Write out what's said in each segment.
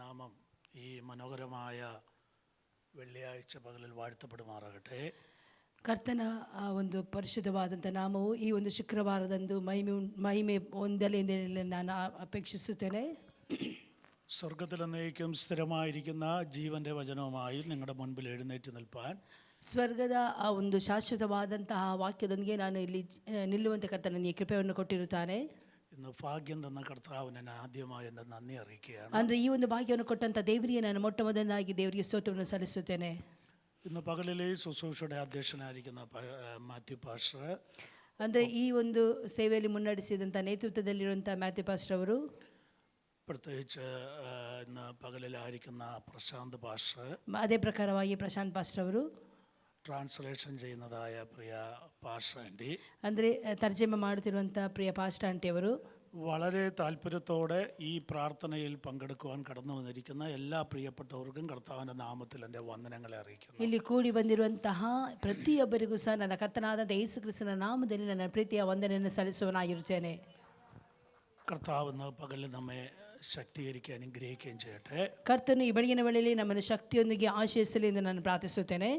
നാമം ഈ മനോഹരമായ വെള്ളിയാഴ്ച പകലിൽ വാഴ്ത്തപ്പെടുമാറാകട്ടെ. ಕರ್ತನ ಆ ಒಂದು ಪರಿಶುದ್ಧವಾದಂಥ ನಾಮವು ಈ ಒಂದು ಶುಕ್ರವಾರದಂದು ಮಹಿಮೆ ಹೊಂದಲಿ ಎಂದು ನಾನು ಅಪೇಕ್ಷಿಸುತ್ತೇನೆ. സ്വർഗത്തിൽ എന്നേക്കും സ്ഥിരമായിരിക്കുന്ന ജീവന്റെ വചനവുമായി നിങ്ങളുടെ മുൻപിൽ എഴുന്നേറ്റ് നിൽപ്പാൻ ಸ್ವರ್ಗದ ಆ ಒಂದು ಶಾಶ್ವತವಾದಂತಹ ವಾಕ್ಯದೊಂದಿಗೆ ನಾನು ಇಲ್ಲಿ ನಿಲ್ಲುವಂತೆ ಕರ್ತನ ನನಗೆ ಕೃಪೆಯನ್ನು ಕೊಟ್ಟಿರುತ್ತಾನೆ. ഇന്ന് ഭാഗ്യം തന്ന കർത്താവിനെ ആദ്യമായി എൻ്റെ നന്ദി അറിയിക്കുകയാണ്. ಅಂದರೆ ಈ ಒಂದು ಭಾಗ್ಯವನ್ನು ಕೊಟ್ಟಂಥ ದೇವರಿಗೆ ನಾನು ಮೊಟ್ಟ ಮೊದಲನಾಗಿ ದೇವರಿಗೆ ಸ್ತೋತ್ರವನ್ನು ಸಲ್ಲಿಸುತ್ತೇನೆ. ഇന്ന് പകലിലെ ശുശ്രൂഷയുടെ അധ്യക്ഷനായിരിക്കുന്ന മാത്യു പാസ്റ്റർ, ಅಂದರೆ ಈ ಒಂದು ಸೇವೆಯಲ್ಲಿ ಮುನ್ನಡೆಸಿದಂಥ ನೇತೃತ್ವದಲ್ಲಿರುವಂಥ ಮ್ಯಾಥ್ಯೂ ಪಾಸ್ಟರ್ ಅವರು, പ്രത്യേകിച്ച് ഇന്ന് പകലിലായിരിക്കുന്ന പ്രശാന്ത് പാസ്റ്റർ, ಅದೇ ಪ್ರಕಾರವಾಗಿ ಪ್ರಶಾಂತ್ ಪಾಸ್ಟರ್ ಅವರು, ട്രാൻസ്ലേഷൻ ചെയ്യുന്നതായ പ്രിയ പാസ്റ്റർ ആൻറ്റി, ಅಂದರೆ ತರ್ಜಮೆ ಮಾಡುತ್ತಿರುವಂಥ ಪ್ರಿಯ ಪಾಸ್ಟರ್ ಆಂಟಿ ಅವರು, വളരെ താല്പര്യത്തോടെ ഈ പ്രാർത്ഥനയിൽ പങ്കെടുക്കുവാൻ കടന്നു വന്നിരിക്കുന്ന എല്ലാ പ്രിയപ്പെട്ടവർക്കും കർത്താവിൻ്റെ നാമത്തിൽ എൻ്റെ വന്ദനങ്ങളെ അറിയിക്കുന്നു. ಇಲ್ಲಿ ಕೂಡಿ ಬಂದಿರುವಂತಹ ಪ್ರತಿಯೊಬ್ಬರಿಗೂ ಸಹ ನನ್ನ ಕರ್ತನಾದ ಯೇಸು ಕ್ರಿಸ್ತನ ನಾಮದಲ್ಲಿ ನನ್ನ ಪ್ರೀತಿಯ ವಂದನೆಯನ್ನು ಸಲ್ಲಿಸುವನಾಗಿರುತ್ತೇನೆ. കർത്താവ് ഇന്ന് പകലിൽ നമ്മെ ശക്തീകരിക്കുകയും അനുഗ്രഹിക്കുകയും ചെയ്യട്ടെ. ಕರ್ತನು ಈ ಬೆಳಗಿನ ವೇಳೆಯಲ್ಲಿ ನಮ್ಮನ್ನು ಶಕ್ತಿಯೊಂದಿಗೆ ಆಶೀರ್ವದಿಸಲಿ ಎಂದು ನಾನು ಪ್ರಾರ್ಥಿಸುತ್ತೇನೆ.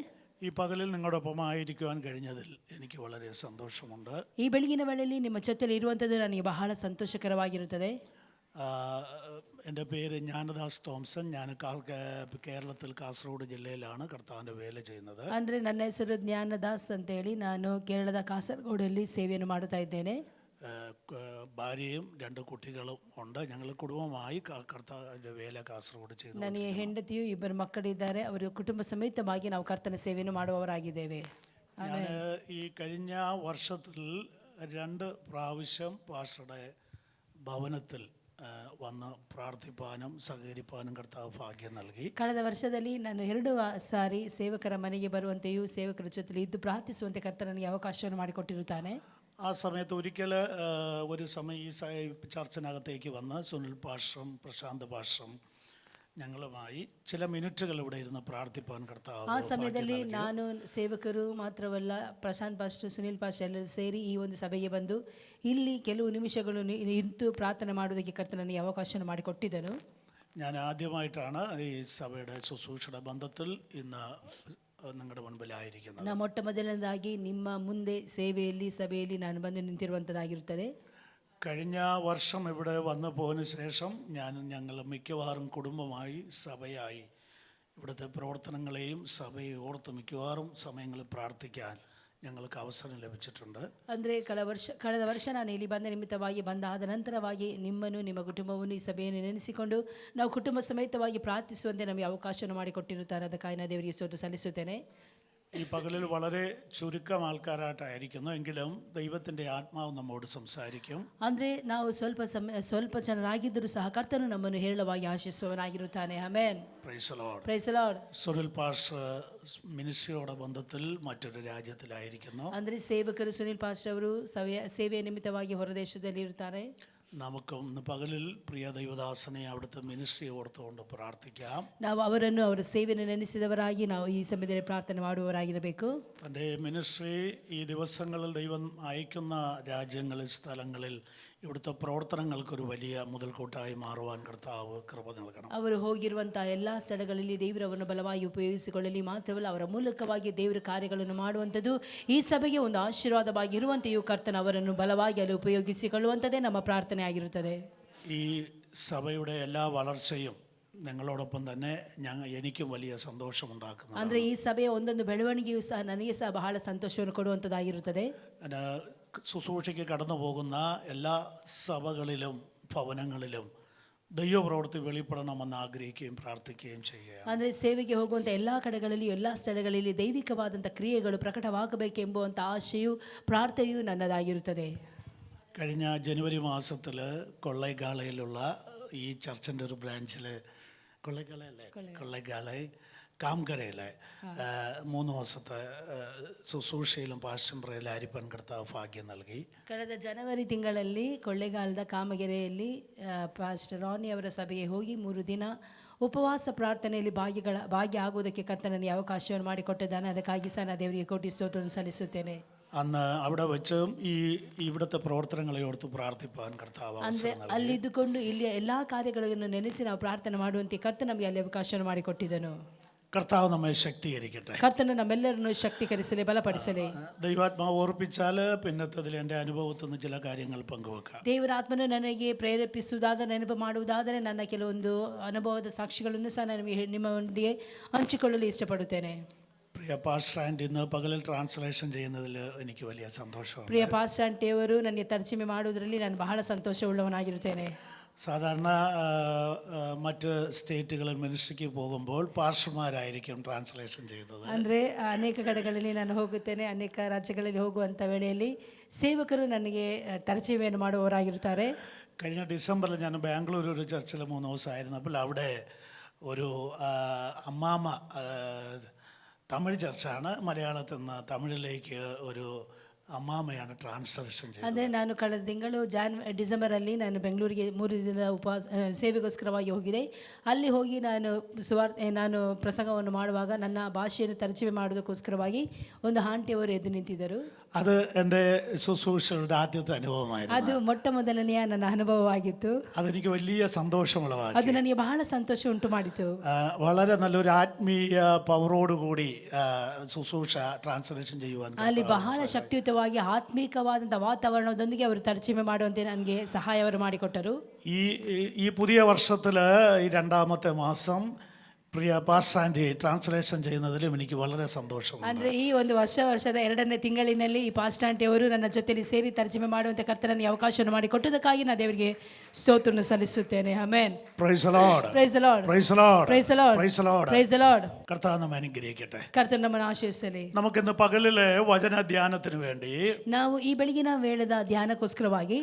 ഈ പകലിൽ നിങ്ങളോടൊപ്പമായിരിക്കുവാൻ കഴിഞ്ഞതിൽ എനിക്ക് വളരെ സന്തോഷമുണ്ട്. ಈ ಬೆಳಗಿನ ವೇಳೆಯಲ್ಲಿ ನಿಮ್ಮ ಜೊತೆಯಲ್ಲಿ ಇರುವಂಥದ್ದು ನನಗೆ ಬಹಳ ಸಂತೋಷಕರವಾಗಿರುತ್ತದೆ. എൻ്റെ പേര് ജ്ഞാനദാസ് തോംസൺ. ഞാൻ കേരളത്തിൽ കാസർഗോഡ് ജില്ലയിലാണ് കർത്താവിൻ്റെ വേല ചെയ്യുന്നത്. ಅಂದರೆ ನನ್ನ ಹೆಸರು ಜ್ಞಾನದಾಸ್ ಅಂತೇಳಿ ನಾನು ಕೇರಳದ ಕಾಸರಗೋಡಲ್ಲಿ ಸೇವೆಯನ್ನು ಮಾಡುತ್ತಾ ಇದ್ದೇನೆ. ഭാര്യയും 2 കുട്ടികളും ഉണ്ട്. ഞങ്ങൾ കുടുംബമായി കർത്താവിൻ്റെ വേല കാസർഗോഡ് ചെയ്തു. ನನಗೆ ಹೆಂಡತಿಯು 2 ಮಕ್ಕಳಿದ್ದಾರೆ. ಅವರು ಕುಟುಂಬ ಸಮೇತವಾಗಿ ನಾವು ಕರ್ತನ ಸೇವೆಯನ್ನು ಮಾಡುವವರಾಗಿದ್ದೇವೆ. ഞാൻ ഈ കഴിഞ്ഞ വർഷത്തിൽ 2 പ്രാവശ്യം പാസ്റ്ററുടെ ഭവനത്തിൽ വന്ന് പ്രാർത്ഥിപ്പാനും സഹകരിപ്പാനും കർത്താവ് ഭാഗ്യം നൽകി. ಕಳೆದ ವರ್ಷದಲ್ಲಿ ನಾನು 2 ಸಾರಿ ಸೇವಕರ ಮನೆಗೆ ಬರುವಂತೆಯೂ ಸೇವಕರ ಜೊತೆಲಿ ಇದ್ದು ಪ್ರಾರ್ಥಿಸುವಂತೆ ಕರ್ತನ ನನಗೆ ಅವಕಾಶವನ್ನು ಮಾಡಿಕೊಟ್ಟಿರುತ್ತಾನೆ. ആ സമയത്ത് ഒരിക്കൽ ഒരു സമയം ഈ ചർച്ചിനകത്തേക്ക് വന്ന് സുനിൽ പാസ്റ്ററും പ്രശാന്ത് പാസ്റ്ററും ഞങ്ങളുമായി ചില മിനിറ്റുകൾ ഇവിടെ ഇരുന്ന് പ്രാർത്ഥിപ്പാൻ കർത്താവ് ಆ ಸಮಯದಲ್ಲಿ ನಾನು ಸೇವಕರು ಮಾತ್ರವಲ್ಲ, ಪ್ರಶಾಂತ್ ಪಾಸ್ಟರ್, ಸುನಿಲ್ ಪಾಸ್ಟರ್ ಎಲ್ಲರೂ ಸೇರಿ ಈ ಒಂದು ಸಭೆಗೆ ಬಂದು ಇಲ್ಲಿ ಕೆಲವು ನಿಮಿಷಗಳು ನಿಂತು ಪ್ರಾರ್ಥನೆ ಮಾಡುವುದಕ್ಕೆ ಕರ್ತನ ನನಗೆ ಅವಕಾಶವನ್ನು ಮಾಡಿಕೊಟ್ಟಿದ್ದನು. ഞാൻ ആദ്യമായിട്ടാണ് ഈ സഭയുടെ ശുശ്രൂഷയുടെ ബന്ധത്തിൽ ഇന്ന് നിങ്ങളുടെ മുൻപിലായിരിക്കുന്നത്. ನಾನು ಮೊಟ್ಟ ಮೊದಲನೇದಾಗಿ ನಿಮ್ಮ ಮುಂದೆ ಸೇವೆಯಲ್ಲಿ ಸಭೆಯಲ್ಲಿ ನಾನು ಬಂದು ನಿಂತಿರುವಂಥದ್ದಾಗಿರುತ್ತದೆ. കഴിഞ്ഞ വർഷം ഇവിടെ വന്നു പോയതിനു ശേഷം ഞങ്ങൾ മിക്കവാറും കുടുംബമായി സഭയായി ഇവിടുത്തെ പ്രവർത്തനങ്ങളെയും സഭയെ ഓർത്ത് മിക്കവാറും സമയങ്ങളിൽ പ്രാർത്ഥിക്കാൻ ഞങ്ങൾക്ക് അവസരം ലഭിച്ചിട്ടുണ്ട്. ಅಂದರೆ ಕಳೆದ ವರ್ಷ ನಾನು ಇಲ್ಲಿ ಬಂದ ನಿಮಿತ್ತವಾಗಿ ಬಂದಾದ ನಂತರವಾಗಿ ನಿಮ್ಮನ್ನು ನಿಮ್ಮ ಕುಟುಂಬವನ್ನು ಈ ಸಭೆಯನ್ನು ನೆನೆಸಿಕೊಂಡು ನಾವು ಕುಟುಂಬ ಸಮೇತವಾಗಿ ಪ್ರಾರ್ಥಿಸುವಂತೆ ನಮಗೆ ಅವಕಾಶವನ್ನು ಮಾಡಿಕೊಟ್ಟಿರುತ್ತಾರೆ. ಅದಕ್ಕಾಗಿ ನಾನು ದೇವರಿಗೆ ಸ್ತೋತ್ರ ಸಲ್ಲಿಸುತ್ತೇನೆ. ഈ പകലിൽ വളരെ ചുരുക്കം ആൾക്കാരായിട്ടായിരിക്കുന്നു, എങ്കിലും ദൈവത്തിൻ്റെ ആത്മാവ് നമ്മോട് സംസാരിക്കും. ಅಂದರೆ ನಾವು ಸ್ವಲ್ಪ ಜನರಾಗಿದ್ದರೂ ಸಹ ಕರ್ತನು ನಮ್ಮನ್ನು ಹೇರಳವಾಗಿ ಆಶೀರ್ವದಿಸುವವನಾಗಿರುತ್ತಾನೆ. Amen. Praise the Lord. Praise the Lord. Sunil pastor മിനിസ്ട്രിയോടെ ബന്ധത്തിൽ മറ്റൊരു രാജ്യത്തിലായിരിക്കുന്നു. ಅಂದರೆ ಸೇವಕರು ಸುನಿಲ್ ಪಾಸ್ಟರ್ ಅವರು ಸೇವೆಯ ನಿಮಿತ್ತವಾಗಿ ಹೊರದೇಶದಲ್ಲಿ ಇರುತ್ತಾರೆ. നമുക്കും ഇന്ന് പകലിൽ പ്രിയ ദൈവദാസനെ അവിടുത്തെ മിനിസ്ട്രി ഓർത്തുകൊണ്ട് പ്രാർത്ഥിക്കാം. ನಾವು ಅವರನ್ನು ಅವರ ಸೇವೆಯನ್ನು ನೆನೆಸಿದವರಾಗಿ ನಾವು ಈ ಸಮಯದಲ್ಲಿ ಪ್ರಾರ್ಥನೆ ಮಾಡುವವರಾಗಿರಬೇಕು. തൻ്റെ മിനിസ്ട്രി ഈ ദിവസങ്ങളിൽ ദൈവം അയക്കുന്ന രാജ്യങ്ങളിൽ സ്ഥലങ്ങളിൽ ഇവിടുത്തെ പ്രവർത്തനങ്ങൾക്കൊരു വലിയ മുതൽക്കൂട്ടായി മാറുവാൻ കർത്താവ് കൃപ നൽകണം. ಅವರು ಹೋಗಿರುವಂತಹ ಎಲ್ಲ ಸ್ಥಳಗಳಲ್ಲಿ ದೇವರವನ್ನು ಬಲವಾಗಿ ಉಪಯೋಗಿಸಿಕೊಳ್ಳಲಿ. ಮಾತ್ರವಲ್ಲ, ಅವರ ಮೂಲಕವಾಗಿ ದೇವರ ಕಾರ್ಯಗಳನ್ನು ಮಾಡುವಂಥದ್ದು ಈ ಸಭೆಗೆ ಒಂದು ಆಶೀರ್ವಾದವಾಗಿ ಇರುವಂತೆಯೂ ಕರ್ತನ ಅವರನ್ನು ಬಲವಾಗಿ ಅಲ್ಲಿ ಉಪಯೋಗಿಸಿಕೊಳ್ಳುವಂಥದ್ದೇ ನಮ್ಮ ಪ್ರಾರ್ಥನೆ ಆಗಿರುತ್ತದೆ. ഈ സഭയുടെ എല്ലാ വളർച്ചയും നിങ്ങളോടൊപ്പം തന്നെ എനിക്കും വലിയ സന്തോഷമുണ്ടാക്കുന്നു. ಅಂದರೆ ಈ ಸಭೆಯ ಒಂದೊಂದು ಬೆಳವಣಿಗೆಯೂ ಸಹ ನನಗೆ ಸಹ ಬಹಳ ಸಂತೋಷವನ್ನು ಕೊಡುವಂಥದ್ದಾಗಿರುತ್ತದೆ. ശുശ്രൂഷയ്ക്ക് കടന്നു പോകുന്ന എല്ലാ സഭകളിലും ഭവനങ്ങളിലും ദൈവപ്രവൃത്തി വെളിപ്പെടണമെന്ന് ആഗ്രഹിക്കുകയും പ്രാർത്ഥിക്കുകയും ചെയ്യുക. ಅಂದರೆ ಸೇವೆಗೆ ಹೋಗುವಂಥ ಎಲ್ಲ ಕಡೆಗಳಲ್ಲಿ ಎಲ್ಲ ಸ್ಥಳಗಳಲ್ಲಿ ದೈವಿಕವಾದಂಥ ಕ್ರಿಯೆಗಳು ಪ್ರಕಟವಾಗಬೇಕೆಂಬುವಂಥ ಆಶೆಯು ಪ್ರಾರ್ಥನೆಯೂ ನನ್ನದಾಗಿರುತ್ತದೆ. കഴിഞ്ഞ ജനുവരി മാസത്തിൽ കൊള്ളൈഗാളയിലുള്ള ഈ ചർച്ചിൻ്റെ ഒരു ബ്രാഞ്ചിൽ കൊള്ളൈഗാളை കാംകരയിലെ 3 ദിവസത്തെ ശുശ്രൂഷയിലും പാസ്റ്റർ പ്രേയറിലും പങ്കെടുത്ത ഭാഗ്യം നൽകി. ಕಳೆದ ಜನವರಿ ತಿಂಗಳಲ್ಲಿ ಕೊಳ್ಳೇಗಾಲದ ಕಾಮಗೆರೆಯಲ್ಲಿ ಪಾಸ್ಟರ್ ರಾನಿ ಅವರ ಸಭೆಗೆ ಹೋಗಿ 3 ದಿನ ಉಪವಾಸ ಪ್ರಾರ್ಥನೆಯಲ್ಲಿ ಭಾಗ್ಯ ಆಗುವುದಕ್ಕೆ ಕರ್ತನಲ್ಲಿ ಅವಕಾಶವನ್ನು ಮಾಡಿಕೊಟ್ಟಿದ್ದಾನೆ. ಅದಕ್ಕಾಗಿ ಸಹ ನಾನು ದೇವರಿಗೆ ಕೋಟಿ ಸ್ತೋತ್ರವನ್ನು ಸಲ್ಲಿಸುತ್ತೇನೆ. അന്ന് അവിടെ വെച്ച് ഇവിടുത്തെ പ്രവർത്തനങ്ങളെ ഓർത്ത് പ്രാർത്ഥിപ്പാൻ കർത്താവ് ಅಂದ್ರೆ അവസരം നൽകി. ಅಲ್ಲಿದ್ದುಕೊಂಡು ಇಲ್ಲಿ ಎಲ್ಲಾ ಕಾರ್ಯಗಳನ್ನು ನೆನೆಸಿ ನಾವು ಪ್ರಾರ್ಥನೆ ಮಾಡುವಂತೆ ಕರ್ತನು ನಮಗೆ ಅಲ್ಲಿ ಅವಕಾಶ ಮಾಡಿಕೊಟ್ಟಿದ್ದನು. കർത്താവ് നമ്മെ ശക്തീകരിക്കട്ടെ. ಕರ್ತನು ನಮ್ಮೆಲ್ಲರನ್ನು ಶಕ್ತೀಕರಿಸಲಿ, ಬಲಪಡಿಸಲಿ. ദൈവാത്മാവ് ഓർപ്പിച്ചാൽ പിന്നത്തതിൽ എൻ്റെ അനുഭവത്തിൽ നിന്ന് ചില കാര്യങ്ങൾ പങ്കുവെക്കാം. ದೇವರ ಆತ್ಮನು ನನಗೆ ಪ್ರೇರೇಪಿಸುವುದಾದರೆ, ನೆನಪು ಮಾಡುವುದಾದರೆ ನನ್ನ ಕೆಲವೊಂದು ಅನುಭವದ ಸಾಕ್ಷಿಗಳನ್ನು ಸಹ ನಾನು ನಿಮ್ಮೊಂದಿಗೆ ಹಂಚಿಕೊಳ್ಳಲು ಇಷ್ಟಪಡುತ್ತೇನೆ. പ്രിയ പാസ്റ്റർ ആൻഡ് ഇന്ന് പകലിൽ ട്രാൻസ്ലേഷൻ ചെയ്യുന്നതിൽ എനിക്ക് വലിയ സന്തോഷമുണ്ട്. ಪ್ರಿಯ ಪಾಸ್ಟರ್ ಆಂಟಿಯವರು ನನಗೆ ತರ್ಜಮೆ ಮಾಡುವುದರಲ್ಲಿ ನಾನು ಬಹಳ ಸಂತೋಷವುಳ್ಳವನಾಗಿರುತ್ತೇನೆ. സാധാരണ മറ്റ് സ്റ്റേറ്റുകളിൽ മിനിസ്ട്രിക്ക് പോകുമ്പോൾ പാസ്റ്റർമാരായിരിക്കും ട്രാൻസ്ലേഷൻ ചെയ്യുന്നത്. ಅಂದರೆ ಅನೇಕ ಕಡೆಗಳಲ್ಲಿ ನಾನು ಹೋಗುತ್ತೇನೆ, ಅನೇಕ ರಾಜ್ಯಗಳಲ್ಲಿ ಹೋಗುವಂಥ ವೇಳೆಯಲ್ಲಿ ಸೇವಕರು ನನಗೆ ತರ್ಜಮೆಯನ್ನು ಮಾಡುವವರಾಗಿರುತ್ತಾರೆ. കഴിഞ്ഞ ഡിസംബറിൽ ഞാൻ ബാംഗ്ലൂർ ഒരു ചർച്ചിൽ 3 ദിവസമായിരുന്നപ്പോൾ അവിടെ ഒരു അമ്മാമ്മ, തമിഴ് ചർച്ചാണ്, മലയാളത്തിൽ നിന്ന് തമിഴിലേക്ക് ഒരു ಅಮ್ಮಾಮೆಯನ್ನು ಟ್ರಾನ್ಸ್ಲೇಷನ್ ಮಾಡಿದೆ. ಅಂದರೆ ನಾನು ಕಳೆದ ತಿಂಗಳು ಡಿಸೆಂಬರಲ್ಲಿ ನಾನು ಬೆಂಗಳೂರಿಗೆ 3 ದಿನದ ಸೇವೆಗೋಸ್ಕರವಾಗಿ ಹೋಗಿದೆ. ಅಲ್ಲಿ ಹೋಗಿ ನಾನು ಪ್ರಸಂಗವನ್ನು ಮಾಡುವಾಗ ನನ್ನ ಭಾಷೆಯನ್ನು ತರ್ಜಮೆ ಮಾಡೋದಕ್ಕೋಸ್ಕರವಾಗಿ ಒಂದು ಆಂಟಿಯವರು ಎದ್ದು ನಿಂತಿದ್ದರು. ಅದು എൻ്റെ ശുശ്രൂഷയുടെ ആദ്യത്തെ അനുഭവമായിരുന്നു. ಅದು ಮೊಟ್ಟ ಮೊದಲನೆಯ ನನ್ನ ಅನುಭವವಾಗಿತ್ತು. അതെനിക്ക് വലിയ സന്തോഷമുള്ളതാക്കി. ಅದು ನನಗೆ ಬಹಳ ಸಂತೋಷ ಉಂಟು ಮಾಡಿತು. വളരെ നല്ലൊരു ആത്മീയ പവറോടുകൂടി ശുശ്രൂഷ ട്രാൻസ്ലേഷൻ ചെയ്യുവാൻ ಅಲ್ಲಿ ಬಹಳ ಶಕ್ತಿಯುತವಾಗಿ ಆತ್ಮೀಕವಾದಂಥ ವಾತಾವರಣದೊಂದಿಗೆ ಅವರು ತರ್ಜಮೆ ಮಾಡುವಂತೆ ನನಗೆ ಸಹಾಯ ಅವರು ಮಾಡಿಕೊಟ್ಟರು. ഈ പുതിയ വർഷത്തിൽ ഈ രണ്ടാമത്തെ മാസം പ്രിയ പാസ്റ്റർ ആൻറ്റി ട്രാൻസ്ലേഷൻ ചെയ്യുന്നതിലും എനിക്ക് വളരെ സന്തോഷമുണ്ട്. ಅಂದರೆ ಈ ಒಂದು ವರ್ಷದ 2ನೇ ತಿಂಗಳಿನಲ್ಲಿ ಈ ಪಾಸ್ಟರ್ ಆಂಟಿ ಅವರು ನನ್ನ ಜೊತೆಲಿ ಸೇರಿ ತರ್ಜಮೆ ಮಾಡುವಂತೆ ಕರ್ತನಿಗೆ ಅವಕಾಶವನ್ನು ಮಾಡಿಕೊಟ್ಟದಕ್ಕಾಗಿ ನಾನು ದೇವರಿಗೆ ಸ್ತೋತ್ರವನ್ನು ಸಲ್ಲಿಸುತ್ತೇನೆ. Amen. Praise the Lord. Praise the Lord. Praise the Lord. Praise the Lord. Praise the Lord. Praise the Lord. കർത്താവ് നമ്മെ അനുഗ്രഹിക്കട്ടെ. ಕರ್ತನು ನಮ್ಮನ್ನು ಆಶೀರ್ವದಿಸಲಿ. നമുക്കിന്ന് പകലിലെ വചന ധ്യാനത്തിന് വേണ്ടി ನಾವು ಈ ಬೆಳಗಿನ ವೇಳೆದ ಧ್ಯಾನಕ್ಕೋಸ್ಕರವಾಗಿ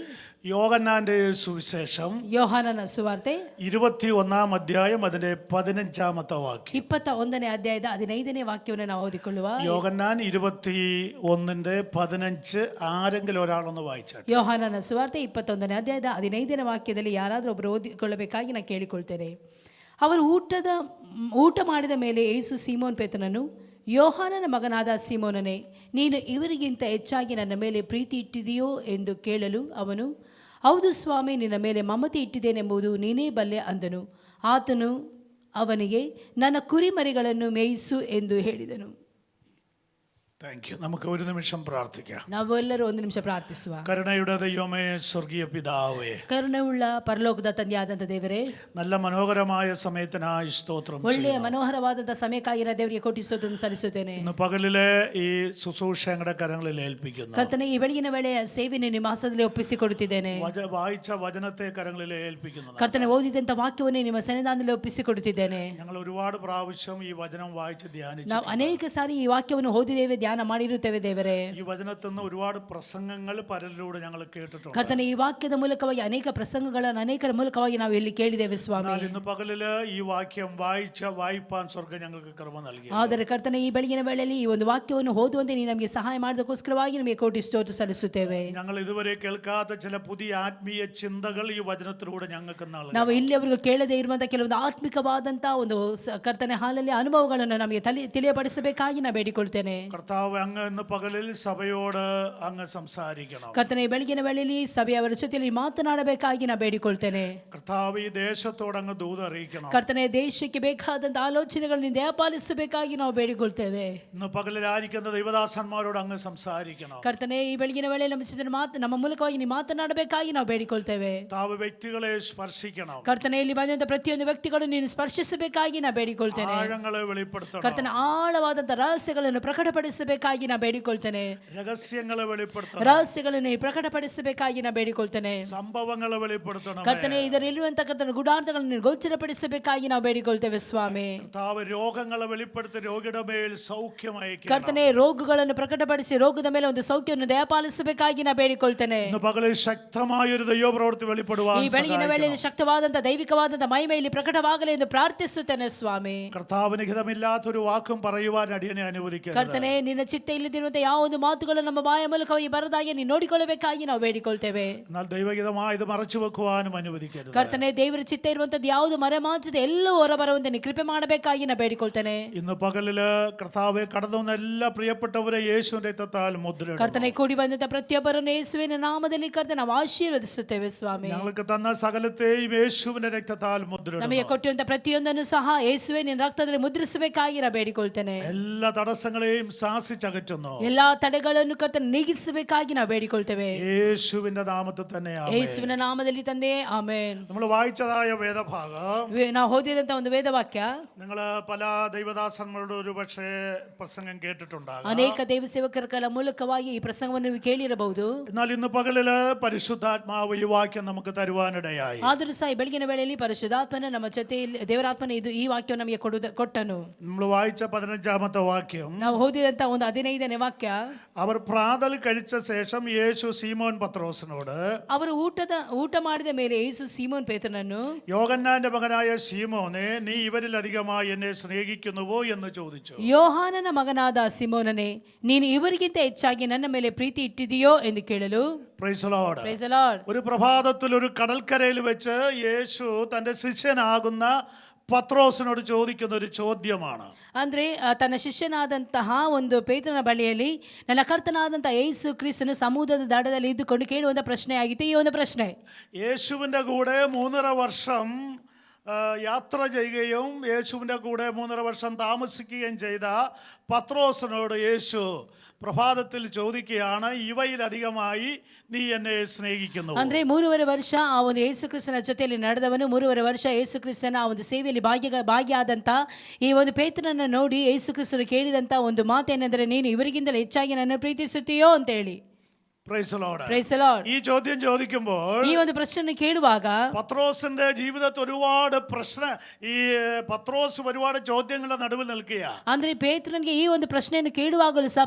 യോഹന്നാന്റെ സുവിശേഷം ಯೋಹಾನನ ಸುವಾರ್ತೆ 21-ാം അധ്യായം അതിന്റെ 15-ാമത്തെ വാക്യം. 21ನೇ ಅಧ್ಯಾಯದ 15ನೇ ವಾಕ್ಯವನ್ನು ನಾವು ಓದಿಕೊಳ್ಳುವ. യോഹന്നാൻ 21-ന്റെ 15 ആരെങ്കിലും ഒരാളൊന്ന് വായിച്ചാൽ. ಯೋಹಾನನ ಸುವಾರ್ತೆ 21ನೇ ಅಧ್ಯಾಯದ 15ನೇ ವಾಕ್ಯದಲ್ಲಿ ಯಾರಾದರೂ ಒಬ್ಬರು ಓದಿಕೊಳ್ಳಬೇಕಾಗಿ ನಾನು ಕೇಳಿಕೊಳ್ತೇನೆ. ಅವರು ಊಟ ಮಾಡಿದ ಮೇಲೆ ಯೇಸು ಸೀಮೋನ್ ಪೇತ್ರನನ್ನು, ಯೋಹಾನನ ಮಗನಾದ ಸೀಮೋನನೇ, ನೀನು ಇವರಿಗಿಂತ ಹೆಚ್ಚಾಗಿ ನನ್ನ ಮೇಲೆ ಪ್ರೀತಿ ಇಟ್ಟಿದೆಯೋ ಎಂದು ಕೇಳಲು ಅವನು, ಹೌದು ಸ್ವಾಮಿ, ನಿನ್ನ ಮೇಲೆ ಮಮತೆ ಇಟ್ಟಿದ್ದೇನೆಂಬುದು ನೀನೇ ಬಲ್ಲೆ ಅಂದನು. ಆತನು ಅವನಿಗೆ, ನನ್ನ ಕುರಿಮರಿಗಳನ್ನು ಮೇಯಿಸು ಎಂದು ಹೇಳಿದನು. Thank you. നമുക്ക് ഒരു നിമിഷം പ്രാർത്ഥിക്കാം. ನಾವೆಲ್ಲರೂ ಒಂದು ನಿಮಿಷ ಪ್ರಾರ್ಥಿಸುವ. കരുണയുടെ ദൈവമേ, സ്വർഗീയ പിതാവേ, ಕರುಣೆಯುಳ್ಳ ಪರಲೋಕದ ತಂದೆಯಾದಂಥ ದೇವರೇ, നല്ല മനോഹരമായ സമയത്തിനായി സ്തോത്രം. ಒಳ್ಳೆಯ ಮನೋಹರವಾದಂಥ ಸಮಯಕ್ಕಾಗಿ ನಾನು ದೇವರಿಗೆ ಕೋಟಿ ಸ್ತೋತ್ರವನ್ನು ಸಲ್ಲಿಸುತ್ತೇನೆ. ഇന്ന് പകലിലെ ഈ ശുശ്രൂഷ ഞങ്ങളുടെ കരങ്ങളിൽ ഏൽപ്പിക്കുന്നു. ಕರ್ತನೇ, ಈ ಬೆಳಗಿನ ವೇಳೆಯ ಸೇವೆಯನ್ನು ನಿಮ್ಮ ಹಸ್ತದಲ್ಲಿ ಒಪ್ಪಿಸಿಕೊಡುತ್ತಿದ್ದೇನೆ. വായിച്ച വചനത്തെ കരങ്ങളിൽ ഏൽപ്പിക്കുന്നു. ಕರ್ತನೇ, ಓದಿದಂಥ ವಾಕ್ಯವನ್ನೇ ನಿಮ್ಮ ಸನ್ನಿಧಾನದಲ್ಲಿ ಒಪ್ಪಿಸಿಕೊಡುತ್ತಿದ್ದೇನೆ. ഞങ്ങൾ ഒരുപാട് പ്രാവശ്യം ഈ വചനം വായിച്ച് ധ്യാനിച്ചു. ನಾವು ಅನೇಕ ಸಾರಿ ಈ ವಾಕ್ಯವನ್ನು ಓದಿದ್ದೇವೆ, ಧ್ಯಾನ ಮಾಡಿರುತ್ತೇವೆ ದೇವರೇ. ഈ വചനത്തിൽ നിന്ന് ഒരുപാട് പ്രസംഗങ്ങൾ പലരിലൂടെ ഞങ്ങൾ കേട്ടിട്ടുണ്ട്. ಕರ್ತನೇ, ಈ ವಾಕ್ಯದ ಮೂಲಕವಾಗಿ ಅನೇಕ ಪ್ರಸಂಗಗಳನ್ನು ಅನೇಕರ ಮೂಲಕವಾಗಿ ನಾವು ಇಲ್ಲಿ ಕೇಳಿದ್ದೇವೆ ಸ್ವಾಮಿ. ഇന്ന് പകലില് ഈ വാക്യം വായിപ്പാൻ സ്വർഗ്ഗം ഞങ്ങൾക്ക് കൃപ നൽകി. ಆದರೆ ಕರ್ತನೇ, ಈ ಬೆಳಗಿನ ವೇಳೆಯಲ್ಲಿ ಈ ಒಂದು ವಾಕ್ಯವನ್ನು ಓದುವಂತೆ ನೀನು ನಮಗೆ ಸಹಾಯ ಮಾಡೋದಕ್ಕೋಸ್ಕರವಾಗಿ ನಿಮಗೆ ಕೋಟಿ ಸ್ತೋತ್ರ ಸಲ್ಲಿಸುತ್ತೇವೆ. ഞങ്ങൾ ഇതുവരെ കേൾക്കാത്ത ചില പുതിയ ആത്മീയ ചിന്തകൾ ഈ വചനത്തിലൂടെ ഞങ്ങൾക്ക് നൽകി. ನಾವು ಇಲ್ಲಿಯವರೆಗೂ ಕೇಳದೇ ಇರುವಂತಹ ಕೆಲವೊಂದು ಆತ್ಮಿಕವಾದಂತಹ ಒಂದು ಕರ್ತನೆ ಹಾಲಲ್ಲಿ ಅನುಭವಗಳನ್ನು ನಮಗೆ ತಿಳಿಯಪಡಿಸಬೇಕಾಗಿ ನಾನು ಬೇಡಿಕೊಳ್ತೇನೆ. കർത്താവ് അങ്ങ് ഇന്ന് പകലിൽ സഭയോട് അങ്ങ് സംസാരിക്കണം. ಕರ್ತನೆ, ಬೆಳಗಿನ ವೇಳೆಯಲ್ಲಿ ಸಭೆಯವರ ಜೊತೆಯಲ್ಲಿ ಮಾತನಾಡಬೇಕಾಗಿ ನಾನು ಬೇಡಿಕೊಳ್ತೇನೆ. കർത്താവ് ಈ ದೇಶത്തോട് അങ്ങ് ദൂതറിയിക്കണം. ಕರ್ತನೆ, ದೇಶಕ್ಕೆ ಬೇಕಾದಂತ ಆಲೋಚನೆಗಳನ್ನು ದಯಪಾಲಿಸಬೇಕಾಗಿ ನಾವು ಬೇಡಿಕೊಳ್ತೇವೆ. ഇന്ന് പകലിലായിരിക്കുന്ന ദൈവദാസന്മാരോട് അങ്ങ് സംസാരിക്കണം. ಕರ್ತನೆ, ಈ ಬೆಳಗಿನ ವೇಳೆಯಲ್ಲಿ ನಮ್ಮ ಮೂಲಕವಾಗಿ ನೀವು ಮಾತನಾಡಬೇಕಾಗಿ ನಾವು ಬೇಡಿಕೊಳ್ತೇವೆ. കർത്താവ് വ്യക്തികളെ സ്പർശിക്കണം. ಕರ್ತನೆ, ಇಲ್ಲಿ ಬಂದಂತ ಪ್ರತಿಯೊಂದು ವ್ಯಕ್ತಿಗಳು ನೀನು ಸ್ಪರ್ಶಿಸಬೇಕಾಗಿ ನಾನು ಬೇಡಿಕೊಳ್ತೇನೆ. ആഴങ്ങളെ വെളിപ്പെടുത്തണം. ಕರ್ತನೆ, ಆಳವಾದಂತ ರಹಸ್ಯಗಳನ್ನು ಪ್ರಕಟಪಡಿಸಬೇಕಾಗಿ ನಾನು ಬೇಡಿಕೊಳ್ತೇನೆ. രഹസ്യങ്ങളെ വെളിപ്പെടുത്തണം. ರಹಸ್ಯಗಳನ್ನು ಪ್ರಕಟಪಡಿಸಬೇಕಾಗಿ ನಾನು ಬೇಡಿಕೊಳ್ತೇನೆ. സംഭവങ്ങളെ വെളിപ്പെടുത്തണം. ಕರ್ತನೆ, ಇದರಲ್ಲಿರುವಂತ ಕರ್ತನ ಗುಡಾರ್ಥಗಳನ್ನು ಗೋಚರಪಡಿಸಬೇಕಾಗಿ ನಾವು ಬೇಡಿಕೊಳ್ತೇವೆ ಸ್ವಾಮಿ. കർത്താവ് രോഗങ്ങളെ വെളിപ്പെടുത്തി രോഗിയുടെ മേൽ സൗഖ്യം അയക്കണം. ಕರ್ತನೆ, ರೋಗಗಳನ್ನು ಪ್ರಕಟಪಡಿಸಿ ರೋಗದ ಮೇಲೆ ಒಂದು ಸೌಖ್ಯವನ್ನು ದಯಪಾಲಿಸಬೇಕಾಗಿ ನಾನು ಬೇಡಿಕೊಳ್ತೇನೆ. ഇന്ന് പകലിൽ ശക്തമായൊരു ദൈവപ്രവൃത്തി വെളിപ്പെടുവാൻ ಈ ಬೆಳಗಿನ ವೇಳೆಯಲ್ಲಿ ಶಕ್ತವಾದಂತ ದೈವಿಕವಾದಂತ ಮಹಿಮೆಯಲ್ಲಿ ಪ್ರಕಟವಾಗಲಿ ಎಂದು ಪ್ರಾರ್ಥಿಸುತ್ತೇನೆ ಸ್ವಾಮಿ. കർത്താവിന് ഹിതമില്ലാത്തൊരു വാക്കും പറയുവാൻ അടിയനെ അനുവദിക്കരുത്. ಕರ್ತನೆ, ನಿನ್ನ ಚಿತ್ತ ಇಲ್ಲದಿರುವಂತ ಯಾವುದೋ ಮಾತುಗಳು ನಮ್ಮ ಬಾಯ ಮೂಲಕವಾಗಿ ಬರದಾಗಿ ನೀನು ನೋಡಿಕೊಳ್ಳಬೇಕಾಗಿ ನಾವು ಬೇಡಿಕೊಳ್ತೇವೆ. എന്നാൽ ദൈവഹിതമായി ഇത് മറച്ചു വെക്കുവാനും അനുവദിക്കരുത്. ಕರ್ತನೆ, ದೇವರ ಚಿತ್ತ ಇರುವಂತದ್ದು ಯಾವುದು ಮರೆಮಾಚದೆ ಎಲ್ಲವೂ ಹೊರಬರುವಂತೆ ನೀನು ಕೃಪೆ ಮಾಡಬೇಕಾಗಿ ನಾವು ಬೇಡಿಕೊಳ್ತೇನೆ. ഇന്ന് പകലില് കർത്താവെ കടന്നു വന്ന എല്ലാ പ്രിയപ്പെട്ടവരെ യേശുവിന്റെ രക്തത്താൽ മുദ്രയിടുന്നു. ಕರ್ತನೆ, ಕೂಡಿ ಬಂದಂತ ಪ್ರತಿಯೊಬ್ಬರನ್ನು ಯೇಸುವಿನ ನಾಮದಲ್ಲಿ ಕರ್ತನೆ ನಾವು ಆಶೀರ್ವದಿಸುತ್ತೇವೆ ಸ್ವಾಮಿ. ഞങ്ങൾക്ക് തന്ന സകലത്തെയും യേശുവിന്റെ രക്തത്താൽ മുദ്രയിടുന്നു. ನಮಗೆ ಕೊಟ್ಟಿರುವಂತ ಪ್ರತಿಯೊಂದನ್ನು ಸಹ ಯೇಸುವೆ ನಿನ್ನ ರಕ್ತದಲ್ಲಿ ಮುದ್ರಿಸಬೇಕಾಗಿ ನಾವು ಬೇಡಿಕೊಳ್ತೇನೆ. എല്ലാ തടസ്സങ്ങളെയും ശാസിച്ചകറ്റുന്നു. ಎಲ್ಲಾ ತಡೆಗಳನ್ನು ಕರ್ತನೆ ನೀಗಿಸಬೇಕಾಗಿ ನಾವು ಬೇಡಿಕೊಳ್ತೇವೆ. യേശുവിന്റെ നാമത്തിൽ തന്നെ ಯೇಸುವಿನ ನಾಮದಲ್ಲಿ ತಂದೆ ಆಮೆನ್. നമ്മൾ വായിച്ചതായ വേദഭാഗം ನಾವು ಓದಿದಂತ ಒಂದು ವೇದವಾಕ್ಯ നിങ്ങൾ പല ദൈവദാസന്മാരുടെ ഒരു പക്ഷേ പ്രസംഗം കേട്ടിട്ടുണ്ടാകും. ಅನೇಕ ದೇವ ಸೇವಕರ ಮೂಲಕವಾಗಿ ಈ ಪ್ರಸಂಗವನ್ನು ನೀವು ಕೇಳಿರಬಹುದು. എന്നാൽ ഇന്ന് പകലില് പരിശുദ്ധാത്മാവ് ഈ വാക്യം നമുക്ക് തരുവാനിടയായി. ಆದರೂ ಸಹ ಈ ಬೆಳಗಿನ ವೇಳೆಯಲ್ಲಿ ಪರಿಶುದ್ಧಾತ್ಮನ ನಮ್ಮ ಜೊತೆಯಲ್ಲಿ ದೇವರಾತ್ಮನ ಈ ವಾಕ್ಯ ನಮಗೆ ಕೊಟ್ಟನು. നമ്മൾ വായിച്ച 15ാമത്തെ വാക്യം, ನಾವು ಓದಿದಂತ ಒಂದು 15ನೇ ವಾಕ್ಯ, അവർ പ്രാതൽ കഴിച്ച ശേഷം യേശു സീമോൻ പത്രോസിനോട്, ಅವರು ಊಟ ಮಾಡಿದ ಮೇಲೆ ಯೇಸು ಸೀಮೋನ್ ಪೇತ್ರನನ್ನು, യോഹന്നാന്റെ മകനായ സീമോനെ, നീ ഇവരിൽ അധികമായി എന്നെ സ്നേഹിക്കുന്നുവോ എന്ന് ചോദിച്ചു. ಯೋಹಾನನ ಮಗನಾದ ಸಿಮೋನನೇ, ನೀನು ಇವರಿಗಿಂತ ಹೆಚ್ಚಾಗಿ ನನ್ನ ಮೇಲೆ ಪ್ರೀತಿ ಇಟ್ಟಿದೆಯೋ ಎಂದು ಕೇಳಲು. Praise the Lord. Praise the Lord. ഒരു പ്രഭാതത്തിൽ ഒരു കടൽക്കരയിൽ വെച്ച് യേശു തന്റെ ശിഷ്യനാകുന്ന പത്രോസിനോട് ചോദിക്കുന്ന ഒരു ചോദ്യമാണ്. ಅಂದ್ರೆ ತನ್ನ ಶಿಷ್ಯನಾದಂತಹ ಒಂದು ಪೇತ್ರನ ಬಳಿಯಲ್ಲಿ ನನ್ನ ಕರ್ತನಾದಂತಹ ಯೇಸು ಕ್ರಿಸ್ತನು ಸಮುದ್ರದ ದಡದಲ್ಲಿ ಇದ್ದುಕೊಂಡು ಕೇಳುವಂತ ಪ್ರಶ್ನೆ ಆಗಿತ್ತು ಈ ಒಂದು ಪ್ರಶ್ನೆ. യേശുവിൻ്റെ കൂടെ 3.5 വർഷം യാത്ര ചെയ്യുകയും യേശുവിൻ്റെ കൂടെ 3.5 വർഷം താമസിക്കുകയും ചെയ്ത പത്രോസിനോട് യേശു പ്രഭാതത്തിൽ ചോദിക്കുകയാണ്, ഇവയിലധികമായി നീ എന്നെ സ്നേഹിക്കുന്നു. ಅಂದ್ರೆ 3.5 ವರ್ಷ ಆ ಒಂದು ಯೇಸು ಕ್ರಿಸ್ತನ ಜೊತೆಯಲ್ಲಿ ನಡೆದವನು, 3.5 ವರ್ಷ ಯೇಸು ಕ್ರಿಸ್ತನ ಆ ಒಂದು ಸೇವೆಯಲ್ಲಿ ಭಾಗಿಯಾದಂತ ಈ ಒಂದು ಪೇತ್ರನನ್ನು ನೋಡಿ ಯೇಸು ಕ್ರಿಸ್ತನು ಕೇಳಿದಂತ ಒಂದು ಮಾತೇನೆಂದರೆ, ನೀನು ಇವರಿಗಿಂತಲೂ ಹೆಚ್ಚಾಗಿ ನನ್ನ ಪ್ರೀತಿಸುತ್ತೀಯೋ ಅಂತ ಹೇಳಿ. Praise the Lord. Praise the Lord. ഈ ചോദ്യം ചോദിക്കുമ്പോൾ ಈ ಒಂದು ಪ್ರಶ್ನೆ ಕೇಳುವಾಗ പത്രോസിന്റെ ജീവിതത്തിൽ ഒരുപാട് ഈ പത്രോസ് ഒരുപാട് ചോദ്യങ്ങളുടെ നടുവിൽ നിൽക്കുക. ಅಂದ್ರೆ ಪೇತ್ರನಿಗೆ ಈ ಒಂದು ಪ್ರಶ್ನೆಯನ್ನು ಕೇಳುವಾಗಲೂ ಸಹ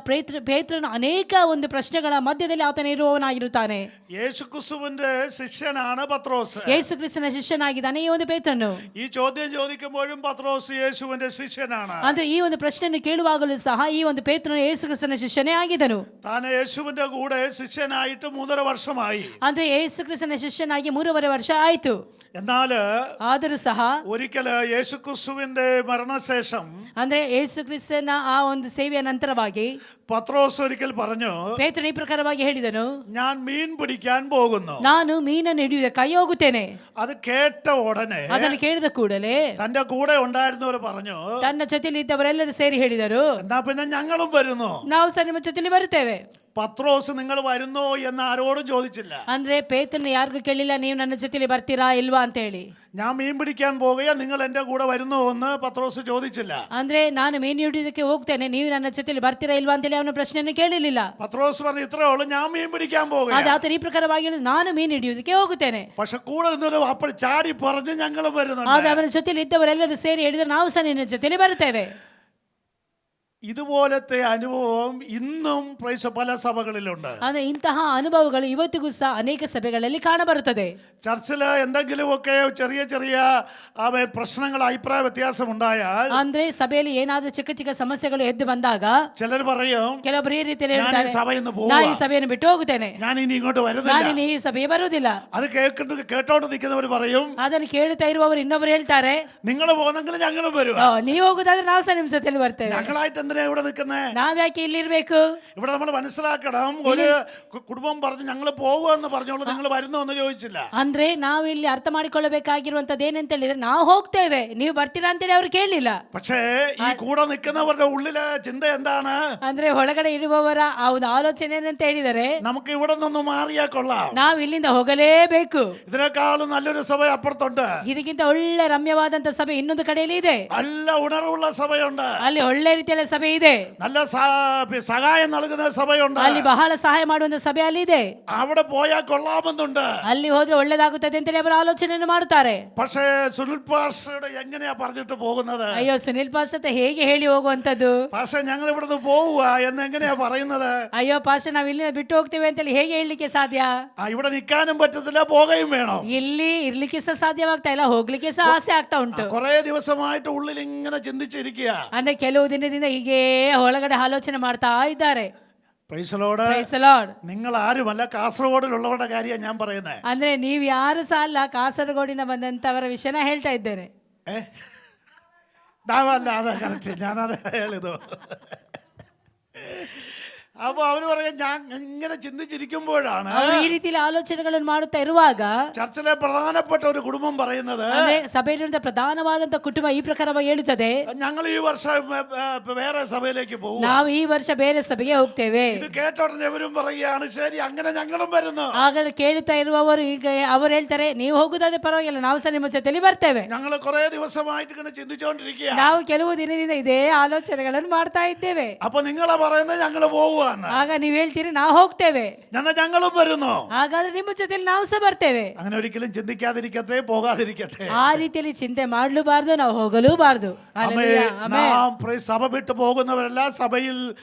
ಪೇತ್ರನ ಅನೇಕ ಒಂದು ಪ್ರಶ್ನೆಗಳ ಮಧ್ಯದಲ್ಲಿ ಆತನ ಇರುವವನಾಗಿರುತ್ತಾನೆ. യേശുക്രിസ്തുവിന്റെ ശിഷ്യനാണ് പത്രോസ്. ಯೇಸು ಕ್ರಿಸ್ತನ ಶಿಷ್ಯನಾಗಿದ್ದಾನೆ ಈ ಒಂದು ಪೇತ್ರನು. ഈ ചോദ്യം ചോദിക്കുമ്പോഴും പത്രോസ് യേശുവിന്റെ ശിഷ്യനാണ്. ಅಂದ್ರೆ ಈ ಒಂದು ಪ್ರಶ್ನೆಯನ್ನು ಕೇಳುವಾಗಲೂ ಸಹ ಈ ಒಂದು ಪೇತ್ರನು ಯೇಸು ಕ್ರಿಸ್ತನ ಶಿಷ್ಯನೇ ಆಗಿದ್ದನು. താൻ യേശുവിന്റെ കൂടെ ശിഷ്യനായിട്ട് 3.5 വർഷമായി. ಅಂದ್ರೆ ಯೇಸು ಕ್ರಿಸ್ತನ ಶಿಷ್ಯನಾಗಿ 3.5 ವರ್ಷ ಆಯ್ತು. എന്നാൽ ಆದರೂ ಸಹ ഒരിക്കൽ യേശുക്രിസ്തുവിന്റെ മരണശേഷം, ಅಂದ್ರೆ ಯೇಸು ಕ್ರಿಸ್ತನ ಆ ಒಂದು ಸೇವೆಯ ನಂತರವಾಗಿ പത്രോസ് ഒരിക്കൽ പറഞ്ഞു, ಪೇತ್ರನು ಈ ಪ್ರಕಾರವಾಗಿ ಹೇಳಿದನು, ഞാൻ മീൻ പിടിക്കാൻ പോകുന്നു. ನಾನು ಮೀನನ್ನು ಹಿಡಿಯುವುದಕ್ಕಾಗಿ ಹೋಗುತ್ತೇನೆ. അത് കേട്ട ഉടനെ ಅದನ್ನು ಕೇಳಿದ ಕೂಡಲೇ തന്റെ കൂടെ ഉണ്ടായിരുന്നവർ പറഞ്ഞു, ತನ್ನ ಜೊತೆಯಲ್ಲಿ ಇದ್ದವರೆಲ್ಲರೂ ಸೇರಿ ಹೇಳಿದರು, എന്നാ പിന്നെ ഞങ്ങളും വരുന്നു. ನಾವು ಸಹ ನಿಮ್ಮ ಜೊತೆಯಲ್ಲಿ ಬರುತ್ತೇವೆ. പത്രോസ് നിങ്ങൾ വരുന്നോ എന്ന് ആരോടും ചോദിച്ചില്ല. ಅಂದ್ರೆ ಪೇತ್ರನ ಯಾರಿಗೂ ಕೇಳಿಲ್ಲ, ನೀವು ನನ್ನ ಜೊತೆಲಿ ಬರ್ತೀರಾ ಇಲ್ವಾ ಅಂತ ಹೇಳಿ. ഞാൻ മീൻ പിടിക്കാൻ പോകുക, നിങ്ങൾ എന്റെ കൂടെ വരുന്നോ എന്ന് പത്രോസ് ചോദിച്ചില്ല. ಅಂದ್ರೆ ನಾನು ಮೀನು ಹಿಡಿಯೋದಕ್ಕೆ ಹೋಗ್ತೇನೆ, ನೀವು ನನ್ನ ಜೊತೆಲಿ ಬರ್ತೀರಾ ಇಲ್ವಾ ಅಂತೇಳಿ ಅವನ ಪ್ರಶ್ನೆಯನ್ನು ಕೇಳಲಿಲ್ಲ. പത്രോസ് പറഞ്ഞു, ഇത്രേ ഉള്ളൂ, ഞാൻ മീൻ പിടിക്കാൻ പോകുക. ಅದೇ ಆತನ ಈ ಪ್ರಕಾರವಾಗಿ ಹೇಳಿದ್ರು, ನಾನು ಮೀನು ಹಿಡಿಯೋದಕ್ಕೆ ಹೋಗುತ್ತೇನೆ. പക്ഷെ കൂടെ നിന്നൊരു അപ്പോൾ ചാടി പറഞ്ഞു, ഞങ്ങളും വരുന്നുണ്ട്. ಆದ್ರೆ ಅವನ ಜೊತೆಲಿ ಇದ್ದವರೆಲ್ಲರೂ ಸೇರಿ ಹೇಳಿದ್ರು, ನಾವು ಸಹ ನಿನ್ನ ಜೊತೆಲಿ ಬರುತ್ತೇವೆ. ഇതുപോലത്തെ അനുഭവം ഇന്നും പല സഭകളിലുണ്ട്. ಅಂದ್ರೆ ಇಂತಹ ಅನುಭವಗಳು ಇವತ್ತಿಗೂ ಸಹ ಅನೇಕ ಸಭೆಗಳಲ್ಲಿ ಕಾಣಬರುತ್ತದೆ. ചർച്ചിൽ എന്തെങ്കിലുമൊക്കെ ചെറിയ ചെറിയ പ്രശ്നങ്ങൾ, അഭിപ്രായ വ്യത്യാസം ഉണ്ടായാൽ, ಅಂದ್ರೆ ಸಭೆಯಲ್ಲಿ ಏನಾದ್ರೂ ಚಿಕ್ಕ ಚಿಕ್ಕ ಸಮಸ್ಯೆಗಳು ಎದ್ದು ಬಂದಾಗ ചിലർ പറയും, ಕೆಲವೊಬ್ಬರು ಈ ರೀತಿಯಲ್ಲಿ ಹೇಳ್ತಾರೆ, സഭയിൽ ನಾ ಈ ಸಭೆಯನ್ನು ಬಿಟ್ಟು ಹೋಗುತ್ತೇನೆ, ഞാൻ ഇനി ഇങ്ങോട്ട് ನಾನು വരുന്നില്ല. ಇನ್ನು ಈ ಸಭೆಗೆ ಬರುವುದಿಲ್ಲ. അത് കേട്ടോണ്ട് നിൽക്കുന്നവർ പറയും, ಅದನ್ನು ಕೇಳುತ್ತಾ ಇರುವವರು ಇನ್ನೊಬ್ಬರು ಹೇಳ್ತಾರೆ, നിങ്ങൾ പോകുന്നെങ്കിൽ ഞങ്ങളും വരും. ನೀವು ಹೋಗುದಾದ್ರೆ ನಾವು ಸಹ ನಿಮ್ಮ ಜೊತೆಲಿ ಬರ್ತೇವೆ. ഞങ്ങളായിട്ട് എന്തിനാ ഇവിടെ നിൽക്കുന്നത്? ನಾವ್ಯಾಕೆ ಇಲ್ಲಿರ್ಬೇಕು? ഇവിടെ നമ്മൾ മനസ്സിലാക്കണം, ഒരു കുടുംബം പറഞ്ഞു ഞങ്ങൾ പോകുമെന്ന് പറഞ്ഞോളൂ, നിങ്ങൾ വരുന്നോ എന്ന് ചോദിച്ചില്ല. ಅಂದ್ರೆ ನಾವು ಇಲ್ಲಿ ಅರ್ಥ ಮಾಡಿಕೊಳ್ಳಬೇಕಾಗಿರುವಂತದ್ದು ಏನಂತ ಹೇಳಿದ್ರೆ, ನಾವು ಹೋಗ್ತೇವೆ, ನೀವು ಬರ್ತೀರಾ ಅಂತೇಳಿ ಅವ್ರು ಕೇಳಲಿಲ್ಲ. പക്ഷേ ഈ കൂടെ നിൽക്കുന്നവരുടെ ഉള്ളിലെ ചിന്ത എന്താണ്? ಅಂದ್ರೆ ಒಳಗಡೆ ಇರುವವರ ಆ ಒಂದು ಆಲೋಚನೆ ಏನಂತ ಹೇಳಿದರೆ, നമുക്ക് ഇവിടെ നിന്ന് മാറിയാ കൊള്ളാം, ನಾವು ಇಲ್ಲಿಂದ ಹೋಗಲೇಬೇಕು, ഇതിനേക്കാളും നല്ലൊരു സഭ അപ്പുറത്തുണ്ട്, ಇದಕ್ಕಿಂತ ಒಳ್ಳೆ ರಮ್ಯವಾದಂತ ಸಭೆ ಇನ್ನೊಂದು ಕಡೆಯಲ್ಲಿ ಇದೆ, നല്ല ഉണർവുള്ള സഭയുണ്ട്, ಅಲ್ಲಿ ಒಳ್ಳೆ ರೀತಿಯ ಸಭೆ ಇದೆ, നല്ല സഹായം നൽകുന്ന സഭയുണ്ട്, ಅಲ್ಲಿ ಬಹಳ ಸಹಾಯ ಮಾಡುವಂತ ಸಭೆ ಅಲ್ಲಿ ಇದೆ, അവിടെ പോയാൽ കൊള്ളാമെന്നുണ്ട്. ಅಲ್ಲಿ ಹೋದ್ರೆ ಒಳ್ಳೇದಾಗುತ್ತದೆ ಅಂತೇಳಿ ಅವರು ಆಲೋಚನೆಯನ್ನು ಮಾಡುತ್ತಾರೆ. പക്ഷേ സുനിൽ പാസ്റ്റർ എങ്ങനെയാ പറഞ്ഞിട്ട് പോകുന്നത്? ಅಯ್ಯೋ, ಸುನಿಲ್ ಪಾಸ್ಟರ್ ಹೇಗೆ ಹೇಳಿ ಹೋಗುವಂತದ್ದು? പാസ്റ്റർ ഞങ്ങൾ ഇവിടുന്ന് പോവുക എന്ന് എങ്ങനെയാ പറയുന്നത്? ಅಯ್ಯೋ ಪಾಸ್ಟರ್, ನಾವು ಇಲ್ಲಿ ಬಿಟ್ಟು ಹೋಗ್ತೇವೆ ಅಂತೇಳಿ ಹೇಗೆ ಹೇಳಲಿಕ್ಕೆ ಸಾಧ್ಯ? ഇവിടെ നിൽക്കാനും പറ്റത്തില്ല, പോകുകയും വേണം. ಇಲ್ಲಿ ಇರ್ಲಿಕ್ಕೆ ಸಹ ಸಾಧ್ಯವಾಗ್ತಾ ಇಲ್ಲ, ಹೋಗ್ಲಿಕ್ಕೆ ಸಹ ಆಸೆ ಆಗ್ತಾ ಉಂಟು. കുറെ ദിവസമായിട്ട് ഉള്ളിൽ ഇങ്ങനെ ചിന്തിച്ചിരിക്കുക. ಅಂದ್ರೆ ಕೆಲವು ದಿನದಿಂದ ಸಭೆಗೆ ಒಳಗಡೆ ಆಲೋಚನೆ ಮಾಡ್ತಾ ಇದ್ದಾರೆ. പ്രൈസലോട്. Praise the Lord. നിങ്ങൾ ആരുമല്ല, കാസർഗോഡിലുള്ളവരുടെ കാര്യം ഞാൻ പറയുന്നത്. ಅಂದ್ರೆ ನೀವು ಯಾರು ಸಹ ಅಲ್ಲ, ಕಾಸರಗೋಡಿಂದ ಬಂದಂತವರ ವಿಷಯನ ಹೇಳ್ತಾ ಇದ್ದೇನೆ. നാവല്ല, അതാ കറക്റ്റ്, ഞാനത് ಹೇಳಿದು. അപ്പൊ അവര് പറയാം, ഞാൻ ഇങ്ങനെ ചിന്തിച്ചിരിക്കുമ്പോഴാണ് ಅವರು ಈ ರೀತಿಯಲ್ಲಿ ಆಲೋಚನೆಗಳನ್ನು ಮಾಡುತ್ತಾ ಇರುವಾಗ ചർച്ചിലെ പ്രധാനപ്പെട്ട ഒരു കുടുംബം പറയുന്നത്, ಅಂದ್ರೆ ಸಭೆಯಲ್ಲಿರುವಂತಹ ಪ್ರಧಾನವಾದಂತಹ ಕುಟುಂಬ ಈ ಪ್ರಕಾರವಾಗಿ ಹೇಳುತ್ತದೆ, ഞങ്ങൾ ഈ വർഷം വേറെ സഭയിലേക്ക് പോകും. ನಾವು ಈ ವರ್ಷ ಬೇರೆ ಸಭೆಗೆ ಹೋಗ್ತೇವೆ. ഇത് കേട്ട ഉടനെ ഇവരും പറയുകയാണ്, ശരി അങ്ങനെ ഞങ്ങളും വരുന്നു. ಹಾಗಾದ್ರೆ ಕೇಳುತ್ತಾ ಇರುವವರು ಈಗ ಅವರು ಹೇಳ್ತಾರೆ, ನೀವು ಹೋಗುದಾದ್ರೆ ಪರವಾಗಿಲ್ಲ, ನಾವು ಸಹ ನಿಮ್ಮ ಜೊತೆಲಿ ಬರ್ತೇವೆ. ഞങ്ങൾ കുറെ ദിവസമായിട്ട് ഇങ്ങനെ ചിന്തിച്ചുകൊണ്ടിരിക്കുക. ನಾವು ಕೆಲವು ದಿನದಿಂದ ಇದೇ ಆಲೋಚನೆಗಳನ್ನು ಮಾಡ್ತಾ ಇದ್ದೇವೆ. അപ്പൊ നിങ്ങളെ പറയുന്നത് ഞങ്ങൾ പോവുക. ಆಗ ನೀವು ಹೇಳ್ತೀರಿ ನಾವು ಹೋಗ್ತೇವೆ, ഞങ്ങളും വരുന്നു. ಹಾಗಾದ್ರೆ ನಿಮ್ಮ ಜೊತೆಲಿ ನಾವು ಸಹ ಬರ್ತೇವೆ. അങ്ങനെ ഒരിക്കലും ചിന്തിക്കാതിരിക്കട്ടെ, പോകാതിരിക്കട്ടെ. ಆ ರೀತಿಯಲ್ಲಿ ಚಿಂತೆ ಮಾಡಲೂಬಾರ್ದು, ನಾವು ಹೋಗಲೂಬಾರ್ದು. സഭ വിട്ടു പോകുന്നവരല്ല, സഭയിൽ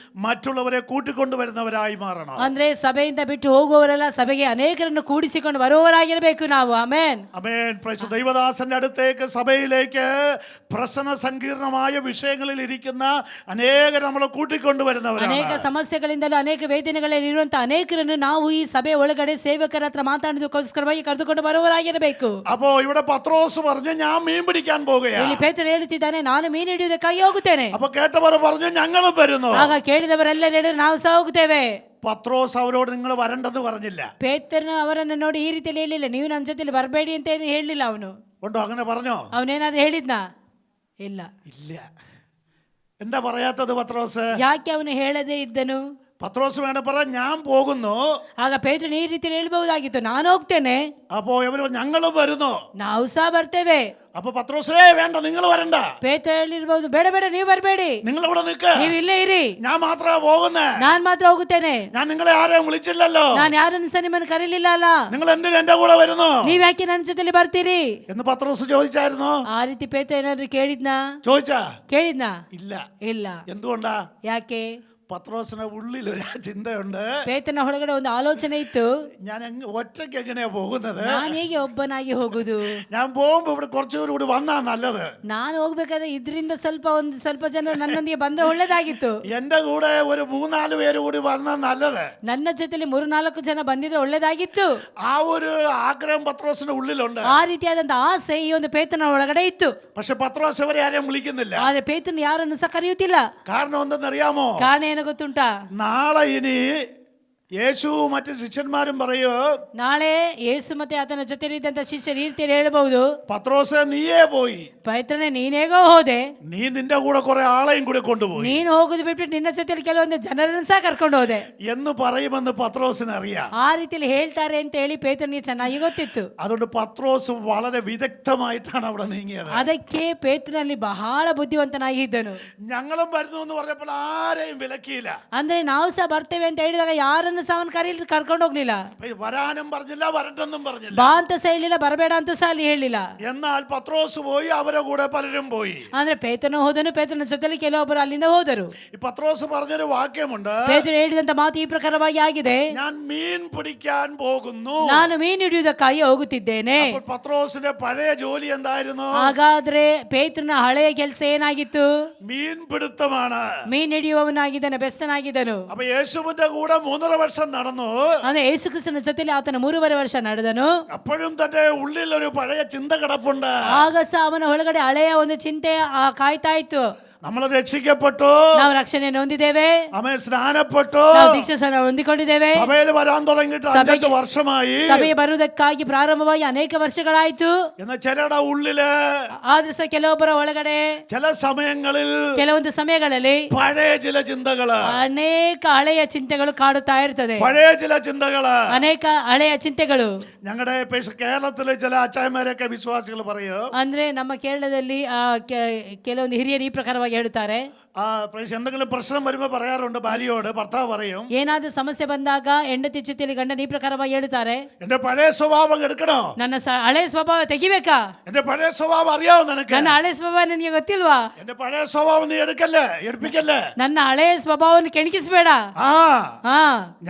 മറ്റുള്ളവരെ കൂട്ടിക്കൊണ്ടുവരുന്നവരായി മാറണം. ಅಂದ್ರೆ ಸಭೆಯಿಂದ ಬಿಟ್ಟು ಹೋಗುವವರೆಲ್ಲ ಸಭೆಗೆ ಅನೇಕರನ್ನು ಕೂಡಿಸಿಕೊಂಡು ಬರುವವರಾಗಿರಬೇಕು ನಾವು. ಆಮೆನ್, ആമേൻ. പ്രൈസ്. ദൈവദാസന്റെ അടുത്തേക്ക്, സഭയിലേക്ക് പ്രശ്ന സങ്കീർണമായ വിഷയങ്ങളിൽ ഇരിക്കുന്ന അനേകർ നമ്മളെ കൂട്ടിക്കൊണ്ടുവരുന്നവരാണ്. ಅನೇಕ ಸಮಸ್ಯೆಗಳಿಂದಲೂ ಅನೇಕ ವೇದನೆಗಳಲ್ಲಿ ಇರುವಂತಹ ಅನೇಕರನ್ನು ನಾವು ಈ ಸಭೆ ಒಳಗಡೆ ಸೇವಕರ ಹತ್ರ ಮಾತಾಡೋದಕ್ಕೋಸ್ಕರವಾಗಿ ಕರೆದುಕೊಂಡು ಬರುವವರಾಗಿರಬೇಕು. അപ്പോ ഇവിടെ പത്രോസ് പറഞ്ഞു, ഞാൻ മീൻ പിടിക്കാൻ പോകുകയാണ്. ಇಲ್ಲಿ ಪೇತ್ರನು ಹೇಳುತ್ತಿದ್ದಾನೆ, ನಾನು ಮೀನು ಹಿಡಿಯುವುದಕ್ಕಾಗಿ ಹೋಗುತ್ತೇನೆ. അപ്പൊ കേട്ടവർ പറഞ്ഞു, ഞങ്ങളും വരുന്നു. ಆಗ ಕೇಳಿದವರೆಲ್ಲರೂ ಹೇಳಿದ್ರು, ನಾವು ಸಹ ಹೋಗುತ್ತೇವೆ. പത്രോസ് അവരോട് നിങ്ങൾ വരണ്ടെന്ന് പറഞ്ഞില്ല. ಪೇತ್ರನು ಅವರನ್ನು ನೋಡಿ ಈ ರೀತಿಯಲ್ಲಿ ಹೇಳಿಲ್ಲ, ನೀವು ನನ್ನ ಜೊತೆಲಿ ಬರಬೇಡಿ ಅಂತ ಏನು ಹೇಳಿಲ್ಲ. ಅವನು ഉണ്ടോ? അങ്ങനെ പറഞ്ഞോ? ಅವನೇನಾದ್ರೂ ಹೇಳಿದ್ನಾ? ಇಲ್ಲ. എന്താ പറയാത്തത് പത്രോസ്? ಯಾಕೆ ಅವನು ಹೇಳದೇ ಇದ್ದನು? പത്രോസ് വേണം പറ, ഞാൻ പോകുന്നു. ಆಗ ಪೇತ್ರನು ಈ ರೀತಿಯಲ್ಲಿ ಹೇಳ್ಬಹುದಾಗಿತ್ತು, ನಾನು ಹೋಗ್ತೇನೆ. അപ്പോ ഇവര് ഞങ്ങളും വരുന്നു, ನಾವು ಸಹ ಬರ್ತೇವೆ. അപ്പൊ പത്രോസേ വേണ്ട, നിങ്ങൾ വരണ്ട. ಪೇತ್ರ ಹೇಳಿರ್ಬಹುದು, ಬೇಡ ಬೇಡ, ನೀವು ಬರಬೇಡಿ, നിങ്ങൾ ഇവിടെ നിൽക്ക്, ನೀವು ಇಲ್ಲೇ ಇರಿ, ഞാൻ മാത്രമാ പോകുന്നേ, ನಾನ್ ಮಾತ್ರ ಹೋಗುತ್ತೇನೆ. ഞാൻ നിങ്ങളെ ആരെയും വിളിച്ചില്ലല്ലോ, ನಾನು ಯಾರನ್ನು ಸಹ ನಿಮ್ಮನ್ನು ಕರೀಲಿಲ್ಲ ಅಲ್ಲ, നിങ്ങൾ എന്തിനു എന്റെ കൂടെ വരുന്നു, ನೀವ್ ಯಾಕೆ ನನ್ನ ಜೊತೆಲಿ ಬರ್ತೀರಿ എന്ന് പത്രോസ് ചോദിച്ചായിരുന്നു. ಆ ರೀತಿ ಪೇತ್ರ ಏನಾದ್ರು ಕೇಳಿದ್ನಾ? ചോദിച്ചാ? ಇಲ್ಲ. ഇല്ല. എന്തുകൊണ്ടാ? ಯಾಕೆ? പത്രോസിന് ഉള്ളിൽ ഒരു ചിന്തയുണ്ട്. ಪೇತ್ರನ ಒಳಗಡೆ ಒಂದು ಆಲೋಚನೆ ಇತ್ತು, ഞാൻ ഒറ്റയ്ക്ക് എങ്ങനെയാ പോകുന്നത്, ನಾನು ಹೇಗೆ ಒಬ್ಬನಾಗಿ ಹೋಗುದು, ഞാൻ പോകുമ്പോ ഇവിടെ കുറച്ചുകൂടി കൂടി വന്നാ നല്ലത്, ನಾನು ಹೋಗ್ಬೇಕಾದ್ರೆ ಇದರಿಂದ ಸ್ವಲ್ಪ ಜನ ನನ್ನೊಂದಿಗೆ ಬಂದ್ರೆ ಒಳ್ಳೇದಾಗಿತ್ತು, എന്റെ കൂടെ ഒരു 3-4 പേര് കൂടി വന്നാ നല്ലത്, ನನ್ನ ಜೊತೆಲಿ 3-4 ಜನ ಬಂದಿದ್ರೆ ಒಳ್ಳೇದಾಗಿತ್ತು. ആ ഒരു ആഗ്രഹം പത്രോസിന്റെ ഉള്ളിലുണ്ട്. ಆ ರೀತಿಯಾದಂತ ಆಸೆ ಈ ಒಂದು ಪೇತ್ರನ ಒಳಗಡೆ ಇತ್ತು. പക്ഷെ പത്രോസ് അവരെ ആരെയും വിളിക്കുന്നില്ല. ಆದ್ರೆ ಪೇತ್ರನ ಯಾರನ್ನು ಸಹ ಕರೆಯುತ್ತಿಲ್ಲ. കാരണം എന്തെന്നറിയാമോ? ಕಾರಣ ಏನು ಗೊತ್ತುಂಟಾ? നാളെ ഇനി യേശു മറ്റു ശിഷ്യന്മാരും പറയൂ, ನಾಳೆ ಯೇಸು ಮತ್ತೆ ಆತನ ಜೊತೆಲಿದ್ದಂತ ಶಿಷ್ಯರು ಈ ರೀತಿಯಲ್ಲಿ ಹೇಳಬಹುದು, പത്രോസേ നീയേ പോയി, ಪೇತ್ರನೇ ನೀನೇಗೋ ಹೋದೆ, നീ നിന്റെ കൂടെ കുറെ ആളെയും കൂടെ കൊണ്ടുപോയി, ನೀನು ಹೋಗುದು ಬಿಟ್ಬಿಟ್ಟು ನಿನ್ನ ಜೊತೆಲಿ ಕೆಲವೊಂದು ಜನರನ್ನು ಸಹ ಕರ್ಕೊಂಡು ಹೋದೆ എന്ന് പറയുമെന്ന് പത്രോസിന് അറിയാം. ಆ ರೀತಿಯಲ್ಲಿ ಹೇಳ್ತಾರೆ ಅಂತ ಹೇಳಿ ಪೇತ್ರನಿಗೆ ಚೆನ್ನಾಗಿ ಗೊತ್ತಿತ್ತು. അതുകൊണ്ട് പത്രോസ് വളരെ വിദഗ്ധമായിട്ടാണ് അവിടെ നീങ്ങിയത്. ಅದಕ್ಕೆ ಪೇತ್ರನಲ್ಲಿ ಬಹಳ ಬುದ್ಧಿವಂತನಾಗಿ ಇದ್ದನು. ഞങ്ങളും വരുന്നു എന്ന് പറഞ്ഞപ്പോൾ ആരെയും വിലക്കിയില്ല. ಅಂದ್ರೆ ನಾವು ಸಹ ಬರ್ತೇವೆ ಅಂತ ಹೇಳಿದಾಗ ಯಾರನ್ನು ಸಹ ಅವನು ಕರ್ಕೊಂಡು ಹೋಗ್ಲಿಲ್ಲ. വരാനും പറഞ്ഞില്ല, വരട്ടെന്നും പറഞ്ഞില്ല, ಬಾ ಅಂತ ಸಹ ಹೇಳಿಲ್ಲ, ಬರಬೇಡ ಅಂತ ಸಹ ಅಲ್ಲಿ ಹೇಳಿಲ್ಲ. എന്നാൽ പത്രോസ് പോയി, അവരെ കൂടെ പലരും പോയി. ಅಂದ್ರೆ ಪೇತ್ರನು ಹೋದನು, ಪೇತ್ರನ ಜೊತೆಲಿ ಕೆಲವೊಬ್ಬರು ಅಲ್ಲಿಂದ ಹೋದರು. ഈ പത്രോസ് പറഞ്ഞൊരു വാക്യമുണ്ട്, ಪೇತ್ರ ಹೇಳಿದಂತ ಮಾತು ಈ ಪ್ರಕಾರವಾಗಿ ಆಗಿದೆ, ഞാൻ മീൻ പിടിക്കാൻ പോകുന്നു. ನಾನು ಮೀನು ಹಿಡಿಯುವುದಕ್ಕಾಗಿ ಹೋಗುತ್ತಿದ್ದೇನೆ. അപ്പോൾ പത്രോസിന്റെ പഴയ ജോലി എന്തായിരുന്നു? ಹಾಗಾದ್ರೆ ಪೇತ್ರನ ಹಳೆಯ ಕೆಲಸ ಏನಾಗಿತ್ತು? മീൻ പിടുത്തമാണ്. ಮೀನು ಹಿಡಿಯುವವನಾಗಿದ್ದನು, ಬೆಸ್ತನಾಗಿದ್ದನು. അപ്പൊ യേശുവിന്റെ കൂടെ 3.5 വർഷം നടന്നു. ಅಂದ್ರೆ ಯೇಸು ಕ್ರಿಸ್ತನ ಜೊತೆಲಿ ಆತನ 3.5 ವರ್ಷ ನಡೆದನು. അപ്പോഴും തന്റെ ഉള്ളിൽ ഒരു പഴയ ചിന്ത കിടപ്പുണ്ട്. ಆಗ ಸಹ ಅವನ ಒಳಗಡೆ ಹಳೆಯ ಒಂದು ಚಿಂತೆ ಕಾಯ್ತಾ ಇತ್ತು. നമ്മൾ രക്ഷിക്കപ്പെട്ടു, ನಾವು ರಕ್ಷಣೆಯನ್ನು ಹೊಂದಿದ್ದೇವೆ, ആമേൻ, സ്നാനപ്പെട്ടു, ನಾವು ದೀಕ್ಷಾಸ್ನಾನ ಹೊಂದಿಕೊಂಡಿದ್ದೇವೆ, സഭയിൽ വരാൻ തുടങ്ങിയിട്ട് 5 വർഷമായി, ಸಭೆಗೆ ಬರುವುದಕ್ಕಾಗಿ ಪ್ರಾರಂಭವಾಗಿ ಅನೇಕ ವರ್ಷಗಳಾಯ್ತು. എന്നാൽ ചിലരുടെ ഉള്ളില്, ಆದ್ರೆ ಸಹ ಕೆಲವೊಬ್ಬರ ಒಳಗಡೆ ചില സമയങ്ങളിൽ ಕೆಲವೊಂದು ಸಮಯಗಳಲ್ಲಿ പഴയ ചില ചിന്തകള്, ಅನೇಕ ಹಳೆಯ ಚಿಂತೆಗಳು ಕಾಡುತ್ತಾ ಇರ್ತದೆ. പഴയ ചില ചിന്തകള്, ಅನೇಕ ಹಳೆಯ ಚಿಂತೆಗಳು. ഞങ്ങളുടെ കേരളത്തിലെ ചില അച്ചായന്മാരൊക്കെ വിശ്വാസികൾ പറയും, ಅಂದ್ರೆ ನಮ್ಮ ಕೇರಳದಲ್ಲಿ ಕೆಲವೊಂದು ಹಿರಿಯರು ಈ ಪ್ರಕಾರವಾಗಿ ಹೇಳುತ್ತಾರೆ, എന്തെങ്കിലും പ്രശ്നം വരുമ്പോ പറയാറുണ്ട്, ഭാര്യയോട് ഭർത്താവ് പറയും, ಏನಾದ್ರೂ ಸಮಸ್ಯೆ ಬಂದಾಗ ಹೆಂಡತಿ ಜೊತೆಲಿ ಗಂಡನ ಈ ಪ್ರಕಾರವಾಗಿ ಹೇಳುತ್ತಾರೆ, എന്റെ പഴയ സ്വഭാവം എടുക്കണോ, ನನ್ನ ಹಳೆ ಸ್ವಭಾವ ತೆಗಿಬೇಕಾ, എന്റെ പഴയ സ്വഭാവം അറിയാവോ നിനക്ക്, ನನ್ನ ಹಳೆ ಸ್ವಭಾವ ನಿನಗೆ ಗೊತ್ತಿಲ್ವಾ, എന്റെ പഴയ സ്വഭാവം നീ എടുപ്പിക്കല്ലേ, ನನ್ನ ಹಳೆ ಸ್ವಭಾವವನ್ನು ಕೆಣಕಿಸಬೇಡ.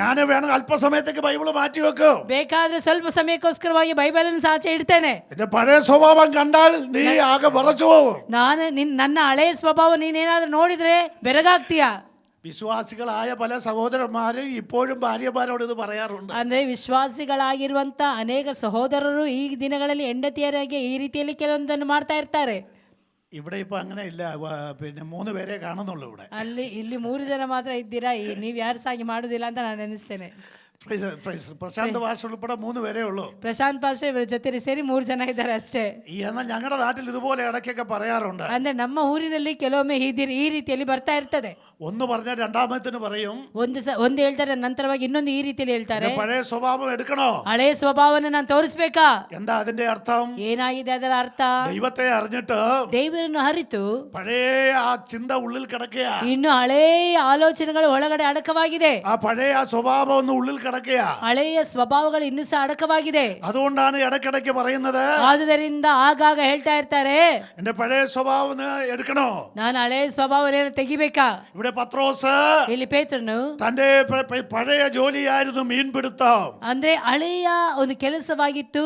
ഞാൻ വേണം അല്പസമയത്തേക്ക് ബൈബിള് മാറ്റി വെക്കും, ಬೇಕಾದ್ರೆ ಸ್ವಲ್ಪ ಸಮಯಕ್ಕೋಸ್ಕರವಾಗಿ ಬೈಬಲ್ ಅನ್ನು ಸಾಚೆ ಇಡ್ತೇನೆ. എന്റെ പഴയ സ്വഭാവം കണ്ടാൽ നീ ആകെ വിറച്ചു പോകും. ನನ್ನ ಹಳೆ ಸ್ವಭಾವ ನೀನೇನಾದ್ರೂ ನೋಡಿ ನೋಡಿದ್ರೆ ಬೆರಗಾಗ್ತೀಯಾ? വിശ്വാസികളായ പല സഹോദരന്മാരും ഇപ്പോഴും ഭാര്യമാരോട് ഇത് പറയാറുണ്ട്. ಅಂದ್ರೆ ವಿಶ್ವಾಸಿಗಳಾಗಿರುವಂತ ಅನೇಕ ಸಹೋದರರು ಈ ದಿನಗಳಲ್ಲಿ ಹೆಂಡತಿಯರಿಗೆ ಈ ರೀತಿಯಲ್ಲಿ ಕೆಲವೊಂದನ್ನು ಮಾಡ್ತಾ ಇರ್ತಾರೆ. ഇവിടെ ഇപ്പൊ അങ്ങനെ ഇല്ല. പിന്നെ 3 പേരെ കാണുന്നുള്ളൂ ഇവിടെ. ಇಲ್ಲಿ 3 ಜನ ಮಾತ್ರ ಇದ್ದೀರಾ, ನೀವು ಯಾರು ಸಾಗಿ ಮಾಡುದಿಲ್ಲ ಅಂತ ನಾನು ನೆನೆಸ್ತೇನೆ. പ്രശാന്ത് ഭാഷ ഉൾപ്പെടെ 3 പേരേ ഉള്ളൂ. ಪ್ರಶಾಂತ್ ಪಾಷೆ ಇವರ ಜೊತೆ ಸೇರಿ 3 ಜನ ಇದ್ದಾರೆ ಅಷ್ಟೇ. എന്നാൽ ഞങ്ങളുടെ നാട്ടിൽ ഇതുപോലെ ഇടയ്ക്കൊക്കെ പറയാറുണ്ട്. ಅಂದ್ರೆ ನಮ್ಮ ಊರಿನಲ್ಲಿ ಕೆಲವೊಮ್ಮೆ ಈ ರೀತಿಯಲ್ಲಿ ಬರ್ತಾ ಇರ್ತದೆ. ഒന്ന് പറഞ്ഞാൽ രണ്ടാമത്തിന് പറയും, ಒಂದು ಹೇಳ್ತಾರೆ, ನಂತರವಾಗಿ ಇನ್ನೊಂದು ಈ ರೀತಿಯಲ್ಲಿ ಹೇಳ್ತಾರೆ, പഴയ സ്വഭാവം എടുക്കണോ? ಹಳೆಯ ಸ್ವಭಾವನ ನಾನು ತೋರಿಸ್ಬೇಕಾ? എന്താ അതിന്റെ അർത്ഥം? ಏನಾಗಿದೆ ಅದರ ಅರ್ಥ? ദൈവത്തെ അറിഞ്ഞിട്ട് ದೇವರನ್ನು ಅರಿತು പഴയ ആ ചിന്ത ഉള്ളിൽ കിടക്കുക. ಇನ್ನು ಹಳೆಯ ಆಲೋಚನೆಗಳು ಒಳಗಡೆ ಅಡಕವಾಗಿದೆ. ആ പഴയ ആ സ്വഭാവം ഒന്ന് ഉള്ളിൽ കിടക്കുക. ಹಳೆಯ ಸ್ವಭಾವಗಳು ಇನ್ನೂ ಸಹ ಅಡಕವಾಗಿದೆ. അതുകൊണ്ടാണ് ഇടയ്ക്കിടയ്ക്ക് പറയുന്നത്, ಆದುದರಿಂದ ಆಗಾಗ ಹೇಳ್ತಾ ಇರ್ತಾರೆ, എന്റെ പഴയ സ്വഭാവം എടുക്കണോ? ನಾನು ಹಳೆಯ ಸ್ವಭಾವನ ತೆಗಿಬೇಕಾ? ഇവിടെ പത്രോസ് ಇಲ್ಲಿ ಪೇತ್ರನು തന്റെ പഴയ ജോലിയായിരുന്നു മീൻപിടുത്തം. ಅಂದ್ರೆ ಹಳೆಯ ಒಂದು ಕೆಲಸವಾಗಿತ್ತು,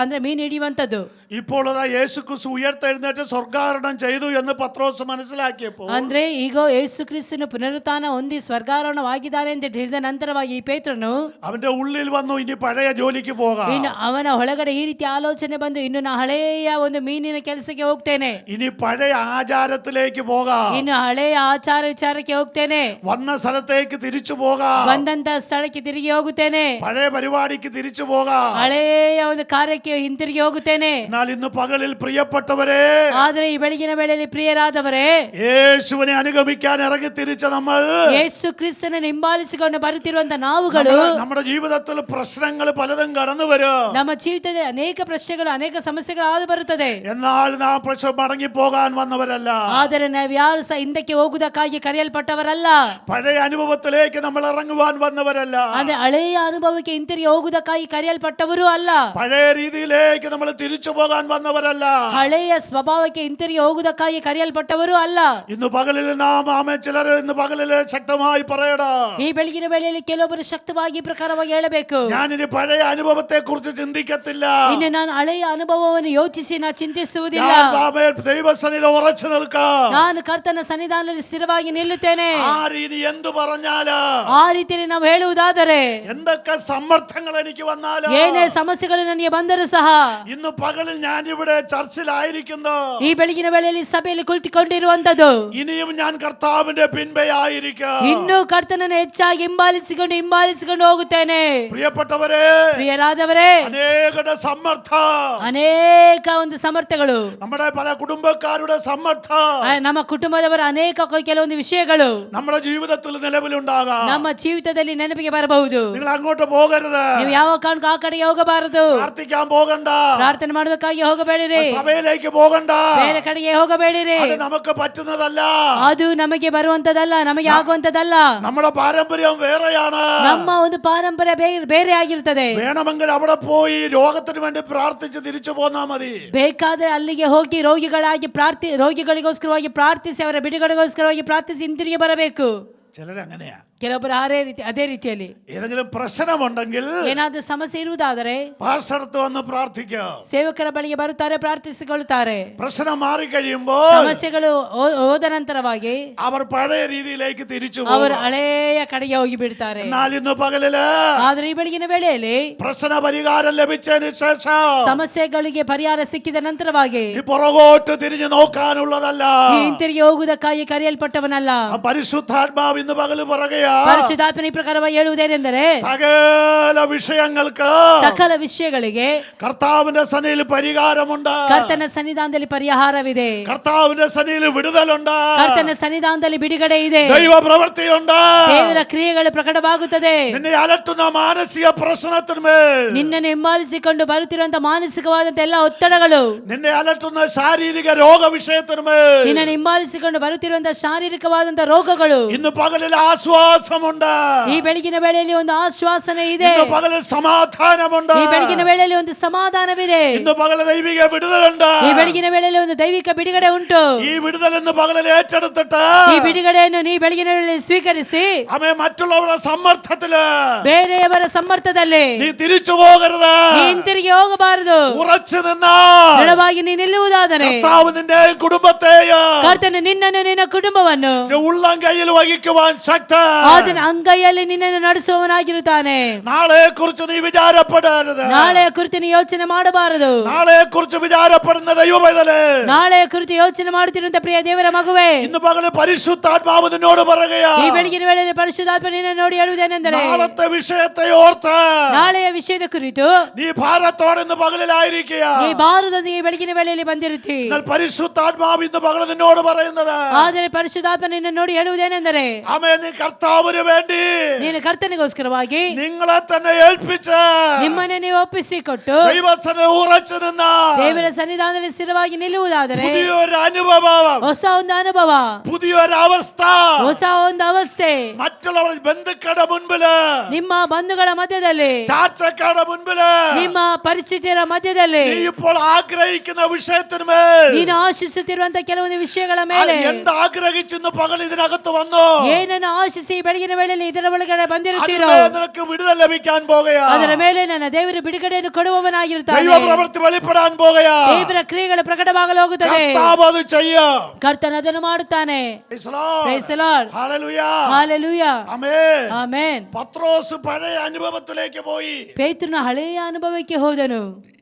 ಅಂದ್ರೆ ಮೀನು ಹಿಡಿಯುವಂತದ್ದು. ഇപ്പോൾ അതാ യേശു ക്രിസ്തു ഉയർത്തെഴുന്നേറ്റ് സ്വർഗാരോഹണം ചെയ്തു എന്ന് പത്രോസ് മനസ്സിലാക്കിയപ്പോൾ, ಅಂದ್ರೆ ಈಗ ಯೇಸು ಕ್ರಿಸ್ತನು ಪುನರುತ್ಥಾನ ಹೊಂದಿ ಸ್ವರ್ಗಾರೋಹಣವಾಗಿದ್ದಾನೆ ಅಂತ ಹೇಳಿದ ನಂತರವಾಗಿ ಈ ಪೇತ್ರನು അവന്റെ ഉള്ളിൽ വന്നു, ഇനി പഴയ ജോലിക്ക് പോകാം. ಇನ್ನು ಅವನ ಒಳಗಡೆ ಈ ರೀತಿ ಆಲೋಚನೆ ಬಂದು, ಇನ್ನು ನಾ ಹಳೆಯ ಒಂದು ಮೀನಿನ ಕೆಲಸಕ್ಕೆ ಹೋಗ್ತೇನೆ, ഇനി പഴയ ആചാരത്തിലേക്ക് പോകാം, ಇನ್ನು ಹಳೆಯ ಆಚಾರ ವಿಚಾರಕ್ಕೆ ಹೋಗ್ತೇನೆ, വന്ന സ്ഥലത്തേക്ക് തിരിച്ചു പോകാം, ಬಂದಂತ ಸ್ಥಳಕ್ಕೆ ತಿರುಗಿ ಹೋಗುತ್ತೇನೆ, പഴയ പരിപാടിക്ക് തിരിച്ചു പോകാം. ಹಳೆಯ ಒಂದು ಕಾರ್ಯಕ್ಕೆ ಹಿಂತಿರುಗಿ ಹೋಗುತ್ತೇನೆ. എന്നാൽ ഇന്ന് പകലിൽ പ്രിയപ്പെട്ടവരെ, ಆದ್ರೆ ಈ ಬೆಳಗಿನ ವೇಳೆಯಲ್ಲಿ ಪ್ರಿಯರಾದವರೇ, യേശുവിനെ അനുഗമിക്കാൻ ഇറങ്ങി തിരിച്ച നമ്മൾ, ಯೇಸು ಕ್ರಿಸ್ತನನ್ನು ಹಿಂಬಾಲಿಸಿಕೊಂಡು ಬರುತ್ತಿರುವಂತ ನಾವುಗಳು, നമ്മുടെ ജീവിതത്തിൽ പ്രശ്നങ്ങൾ പലതും കടന്നു വരും. ನಮ್ಮ ಜೀವಿತದಲ್ಲಿ ಅನೇಕ ಪ್ರಶ್ನೆಗಳು, ಅನೇಕ ಸಮಸ್ಯೆಗಳು ಆದು ಬರುತ್ತದೆ. എന്നാൽ നാം പ്രശ്നം മടങ്ങി പോകാൻ വന്നവരല്ല. ಆದರೆ ನಾವು ಯಾರು ಸಹ ಹಿಂದಕ್ಕೆ ಹೋಗುವುದಕ್ಕಾಗಿ ಕರೆಯಲ್ಪಟ್ಟವರಲ್ಲ. പഴയ അനുഭവത്തിലേക്ക് നമ്മൾ ഇറങ്ങുവാൻ വന്നവരല്ല. ಅಂದ್ರೆ ಹಳೆಯ ಅನುಭವಕ್ಕೆ ಹಿಂತಿರುಗಿ ಹೋಗುವುದಕ್ಕಾಗಿ ಕರೆಯಲ್ಪಟ್ಟವರು ಅಲ್ಲ. പഴയ രീതിയിലേക്ക് നമ്മൾ തിരിച്ചു പോകാൻ വന്നവരല്ല. ಹಳೆಯ ಸ್ವಭಾವಕ್ಕೆ ಹಿಂತಿರುಗಿ ಹೋಗುವುದಕ್ಕಾಗಿ ಕರೆಯಲ್ಪಟ್ಟವರು ಅಲ್ಲ. ഇന്ന് പകലിൽ നാം ചിലർ ഇന്ന് പകലിൽ ശക്തമായി പറയടാ, ಈ ಬೆಳಗಿನ ವೇಳೆಯಲ್ಲಿ ಕೆಲವೊಬ್ಬರು ಶಕ್ತವಾಗಿ ಪ್ರಕಾರವಾಗಿ ಹೇಳಬೇಕು, ഞാൻ ഇനി പഴയ അനുഭവത്തെ കുറിച്ച് ചിന്തിക്കത്തില്ല, ಇನ್ನು ನಾನು ಹಳೆಯ ಅನುಭವವನ್ನು ಯೋಚಿಸಿ ನಾ ಚಿಂತಿಸುವುದಿಲ್ಲ, ദൈവസന്നിധിയിൽ ഉറച്ചു നിൽക്കാം, ನಾನು ಕರ್ತನ ಸನ್ನಿಧಾನದಲ್ಲಿ ಸ್ಥಿರವಾಗಿ ನಿಲ್ಲುತ್ತೇನೆ. ഇനി എന്ത് പറഞ്ഞാല്, ಆ ರೀತಿಯಲ್ಲಿ ನಾವು ಹೇಳುವುದಾದರೆ, എന്തൊക്കെ സമ്മർദ്ദങ്ങൾ എനിക്ക് വന്നാലും, ಏನೇ ಸಮಸ್ಯೆಗಳು ನನಗೆ ಬಂದರೂ ಸಹ, ഇന്ന് പകലിൽ ഞാൻ ഇവിടെ ചർച്ചിലായിരിക്കുന്നു, ಈ ಬೆಳಗಿನ ವೇಳೆಯಲ್ಲಿ ಸಭೆಯಲ್ಲಿ ಕುಳಿತುಕೊಂಡಿರುವಂತದ್ದು, ഇനിയും ഞാൻ കർത്താവിന്റെ പിൻപയായിരിക്കും, ಇನ್ನೂ ಕರ್ತನನ್ನು ಹೆಚ್ಚಾಗಿ ಹಿಂಬಾಲಿಸಿಕೊಂಡು ಹೋಗುತ್ತೇನೆ. പ്രിയപ്പെട്ടവരെ, ಪ್ರಿಯರಾದವರೇ, അനേകരുടെ സമ്മർദ്ദം, ಅನೇಕ ಒಂದು ಸಮರ್ಥಗಳು, നമ്മുടെ പല കുടുംബക്കാരുടെ സമ്മർദ്ദം ನಮ್ಮ ಕುಟುಂಬದವರ ಅನೇಕ ಕೆಲವೊಂದು ವಿಷಯಗಳು നമ്മുടെ ജീവിതത്തിൽ നിലവിലുണ്ടാകാം. ನಮ್ಮ ಜೀವಿತದಲ್ಲಿ ನೆನಪಿಗೆ ಬರಬಹುದು. നിങ്ങൾ അങ്ങോട്ട് പോകരുത്, ನೀವು ಯಾವ ಕಾರಣಕ್ಕೂ ಆ ಕಡೆಗೆ ಹೋಗಬಾರದು. പ്രാർത്ഥിക്കാൻ പോകണ്ട, ಪ್ರಾರ್ಥನೆ ಮಾಡೋದಕ್ಕಾಗಿ ಹೋಗಬೇಡಿರಿ, സഭയിലേക്ക് പോകണ്ട, ಬೇರೆ ಕಡೆಗೆ ಹೋಗಬೇಡಿರಿ. അത് നമുക്ക് പറ്റുന്നതല്ല, ಅದು ನಮಗೆ ಬರುವಂತದಲ್ಲ, ನಮಗೆ ಆಗುವಂತದಲ್ಲ. നമ്മുടെ പാരമ്പര്യം വേറെയാണ്. ನಮ್ಮ ಒಂದು ಪಾರಂಪರ್ಯ ಬೇರೆ ಆಗಿರುತ್ತದೆ. വേണമെങ്കിൽ അവിടെ പോയി രോഗത്തിന് വേണ്ടി പ്രാർത്ഥിച്ച് തിരിച്ചു പോന്നാ മതി. ಬೇಕಾದ್ರೆ ಅಲ್ಲಿಗೆ ಹೋಗಿ ರೋಗಿಗಳಿಗೋಸ್ಕರವಾಗಿ ಪ್ರಾರ್ಥಿಸಿ, ಅವರ ಬಿಡುಗಡೆಗೋಸ್ಕರವಾಗಿ ಪ್ರಾರ್ಥಿಸಿ ಹಿಂತಿರುಗಿ ಬರಬೇಕು. ചിലരങ്ങനെയാ. ಕೆಲವೊಬ್ಬರು ಅದೇ ರೀತಿಯಲ್ಲಿ ഏതെങ്കിലും പ്രശ്നമുണ്ടെങ്കിൽ ಏನಾದ್ರೂ ಸಮಸ್ಯೆ ಇರುವುದಾದರೆ പാസ്റ്റർ അടുത്ത് വന്ന് പ്രാർത്ഥിക്കും, ಸೇವಕರ ಬಳಿಗೆ ಬರುತ್ತಾರೆ, ಪ್ರಾರ್ಥಿಸಿಕೊಳ್ಳುತ್ತಾರೆ. പ്രശ്നം മാറിക്കഴിയുമ്പോൾ ಸಮಸ್ಯೆಗಳು ಹೋದ ನಂತರವಾಗಿ അവർ പഴയ രീതിയിലേക്ക് തിരിച്ചു ಅವರು പോകും. ಹಳೆಯ ಕಡೆಗೆ ಹೋಗಿ ಬಿಡ್ತಾರೆ. എന്നാൽ ഇന്ന് പകലില് ಆದ್ರೆ ಈ ಬೆಳಗಿನ ವೇಳೆಯಲ್ಲಿ പ്രശ്ന പരിഹാരം ലഭിച്ചതിന് ശേഷം ಸಮಸ್ಯೆಗಳಿಗೆ ಪರಿಹಾರ ಸಿಕ್ಕಿದ ನಂತರವಾಗಿ ഈ പുറകോട്ട് തിരിഞ്ഞു നോക്കാനുള്ളതല്ല, ಈ ಹಿಂತಿರುಗಿ ಹೋಗುವುದಕ್ಕಾಗಿ ಕರೆಯಲ್ಪಟ್ಟವನಲ್ಲ. ആ പരിശുദ്ധാത്മാവ് ഇന്ന് പകല് പറയുക, ಪರಿಶುದ್ಧಾತ್ಮನ ಈ ಪ್ರಕಾರವಾಗಿ ಹೇಳುವುದೇನೆಂದರೆ, സകല വിഷയങ്ങൾക്ക് ಸಕಲ ವಿಷಯಗಳಿಗೆ കർത്താവിന്റെ സന്നിധിയിൽ പരിഹാരമുണ്ട്, ಕರ್ತನ ಸನ್ನಿಧಾನದಲ್ಲಿ ಪರಿಹಾರವಿದೆ, കർത്താവിന്റെ സന്നിധിയിൽ വിടുതലുണ്ട്, ಕರ್ತನ ಸನ್ನಿಧಾನದಲ್ಲಿ ಬಿಡುಗಡೆ ಇದೆ, ദൈവ പ്രവൃത്തിയുണ്ട്, ದೇವರ ಕ್ರಿಯೆಗಳು ಪ್ರಕಟವಾಗುತ್ತದೆ. നിന്നെ അലട്ടുന്ന മാനസിക പ്രശ്നത്തിന്മേൽ, ನಿನ್ನನ್ನು ಹಿಂಬಾಲಿಸಿಕೊಂಡು ಬರುತ್ತಿರುವಂತಹ ಮಾನಸಿಕವಾದಂತಹ ಎಲ್ಲ ಒತ್ತಡಗಳು, നിന്നെ അലട്ടുന്ന ശാരീരിക രോഗ വിഷയത്തിന്മേൽ ನಿನ್ನನ್ನು ಹಿಂಬಾಲಿಸಿಕೊಂಡು ಬರುತ್ತಿರುವಂತಹ ಶಾರೀರಿಕವಾದಂತಹ ರೋಗಗಳು ഇന്ന് പകൽ പകലിൽ ആശ്വാസമുണ്ട്. ಈ ಬೆಳಗಿನ ವೇಳೆಯಲ್ಲಿ ಒಂದು ಆಶ್ವಾಸನೆ ಇದೆ. ഇന്ന് പകലിൽ സമാധാനമുണ്ട്. ಈ ಬೆಳಗಿನ ವೇಳೆಯಲ್ಲಿ ಒಂದು ಸಮಾಧಾನವಿದೆ. ഇന്ന് പകൽ ദൈവിക വിടുതലുണ്ട്. ಈ ಬೆಳಗಿನ ವೇಳೆಯಲ್ಲಿ ಒಂದು ದೈವಿಕ ಬಿಡುಗಡೆ ಉಂಟು. ഈ വിടുതൽ ഇന്ന് പകലിൽ ഏറ്റെടുത്തിട്ട് ಈ ಬಿಡುಗಡೆಯನ್ನು ನೀ ಬೆಳಗಿನ ವೇಳೆಯಲ್ಲಿ ಸ್ವೀಕರಿಸಿ ആമേൻ മറ്റുള്ളവരുടെ സമ്മർദ്ദത്തില് ಬೇರೆಯವರ ಸಮರ್ಥದಲ್ಲಿ നീ തിരിച്ചു പോകരുത്. ನೀ ಹಿಂತಿರುಗಿ ಹೋಗಬಾರದು. ഉറച്ചു നിന്നാ ದೃಢವಾಗಿ ನೀ ನಿಲ್ಲುವುದಾದರೆ കർത്താവ് നിന്റെയും കുടുംബത്തെയും ಕರ್ತನು ನಿನ್ನನ್ನು ನಿನ್ನ ಕುಟುಂಬವನ್ನು നിന്റെ ഉള്ളം കയ്യിൽ വഹിക്കുവാൻ ശക്തൻ. ಆತನ ಅಂಗೈಯಲ್ಲಿ ನಿನ್ನನ್ನು ನಡೆಸುವವನಾಗಿರುತ್ತಾನೆ. നാളെ കുറിച്ച് നീ വിചാരപ്പെടരുത്. ನಾಳೆಯ ಕುರಿತು ನೀ ಯೋಚನೆ ಮಾಡಬಾರದು. നാളെ കുറിച്ച് വിചാരപ്പെടുന്ന ദൈവമൈതലേ, ನಾಳೆಯ ಕುರಿತು ಯೋಚನೆ ಮಾಡುತ್ತಿರುವಂತ ಪ್ರಿಯ ದೇವರ ಮಗುವೇ, ഇന്ന് പകല് പരിശുദ്ധാത്മാവ് നിന്നോട് പറയുകയാ, ಈ ಬೆಳಗಿನ ವೇಳೆಯಲ್ಲಿ ಪರಿಶುದ್ಧಾತ್ಮ ನಿನ್ನ ನೋಡಿ ಹೇಳುವುದೇನೆಂದರೆ നാളത്തെ വിഷയത്തെ ഓർത്ത് ನಾಳೆಯ ವಿಷಯದ ಕುರಿತು നീ ഭാരത്തോടെ ഇന്ന് പകലിലായിരിക്കുക. ಈ ಭಾರತದೊಂದಿಗೆ ಬೆಳಗಿನ ವೇಳೆಯಲ್ಲಿ ಬಂದಿರುತ್ತಿ. എന്നാൽ പരിശുദ്ധാത്മാവ് ഇന്ന് പകല് നിന്നോട് പറയുന്നത്, ಆದರೆ ಪರಿಶುದ್ಧಾತ್ಮ ನಿನ್ನ ನೋಡಿ ಹೇಳುವುದೇನೆಂದರೆ ആമേൻ, നീ കർത്താവിന് വേണ്ടി ನೀನು ಕರ್ತನಿಗೋಸ್ಕರವಾಗಿ നിങ്ങളെ തന്നെ ഏൽപ്പിച്ച് ನಿಮ್ಮನ್ನೇ ನೀವು ಒಪ್ಪಿಸಿಕೊಟ್ಟು ദൈവസന്നിധിയിൽ ഉറച്ചു നിന്ന ದೇವರ ಸನ್ನಿಧಾನದಲ್ಲಿ ಸ್ಥಿರವಾಗಿ ನಿಲ್ಲುವುದಾದರೆ പുതിയൊരു അനുഭവം, ಹೊಸ ಒಂದು ಅನುಭವ, പുതിയൊരു അവസ്ഥ, ಹೊಸ ಒಂದು ಅವಸ್ಥೆ മറ്റുള്ളവർ ബന്ധുക്കളുടെ മുൻപില്, ನಿಮ್ಮ ಬಂಧುಗಳ ಮಧ್ಯದಲ್ಲಿ, ചാച്ചക്കാരുടെ മുൻപില് ನಿಮ್ಮ ಪರಿಸ್ಥಿತಿಯ ಮಧ್ಯದಲ್ಲಿ നീ ഇപ്പോൾ ആഗ്രഹിക്കുന്ന വിഷയത്തിന്മേൽ ನೀನು ಆಶಿಸುತ್ತಿರುವಂತ ಕೆಲವೊಂದು ವಿಷಯಗಳ ಮೇಲೆ എന്ത് ആഗ്രഹിച്ചെന്ന് പകൽ ഇതിനകത്ത് വന്നു ಏನನ್ನು ಆಶಿಸಿ ಬೆಳಗಿನ ವೇಳೆಯಲ್ಲಿ ಇದರ ಒಳಗಡೆ ಬಂದಿರುತ್ತೀರೋ അതിന്മേൽ നിനക്ക് വിടുതൽ ലഭിക്കാൻ പോകുകയാ. ಅದರ ಮೇಲೆ ನನ್ನ ದೇವರು ಬಿಡುಗಡೆಯನ್ನು ಕೊಡುವವನಾಗಿರುತ್ತಾನೆ. ദൈവ പ്രവൃത്തി വെളിപ്പെടാൻ പോകുകയാ. ದೇವರ ಕ್ರಿಯೆಗಳು ಪ್ರಕಟವಾಗಲು ಹೋಗುತ್ತದೆ. കർത്താവ് അത് ചെയ്യും. ಕರ್ತನ ಅದನ್ನು ಮಾಡುತ್ತಾನೆ. Praise the Lord. Praise the Lord. Hallelujah. Hallelujah. Amen. Amen. Pathros പഴയ അനുഭവത്തിലേക്ക് പോയി. ಪೇತ್ರನು ಹಳೆಯ ಅನುಭವಕ್ಕೆ ಹೋದನು.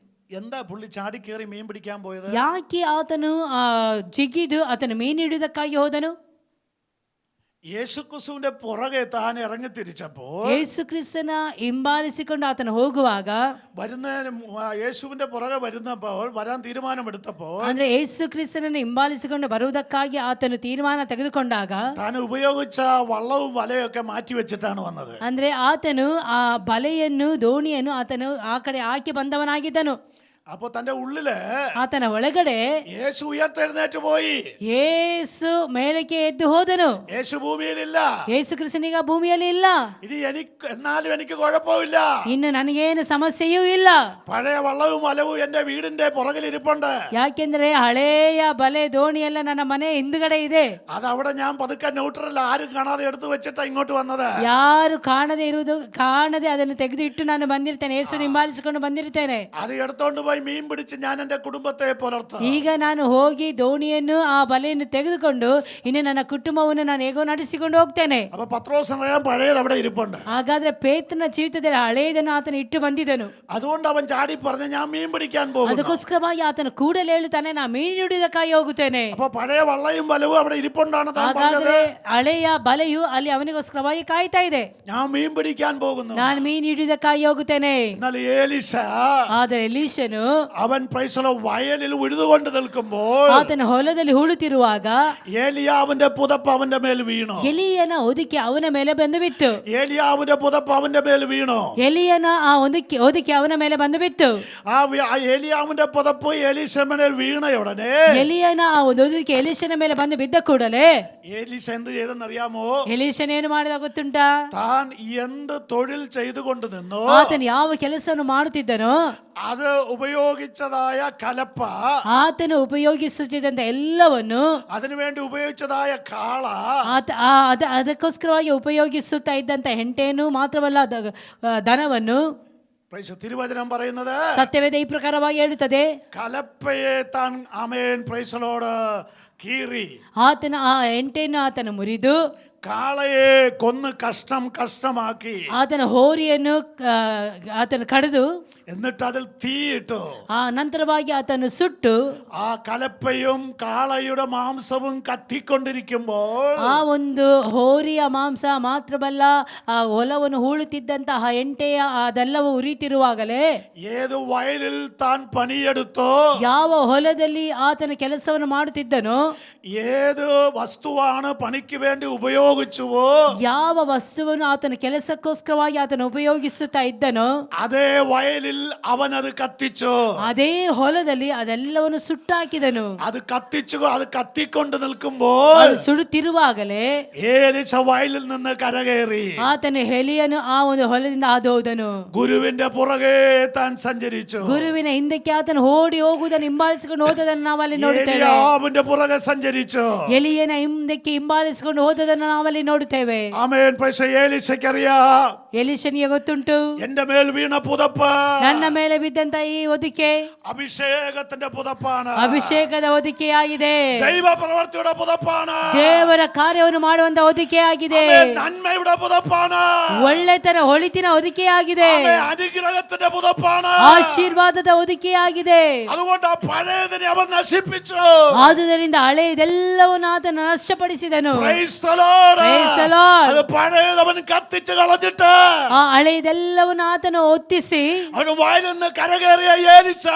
എന്താ പുള്ളി ചാടി കയറി മീൻ പിടിക്കാൻ പോയത്? ಯಾಕೆ ಆತನು ಜಿಗಿದು ಆತನು ಮೀನು ಹಿಡಿಯುವುದಕ್ಕಾಗಿ ಹೋದನು? യേശുക്രിസ്തുവിന്റെ പുറകെ താൻ ഇറങ്ങി തിരിച്ചപ്പോൾ, ಯೇಸು ಕ್ರಿಸ್ತನ ಹಿಂಬಾಲಿಸಿಕೊಂಡು ಆತನು ಹೋಗುವಾಗ, യേശുവിന്റെ പുറകെ വരുന്നപ്പോൾ, വരാൻ തീരുമാനമെടുത്തപ്പോൾ, ಅಂದ್ರೆ ಯೇಸು ಕ್ರಿಸ್ತನನ್ನು ಹಿಂಬಾಲಿಸಿಕೊಂಡು ಬರುವುದಕ್ಕಾಗಿ ಆತನು ತೀರ್ಮಾನ ತೆಗೆದುಕೊಂಡಾಗ താൻ ഉപയോഗിച്ച വള്ളവും വലയും ഒക്കെ മാറ്റി വെച്ചിട്ടാണ് വന്നത്. ಅಂದ್ರೆ ಆತನು ಆ ಬಲೆಯನ್ನು ದೋಣಿಯನ್ನು ಆತನು ಆ ಕಡೆ ಹಾಕಿ ಬಂದವನಾಗಿದ್ದನು. അപ്പൊ തന്റെ ഉള്ളില് ಆತನ ಒಳಗಡೆ യേശു ഉയർത്തെഴുന്നേറ്റ് പോയി. ಯೇಸು ಮೇಲಕ್ಕೆ ಎದ್ದು ಹೋದನು. യേശു ഭൂമിയിലില്ല. ಯೇಸು ಕ್ರಿಸ್ತನೀಗ ಭೂಮಿಯಲ್ಲಿ ಇಲ್ಲ. ഇനി എന്നാലും എനിക്ക് കുഴപ്പമില്ല. ಇನ್ನು ನನಗೇನು ಸಮಸ್ಯೆಯೂ ಇಲ್ಲ. പഴയ വള്ളവും വലവും എന്റെ വീടിന്റെ പുറകിൽ ഇരിപ്പുണ്ട്. ಯಾಕೆಂದ್ರೆ ಹಳೆಯ ಬಲೆ ದೋಣಿ ಎಲ್ಲ ನನ್ನ ಮನೆ ಹಿಂದುಗಡೆ ಇದೆ. അത് അവിടെ ഞാൻ പതുക്കെ ന്യൂട്രൽ ആരും കാണാതെ എടുത്തു വെച്ചിട്ടാ ഇങ്ങോട്ട് വന്നത്. ಯಾರು ಕಾಣದೆ ಅದನ್ನು ತೆಗೆದು ಇಟ್ಟು ನಾನು ಬಂದಿರ್ತೇನೆ. ಯೇಸು ಹಿಂಬಾಲಿಸಿಕೊಂಡು ಬಂದಿರ್ತೇನೆ. അത് എടുത്തോണ്ട് പോയി മീൻ പിടിച്ച് ഞാൻ എന്റെ കുടുംബത്തെ പുലർത്തും. ಈಗ ನಾನು ಹೋಗಿ ದೋಣಿಯನ್ನು ಆ ಬಲೆಯನ್ನು ತೆಗೆದುಕೊಂಡು ಇನ್ನು ನನ್ನ ಕುಟುಂಬವನ್ನು ನಾನು ಹೇಗೋ ನಡೆಸಿಕೊಂಡು ಹೋಗ್ತೇನೆ. അപ്പൊ പത്രോസ് പറയാൻ പഴയത് അവിടെ ഇരിപ്പുണ്ട്. ಹಾಗಾದ್ರೆ ಪೇತ್ರನ ಜೀವಿತದಲ್ಲಿ ಹಳೆಯದನ್ನು ಆತನು ಇಟ್ಟು ಬಂದಿದ್ದನು. അതുകൊണ്ട് അവൻ ചാടി പറഞ്ഞു, ഞാൻ മീൻ പിടിക്കാൻ പോകും. ಅದಕ್ಕೋಸ್ಕರವಾಗಿ ಆತನು ಕೂಡಲೇ ಹೇಳುತ್ತಾನೆ, ನಾ ಮೀನು ಹಿಡಿಯುವುದಕ್ಕಾಗಿ ಹೋಗುತ್ತೇನೆ. അപ്പൊ പഴയ വള്ളയും വലവും അവിടെ ഇരിപ്പുണ്ടാണ് താൻ പറഞ്ഞത്. ಹಾಗಾದ್ರೆ ಹಳೆಯ ಬಲೆಯು ಅಲ್ಲಿ ಅವನಿಗೋಸ್ಕರವಾಗಿ ಕಾಯ್ತಾ ಇದೆ. ഞാൻ മീൻ പിടിക്കാൻ പോകുന്നു. ನಾನು ಮೀನು ಹಿಡಿಯುವುದಕ್ಕಾಗಿ ಹೋಗುತ್ತೇನೆ. എന്നാൽ ഏലീശ, ಆದರೆ ಎಲೀಷನು അവൻ പ്രൈസലോ വയലിൽ ഉഴുതുകൊണ്ട് നിൽക്കുമ്പോൾ ಆತನ ಹೊಲದಲ್ಲಿ ಹೂಳುತ್ತಿರುವಾಗ ഏലിയാവിന്റെ പുതപ്പ് അവന്റെ മേൽ വീണു. ಎಲಿಯನ ಹೊದಿಕೆ ಅವನ ಮೇಲೆ ಬಂದು ಬಿತ್ತು. ഏലിയാവിന്റെ പുതപ്പ് അവന്റെ മേൽ വീണു. ಎಲಿಯನ ಆ ಹೊದಿಕೆ ಅವನ ಮೇಲೆ ಬಂದು ಬಿತ್ತು. ആ ഏലിയാവിന്റെ പുതപ്പ് എലീശയുടെ വീണ ഉടനെ ಎಲಿಯನ ಆ ಒಂದು ಹೊದಿಕೆ ಎಲೀಷನ ಮೇಲೆ ಬಂದು ಬಿದ್ದ ಕೂಡಲೇ ഏലീശ എന്ത് ചെയ്തെന്നറിയാമോ? ಎಲೀಷನ ಏನು ಮಾಡಿದ ಗೊತ್ತುಂಟಾ? താൻ എന്ത് തൊഴിൽ ചെയ്തുകൊണ്ട് നിന്നോ, ಆತನು ಯಾವ ಕೆಲಸವನ್ನು ಮಾಡುತ್ತಿದ್ದನೋ അത് ഉപയോഗിച്ചതായ കലപ്പ, ಆತನು ಉಪಯೋಗಿಸುತ್ತಿದ್ದಂತ ಎಲ್ಲವನ್ನು, അതിനുവേണ്ടി ഉപയോഗിച്ചതായ കാള, ಅದಕ್ಕೋಸ್ಕರವಾಗಿ ಉಪಯೋಗಿಸುತ್ತಾ ಇದ್ದಂತ ಹೆಂಟೆಯನ್ನು ಮಾತ್ರವಲ್ಲ ದನವನ್ನು, തിരുവചനം പറയുന്നത് ಸತ್ಯವೇದ ಈ ಪ್ರಕಾರವಾಗಿ ಹೇಳುತ್ತದೆ, കലപ്പയെ താൻ ആമേൻ പ്രൈസലോട് കീറി, ಆತನ ಆ ಹೆಂಟೆಯನ್ನು ಆತನು ಮುರಿದು കാളയെ കൊന്ന് കഷ്ടമാക്കി, ಆತನ ಹೋರಿಯನ್ನು ಆತನು ಕಡಿದು എന്നിട്ട് അതിൽ തീയിട്ടു, ಆ ನಂತರವಾಗಿ ಆತನು ಸುಟ್ಟು ആ കലപ്പയും കാളയുടെ മാംസവും കത്തിക്കൊണ്ടിരിക്കുമ്പോൾ ಆ ಒಂದು ಹೋರಿಯ ಮಾಂಸ ಮಾತ್ರವಲ್ಲ, ಆ ಹೊಲವನ್ನು ಹೂಳುತ್ತಿದ್ದಂತಹ ಹೆಂಟೆಯ ಅದೆಲ್ಲವೂ ಉರಿತಿರುವಾಗಲೇ, ഏത് വയലിൽ താൻ പണിയെടുത്തോ, ಯಾವ ಹೊಲದಲ್ಲಿ ಆತನ ಕೆಲಸವನ್ನು ಮಾಡುತ್ತಿದ್ದನೋ, ഏത് വസ്തുവാണ് പണിക്ക് വേണ്ടി ഉപയോഗിച്ചത്, ഉപയോഗിച്ചുവോ ಯಾವ ವಸ್ತುವನ್ನು ಆತನ ಕೆಲಸಕ್ಕೋಸ್ಕರವಾಗಿ ಆತನು ಉಪಯೋಗಿಸುತ್ತಾ ಇದ್ದನೋ അതേ വയലിൽ അവൻ അത് കത്തിച്ചു. ಅದೇ ಹೊಲದಲ್ಲಿ ಅದೆಲ್ಲವನ್ನು ಸುಟ್ಟಾಕಿದನು. അത് കത്തിക്കൊണ്ട് നിൽക്കുമ്പോൾ ಅದು ಸುಡುತ್ತಿರುವಾಗಲೇ ഏലീശ വയലിൽ നിന്ന് കരകയറി ಆತನು ಎಲಿಯನು ಆ ಒಂದು ಹೊಲದಿಂದ ಹಾದು ಹೋದನು. ഗുരുവിന്റെ പുറകെ താൻ സഞ്ചരിച്ചു. ಗುರುವಿನ ಹಿಂದಕ್ಕೆ ಆತನು ಓಡಿ ಹೋಗುವುದನ್ನು ಹಿಂಬಾಲಿಸಿಕೊಂಡು ಹೋದದನ್ನು ನಾವಲ್ಲಿ ನೋಡುತ್ತೇವೆ. ഏലിയാവിന്റെ പുറകെ സഞ്ചരിച്ചു. ಎಲಿಯನ ಹಿಂದಕ್ಕೆ ಹಿಂಬಾಲಿಸಿಕೊಂಡು ಹೋದದನ್ನು ನಾವಲ್ಲಿ ನೋಡುತ್ತೇವೆ. ആമേൻ. പക്ഷേ ഏലീശയ്ക്കറിയാം ಎಲಿಶನಿಗೆ ಗೊತ್ತುಂಟು, എന്റെ മേൽ വീണ പുതപ്പ് ನನ್ನ ಮೇಲೆ ಬಿದ್ದಂತ ಈ ಹೊದಿಕೆ അഭിഷേകത്തിന്റെ പുതപ്പാണ്. ಅಭಿಷೇಕದ ಹೊದಿಕೆಯಾಗಿದೆ. ദൈവ പ്രവൃത്തിയുടെ പുതപ്പാണ്. ದೇವರ ಕಾರ್ಯವನ್ನು ಮಾಡುವಂತ ಹೊದಿಕೆಯಾಗಿದೆ. നന്മയുടെ പുതപ്പാണ്. ಒಳ್ಳೆತನ ಹೊಳಿತಿನ ಹೊದಿಕೆಯಾಗಿದೆ. അനുഗ്രഹത്തിന്റെ പുതപ്പാണ്. ಆಶೀರ್ವಾದದ ಹೊದಿಕೆಯಾಗಿದೆ. അതുകൊണ്ട് ആ പഴയതിനെ അവൻ നശിപ്പിച്ചു. ಆದುದರಿಂದ ಹಳೆಯದೆಲ್ಲವನ್ನು ಆತನು ನಷ್ಟಪಡಿಸಿದನು. Praise the Lord. Praise the Lord. അത് പഴയത് അവൻ കത്തിച്ചു കളഞ്ഞിട്ട് ಆ ಹಳೆಯದೆಲ್ಲವನ್ನು ಆತನು ಹೊತ್ತಿಸಿ അവൻ വയലിൽ നിന്ന് കരകയറിയ ഏലീശ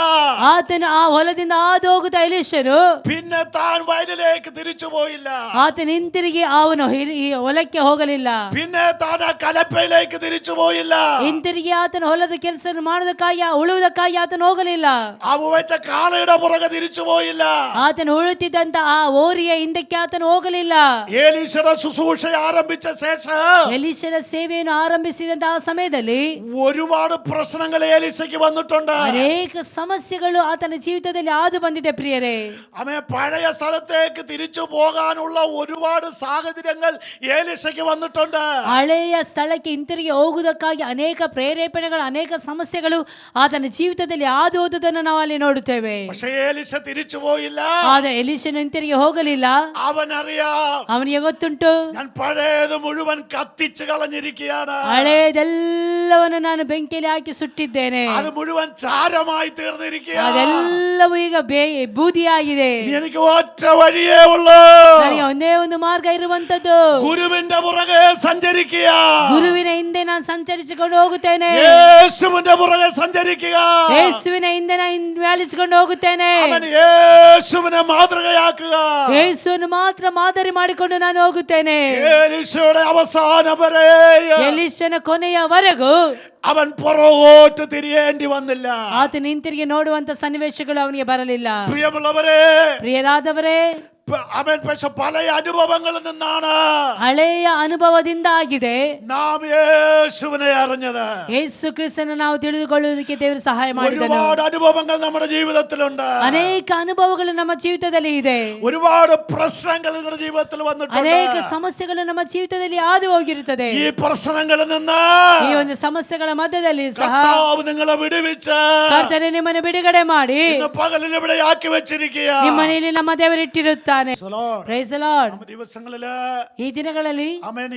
ಆತನು ಆ ಹೊಲದಿಂದ ಹಾದು ಹೋಗುತ್ತಾ ಎಲೀಷನು പിന്നെ താൻ വയലിലേക്ക് തിരിച്ചു പോയില്ല. ಆತನು ಹಿಂತಿರುಗಿ ಅವನು ಈ ಹೊಲಕ್ಕೆ ಹೋಗಲಿಲ್ಲ. പിന്നെ താൻ ആ കലപ്പയിലേക്ക് തിരിച്ചു പോയില്ല. ಹಿಂತಿರುಗಿ ಆತನು ಹೊಲದ ಕೆಲಸ ಮಾಡುವುದಕ್ಕಾಗಿ ಉಳುವುದಕ್ಕಾಗಿ ಆತನು ಹೋಗಲಿಲ್ಲ. അവ വെച്ച കാളയുടെ പുറകെ തിരിച്ചു പോയില്ല. ಆತನು ಉಳುತ್ತಿದ್ದಂತ ಆ ಓರಿಯ ಹಿಂದಕ್ಕೆ ಆತನು ಹೋಗಲಿಲ್ಲ. ഏലീശയുടെ ശുശ്രൂഷ ആരംഭിച്ച ശേഷം ಎಲೀಷನ ಸೇವೆಯನ್ನು ಆರಂಭಿಸಿದಂತ ಆ ಸಮಯದಲ್ಲಿ ഒരുപാട് പ്രശ്നങ്ങൾ ഏലീശയ്ക്ക് വന്നിട്ടുണ്ട്. ಅನೇಕ ಸಮಸ್ಯೆಗಳು ಆತನ ಜೀವಿತದಲ್ಲಿ ಹಾದು ಬಂದಿದೆ ಪ್ರಿಯರೇ. അവൻ പഴയ സ്ഥലത്തേക്ക് തിരിച്ചു പോകാനുള്ള ഒരുപാട് സാഹചര്യങ്ങൾ ഏലീശയ്ക്ക് വന്നിട്ടുണ്ട്. ಹಳೆಯ ಸ್ಥಳಕ್ಕೆ ಹಿಂತಿರುಗಿ ಹೋಗುವುದಕ್ಕಾಗಿ ಅನೇಕ ಪ್ರೇರೇಪಣೆಗಳು, ಅನೇಕ ಸಮಸ್ಯೆಗಳು ಆತನ ಜೀವಿತದಲ್ಲಿ ಹಾದು ಹೋದುದನ್ನು ನಾವು ಅಲ್ಲಿ ನೋಡುತ್ತೇವೆ. പക്ഷേ ഏലീശ തിരിച്ചു പോയില്ല. ಆದರೆ ಎಲೀಷನು ಹಿಂತಿರುಗಿ ಹೋಗಲಿಲ್ಲ. അവനറിയാം, ಅವನಿಗೆ ಗೊತ್ತುಂಟು, ഞാൻ പഴയത് മുഴുവൻ കത്തിച്ചു കളഞ്ഞിരിക്കുകയാണ്. ಹಳೆಯದೆಲ್ಲವನ್ನು ನಾನು ಬೆಂಕಿಯಲ್ಲಿ ಹಾಕಿ ಸುಟ್ಟಿದ್ದೇನೆ. അത് മുഴുവൻ ചാരമായി തീർന്നിരിക്കുകയാണ്. ಅದೆಲ್ಲವೂ ಈಗ ಬೂದಿಯಾಗಿದೆ. ഇനി എനിക്ക് ഒറ്റ വഴിയേ ഉള്ളൂ. ನನಗೆ ಒಂದೇ ಒಂದು ಮಾರ್ಗ ಇರುವಂತದ್ದು, ഗുരുവിന്റെ പുറകെ സഞ്ചരിക്കുക. ಗುರುವಿನ ಹಿಂದೆ ನಾನು ಸಂಚರಿಸಿಕೊಂಡು ಹೋಗುತ್ತೇನೆ. യേശുവിന്റെ പുറകെ സഞ്ചരിക്കുക. ಯೇಸುವಿನ ಹಿಂದೆ ನಾನು ವ್ಯಾಲಿಸಿಕೊಂಡು ಹೋಗುತ್ತೇನೆ. അവൻ യേശുവിനെ മാതൃകയാക്കുക. ಯೇಸುವನ್ನು ಮಾತ್ರ ಮಾದರಿ ಮಾಡಿಕೊಂಡು ನಾನು ಹೋಗುತ್ತೇನೆ. ഏലീശയുടെ അവസാനം വരെ ಎಲೀಷನ ಕೊನೆಯವರೆಗೂ അവൻ പുറകോട്ട് തിരിയേണ്ടി വന്നില്ല. ಆತನ ಹಿಂತಿರುಗಿ ನೋಡುವಂತ ಸನ್ನಿವೇಶಗಳು ಅವನಿಗೆ ಬರಲಿಲ್ಲ. പ്രിയമുള്ളവരെ, ಪ್ರಿಯರಾದವರೇ, അവൻ പക്ഷെ പല അനുഭവങ്ങളിൽ നിന്നാണ് ಹಳೆಯ ಅನುಭವದಿಂದ ಆಗಿದೆ നാം യേശുവിനെ അറിഞ്ഞത്. ಯೇಸು ಕ್ರಿಸ್ತನ ನಾವು ತಿಳಿದುಕೊಳ್ಳುವುದಕ್ಕೆ ದೇವರು ಸಹಾಯ ಮಾಡಿದನು. ഒരുപാട് അനുഭവങ്ങൾ നമ്മുടെ ജീവിതത്തിലുണ്ട്. ಅನೇಕ ಅನುಭವಗಳು ನಮ್ಮ ಜೀವಿತದಲ್ಲಿ ಇದೆ. ഒരുപാട് പ്രശ്നങ്ങൾ നിങ്ങളുടെ ജീവിതത്തിൽ വന്നിട്ടുണ്ട്. ಅನೇಕ ಸಮಸ್ಯೆಗಳು ನಮ್ಮ ಜೀವಿತದಲ್ಲಿ ಹಾದು ಹೋಗಿರುತ್ತದೆ. ഈ പ്രശ്നങ്ങളിൽ നിന്ന് ಈ ಒಂದು ಸಮಸ್ಯೆಗಳ ಮಧ್ಯದಲ್ಲಿ ಸಹ കർത്താവ് നിങ്ങളെ വിടുവിച്ച് ಕರ್ತನೇ ನಿಮ್ಮನ್ನು ಬಿಡುಗಡೆ ಮಾಡಿ ഇന്ന് പകലിൽ ഇവിടെ ആക്കി വെച്ചിരിക്കുക. ನಿಮ್ಮ ಮನೆಯಲ್ಲಿ ನಮ್ಮ ದೇವರಿಟ್ಟಿರುತ್ತಾನೆ. Praise the Lord. ദിവസങ്ങളില് ಈ ದಿನಗಳಲ್ಲಿ ആമേൻ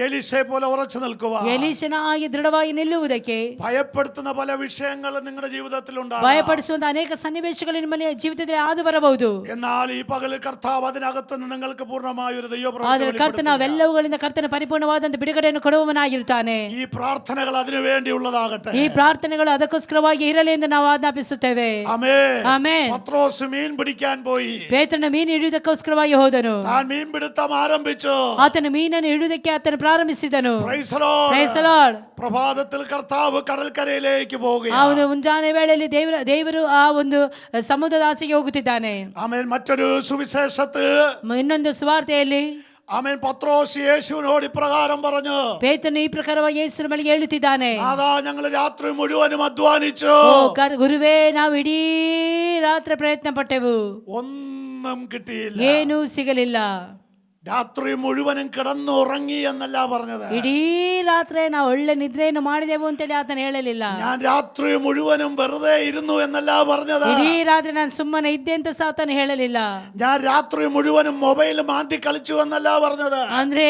ഏലീശയെ പോലെ ഉറച്ചു നിൽക്കുക. ಎಲೀಷನ ಆಗಿ ದೃಢವಾಗಿ ನಿಲ್ಲುವುದಕ್ಕೆ ഭയപ്പെടുത്തുന്ന പല വിഷയങ്ങളും നിങ്ങളുടെ ജീവിതത്തിൽ ഉണ്ടാകും. ಭಯಪಡಿಸುವಂತ ಅನೇಕ ಸನ್ನಿವೇಶಗಳು ನಿಮ್ಮ ಜೀವಿತದಲ್ಲಿ ಹಾದು ಬರಬಹುದು. എന്നാൽ ഈ പകലിൽ കർത്താവ് അതിനകത്ത് നിങ്ങൾക്ക് പൂർണ്ണമായ ഒരു ಆದರೆ ಕರ್ತನ ಅವೆಲ್ಲವುಗಳಿಂದ ಕರ್ತನ ಪರಿಪೂರ್ಣವಾದಂತ ಬಿಡುಗಡೆಯನ್ನು ಕೊಡುವವನಾಗಿರುತ್ತಾನೆ. ഈ പ്രാർത്ഥനകൾ അതിനു വേണ്ടിയുള്ളതാകട്ടെ. ಈ ಪ್ರಾರ್ಥನೆಗಳು ಅದಕ್ಕೋಸ್ಕರವಾಗಿ ಇರಲಿ ಎಂದು ನಾವು ಆಜ್ಞಾಪಿಸುತ್ತೇವೆ. ആമേൻ. ಆಮೆನ್. പത്രോസ് മീൻ പിടിക്കാൻ പോയി. ಪೇತ್ರನು ಮೀನು ಹಿಡಿಯುವುದಕ್ಕೋಸ್ಕರವಾಗಿ ಹೋದನು. താൻ മീൻ പിടുത്തം ആരംഭിച്ചു. ಆತನು ಮೀನನ್ನು ಹಿಡಿಯುವುದಕ್ಕೆ ಆತನು ಪ್ರಾರಂಭಿಸಿದನು. Praise the Lord. Praise the Lord. പ്രഭാതത്തിൽ കർത്താവ് കടൽക്കരയിലേക്ക് ಆ പോവുകയാണ്. ಒಂದು ಮುಂಜಾನೆ ವೇಳೆಯಲ್ಲಿ ದೇವರು ಆ ಒಂದು ಸಮುದ್ರದ ಆಚೆಗೆ ಹೋಗುತ್ತಿದ್ದಾನೆ. ആമേൻ. മറ്റൊരു സുവിശേഷത്തിൽ ಇನ್ನೊಂದು ಸುವಾರ್ತೆಯಲ್ಲಿ ആമേൻ പത്രോസ് യേശുവിനോട് ഇപ്രകാരം പറഞ്ഞു, ಪೇತ್ರನು ಈ ಪ್ರಕಾರವಾಗಿ ಯೇಸುವಿನ ಬಳಿಗೆ ಹೇಳುತ್ತಿದ್ದಾನೆ, അതാ ഞങ്ങൾ രാത്രി മുഴുവനും അധ്വാനിച്ചു, ಗುರುವೇ ನಾವು ಇಡೀ ರಾತ್ರಿ ಪ್ರಯತ್ನ ಪಟ್ಟೆವು, ഒന്നും കിട്ടിയില്ല. ಏನೂ ಸಿಗಲಿಲ್ಲ. രാത്രി മുഴുവനും കിടന്നുറങ്ങി എന്നല്ല പറഞ്ഞത്. ಇಡೀ ರಾತ್ರಿ ನಾವು ಒಳ್ಳೆ ನಿದ್ರೆಯನ್ನು ಮಾಡಿದೆವು ಅಂತೇಳಿ ಆತನ ಹೇಳಲಿಲ್ಲ. ഞാൻ രാത്രി മുഴുവനും വെറുതെ ഇരുന്നു എന്നല്ല പറഞ്ഞത്. ಇಡೀ ರಾತ್ರಿ ನಾನು ಸುಮ್ಮನೆ ಇದ್ದೆ ಅಂತ ಸಹ ಆತನ ಹೇಳಲಿಲ್ಲ. ഞാൻ രാത്രി മുഴുവനും മൊബൈൽ മാന്തി കളിച്ചു എന്നല്ല പറഞ്ഞത്. ಅಂದ್ರೆ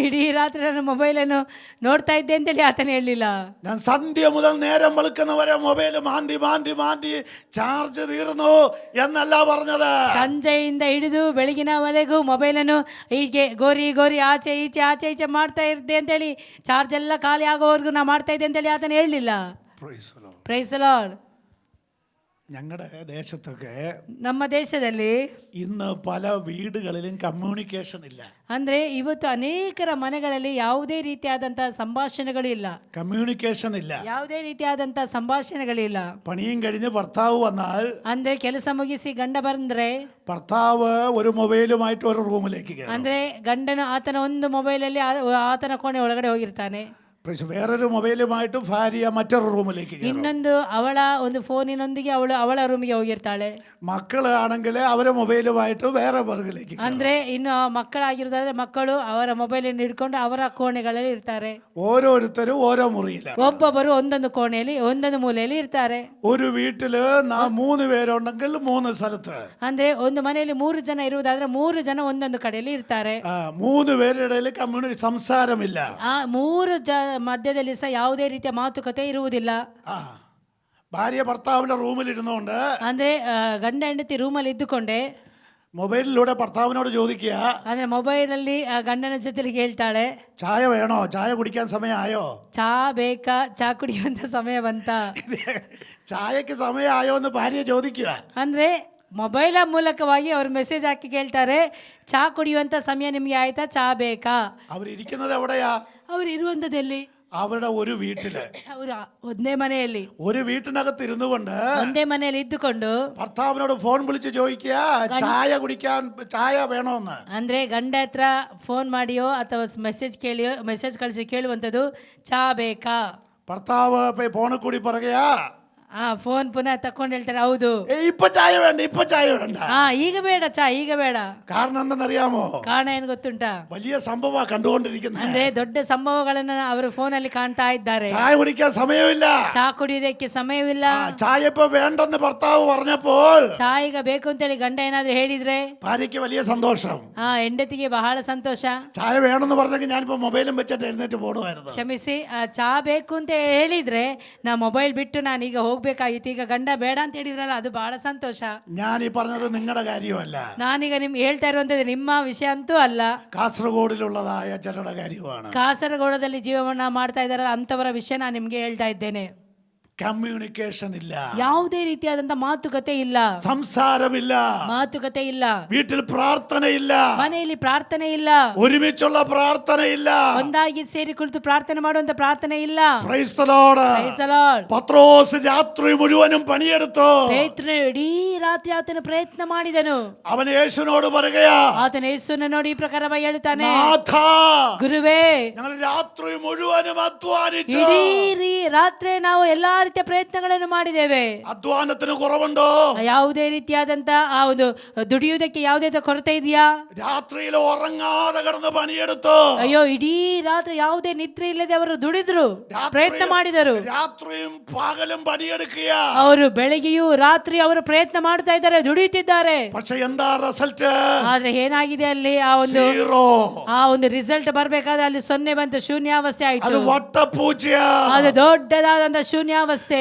ಇಡೀ ರಾತ್ರಿ ನಾನು ಮೊಬೈಲ್ ಅನ್ನು ನೋಡ್ತಾ ಇದ್ದೆ ಅಂತೇಳಿ ಆತನ ಹೇಳಲಿಲ್ಲ. ഞാൻ സന്ധ്യ മുതൽ നേരം വെളുക്കുന്നവരെ മൊബൈൽ മാന്തി മാന്തി മാന്തി ചാർജ് തീർന്നു എന്നല്ല പറഞ്ഞത്. ಸಂಜೆಯಿಂದ ಹಿಡಿದು ಬೆಳಗಿನವರೆಗೂ ಮೊಬೈಲ್ ಅನ್ನು ಹೀಗೆ ಗೋರಿ ಆಚೆ ಈಚೆ ಮಾಡ್ತಾ ಇದ್ದೆ ಅಂತೇಳಿ, ಚಾರ್ಜ್ ಎಲ್ಲ ಖಾಲಿ ಆಗೋವರೆಗೂ ನಾ ಮಾಡ್ತಾ ಇದ್ದೆ ಅಂತೇಳಿ ಆತನ ಹೇಳಲಿಲ್ಲ. Praise the Lord. Praise the Lord. ഞങ്ങളുടെ ദേശത്തൊക്കെ ನಮ್ಮ ದೇಶದಲ್ಲಿ ഇന്ന് പല വീടുകളിലും കമ്മ്യൂണിക്കേഷൻ ഇല്ല. ಅಂದ್ರೆ ಇವತ್ತು ಅನೇಕರ ಮನೆಗಳಲ್ಲಿ ಯಾವುದೇ ರೀತಿಯಾದಂತ ಸಂಭಾಷಣೆಗಳಿಲ್ಲ, കമ്മ്യൂണിക്കേഷൻ ഇല്ല. ಯಾವುದೇ ರೀತಿಯಾದಂತ ಸಂಭಾಷಣೆಗಳಿಲ್ಲ. പണിയും കഴിഞ്ഞ് ഭർത്താവ് വന്നാൽ ಅಂದ್ರೆ ಕೆಲಸ ಮುಗಿಸಿ ಗಂಡ ಬಂದ್ರೆ ഭർത്താവ് ഒരു മൊബൈലുമായിട്ട് ഒരു റൂമിലേക്ക് കയറും. ಅಂದ್ರೆ ಗಂಡನು ಆತನ ಒಂದು ಮೊಬೈಲಲ್ಲಿ ಆತನ ಕೋಣೆ ಒಳಗಡೆ ಹೋಗಿರ್ತಾನೆ. പക്ഷെ വേറൊരു മൊബൈലുമായിട്ട് ഭാര്യ മറ്റൊരു റൂമിലേക്ക് കയറും. ಇನ್ನೊಂದು ಅವಳ ಒಂದು ಫೋನಿನೊಂದಿಗೆ ಅವಳ ರೂಮಿಗೆ ಹೋಗಿರ್ತಾಳೆ. മക്കളാണെങ്കിൽ അവരെ മൊബൈലുമായിട്ട് വേറെ പുറകിലേക്ക്. ಅಂದ್ರೆ ಇನ್ನು ಮಕ್ಕಳಾಗಿರೋದಾದ್ರೆ ಮಕ್ಕಳು ಅವರ ಮೊಬೈಲನ್ನು ಹಿಡ್ಕೊಂಡು ಅವರ ಕೋಣೆಗಳಲ್ಲಿ ಇರ್ತಾರೆ. ഓരോരുത്തരും ഓരോ മുറിയിലാണ്. ಒಬ್ಬೊಬ್ಬರು ಒಂದೊಂದು ಕೋಣೆಯಲ್ಲಿ ಒಂದೊಂದು ಮೂಲೆಯಲ್ಲಿ ಇರ್ತಾರೆ. ഒരു വീട്ടില് 3 പേരുണ്ടെങ്കിൽ 3 സ്ഥലത്ത്. ಅಂದ್ರೆ ಒಂದು ಮನೆಯಲ್ಲಿ 3 ಜನ ಇರುವುದಾದ್ರೆ 3 ಜನ ಒಂದೊಂದು ಕಡೆಯಲ್ಲಿ ಇರ್ತಾರೆ. 3 പേരുടെ ഇടയിൽ സംസാരമില്ല. ಆ 3 ಮಧ್ಯದಲ್ಲಿ ಸಹ ಯಾವುದೇ ರೀತಿಯ ಮಾತುಕತೆ ಇರುವುದಿಲ್ಲ. ഭാര്യ ഭർത്താവിന്റെ റൂമിൽ ഇരുന്നുകൊണ്ട് ಅಂದ್ರೆ ಗಂಡ ಹೆಂಡತಿ ರೂಮಲ್ಲಿ ಇದ್ದುಕೊಂಡೆ മൊബൈലിലൂടെ ഭർത്താവിനോട് ചോദിക്കുക, ಅಂದ್ರೆ ಮೊಬೈಲಲ್ಲಿ ಗಂಡನ ಜೊತೆಲಿ ಹೇಳ್ತಾಳೆ, ചായ വേണോ, ചായ കുടിക്കാൻ സമയമായോ, ಚಾ ಬೇಕಾ, ಚಾ ಕುಡಿಯುವಂತ ಸಮಯ ಬಂತ. ചായക്ക് സമയമായോ എന്ന് ഭാര്യ ചോദിക്കുക. ಅಂದ್ರೆ ಮೊಬೈಲ ಮೂಲಕವಾಗಿ ಅವ್ರು ಮೆಸೇಜ್ ಹಾಕಿ ಕೇಳ್ತಾರೆ, ಚಾ ಕುಡಿಯುವಂತ ಸಮಯ ನಿಮ್ಗೆ ಆಯ್ತಾ, ಚಾ ಬೇಕಾ. അവരിയ്ക്കുന്നത് എവിടെയാ? ಅವ್ರು ಇರುವಂತದಲ್ಲಿ അവരുടെ ഒരു വീട്ടില്, ಅವರು ಒಂದೇ ಮನೆಯಲ್ಲಿ, ഒരു വീട്ടിനകത്ത് ഇരുന്നു കൊണ്ട് ಒಂದೇ ಮನೆಯಲ್ಲಿ ಇದ್ದುಕೊಂಡು ഭർത്താവിനോട് ഫോൺ വിളിച്ച് ചോദിക്കുക, ചായ കുടിക്കാൻ ചായ വേണോന്ന്. ಅಂದ್ರೆ ಗಂಡ ಹತ್ರ ಫೋನ್ ಮಾಡಿಯೋ ಅಥವಾ ಮೆಸೇಜ್ ಕಳಿಸಿ ಕೇಳುವಂಥದ್ದು, ಚಾ ಬೇಕಾ. ഭർത്താവ് ഫോണിൽ കൂടി പറയുകയാ, ಫೋನ್ ಪುನಃ ತಕೊಂಡು ಹೇಳ್ತಾರೆ, ಹೌದು ഇപ്പൊ ചായ വേണ്ട, ഇപ്പൊ ചായ വേണ്ട. ಈಗ ಬೇಡ ಚಾ, ಈಗ ಬೇಡ. കാരണം എന്തെന്നറിയാമോ? ಕಾರಣ ಏನು ಗೊತ್ತುಂಟಾ? വലിയ സംഭവ കണ്ടുകൊണ്ടിരിക്കുന്നത്. ಅಂದ್ರೆ ದೊಡ್ಡ ಸಂಭವಗಳನ್ನ ಅವರು ಫೋನ್ ಅಲ್ಲಿ ಕಾಣ್ತಾ ಇದ್ದಾರೆ. ചായ കുടിക്കാൻ സമയമില്ല, ಚಾ ಕುಡಿಯೋದಕ್ಕೆ ಸಮಯವಿಲ್ಲ. ചായ ഇപ്പൊ വേണ്ടെന്ന് ഭർത്താവ് പറഞ്ഞപ്പോൾ ಚಾ ಈಗ ಬೇಕು ಅಂತೇಳಿ ಗಂಡ ಏನಾದ್ರು ಹೇಳಿದ್ರೆ ഭാര്യയ്ക്ക് വലിയ സന്തോഷം. ಹೆಂಡತಿಗೆ ಬಹಳ ಸಂತೋಷ. ചായ വേണമെന്ന് പറഞ്ഞെങ്കിൽ ഞാനിപ്പോ മൊബൈലും വെച്ചിട്ട് എഴുന്നേറ്റ് പോടുമായിരുന്നു. ಕ್ಷಮಿಸಿ, ಚಾ ಬೇಕು ಅಂತ ಹೇಳಿದ್ರೆ ನಾ ಮೊಬೈಲ್ ಬಿಟ್ಟು ನಾನೀಗ ಹೋಗ್ಬೇಕಾಗಿತ್ತು. ಈಗ ಗಂಡ ಬೇಡ ಅಂತ ಹೇಳಿದ್ರಲ್ಲ, ಅದು ಬಹಳ ಸಂತೋಷ. ഞാൻ ഈ പറഞ്ഞത് നിങ്ങളുടെ കാര്യമല്ല, ನಾನೀಗ ಹೇಳ್ತಾ ಇರುವಂತದ್ದು ನಿಮ್ಮ ವಿಷಯ ಅಂತೂ ಅಲ್ಲ, കാസർഗോഡിലുള്ളതായ ചിലരുടെ കാര്യമാണ്. ಕಾಸರಗೋಡದಲ್ಲಿ ಜೀವನ ಮಾಡ್ತಾ ಇದ್ದಾರಲ್ಲ ಅಂತವರ ವಿಷಯ ನಾನು ನಿಮ್ಗೆ ಹೇಳ್ತಾ ಇದ್ದೇನೆ. കമ്മ്യൂണിക്കേഷൻ ഇല്ല, ಯಾವುದೇ ರೀತಿಯಾದಂತ ಮಾತುಕತೆ ಇಲ್ಲ, സംസാരമില്ല, ಮಾತುಕತೆ ಇಲ್ಲ, വീട്ടിൽ പ്രാർത്ഥനയില്ല, ಮನೆಯಲ್ಲಿ ಪ್ರಾರ್ಥನೆ ಇಲ್ಲ, ഒരുമിച്ചുള്ള പ്രാർത്ഥനയില്ല, ಒಂದಾಗಿ ಸೇರಿ ಕುಳಿತು ಪ್ರಾರ್ಥನೆ ಮಾಡುವಂತ ಪ್ರಾರ್ಥನೆ ಇಲ್ಲ. Price the Lord. Praise the Lord. പത്രോസ് രാത്രി മുഴുവനും പണിയെടുത്തു. ಪೇತ್ರನು ಇಡೀ ರಾತ್ರಿ ಆತನು ಪ್ರಯತ್ನ ಮಾಡಿದನು. അവൻ യേശുവിനോട് പറയുകയാ, ಆತನ ಯೇಸುವನ್ನು ನೋಡಿ ಈ ಪ್ರಕಾರವಾಗಿ ಹೇಳುತ್ತಾನೆ, നാഥാ, ಗುರುವೇ, ഞങ്ങൾ രാത്രി മുഴുവനും അധ്വാനിച്ചു. ಇಡೀ ರಾತ್ರಿ ನಾವು ಎಲ್ಲಾ ರೀತಿಯ ಪ್ರಯತ್ನಗಳನ್ನು ಮಾಡಿದ್ದೇವೆ. അധ്വാനത്തിന് കുറവുണ്ടോ? ಯಾವುದೇ ರೀತಿಯಾದಂತ ಆ ಒಂದು ದುಡಿಯುವುದಕ್ಕೆ ಯಾವುದೇ ಕೊರತೆ ಇದೆಯಾ? രാത്രിയിൽ ഉറങ്ങാതെ കിടന്ന് പണിയെടുത്തു. ಅಯ್ಯೋ, ಇಡೀ ರಾತ್ರಿ ಯಾವುದೇ ನಿದ್ರೆ ಇಲ್ಲದೆ ಅವರು ದುಡಿದ್ರು, ಪ್ರಯತ್ನ ಮಾಡಿದರು. രാത്രിയും പകലും പണിയെടുക്കുക. ಅವರು ಬೆಳಗ್ಗೆಯೂ ರಾತ್ರಿ ಅವರು ಪ್ರಯತ್ನ ಮಾಡ್ತಾ ಇದ್ದಾರೆ, ದುಡಿಯುತ್ತಿದ್ದಾರೆ. പക്ഷെ എന്താ റിസൾട്ട്? ಆದ್ರೆ ಏನಾಗಿದೆ ಅಲ್ಲಿ? ಆ ಒಂದು ರಿಸಲ್ಟ್ ಬರ್ಬೇಕಾದ್ರೆ ಅಲ್ಲಿ 0 ಬಂತು, ಶೂನ್ಯಾವಸ್ಥೆ ಆಯ್ತು. അത് വട്ടപ്പൂച്ചയാ. ಅದು ದೊಡ್ಡದಾದಂತ ಶೂನ್ಯಾವಸ್ಥೆ.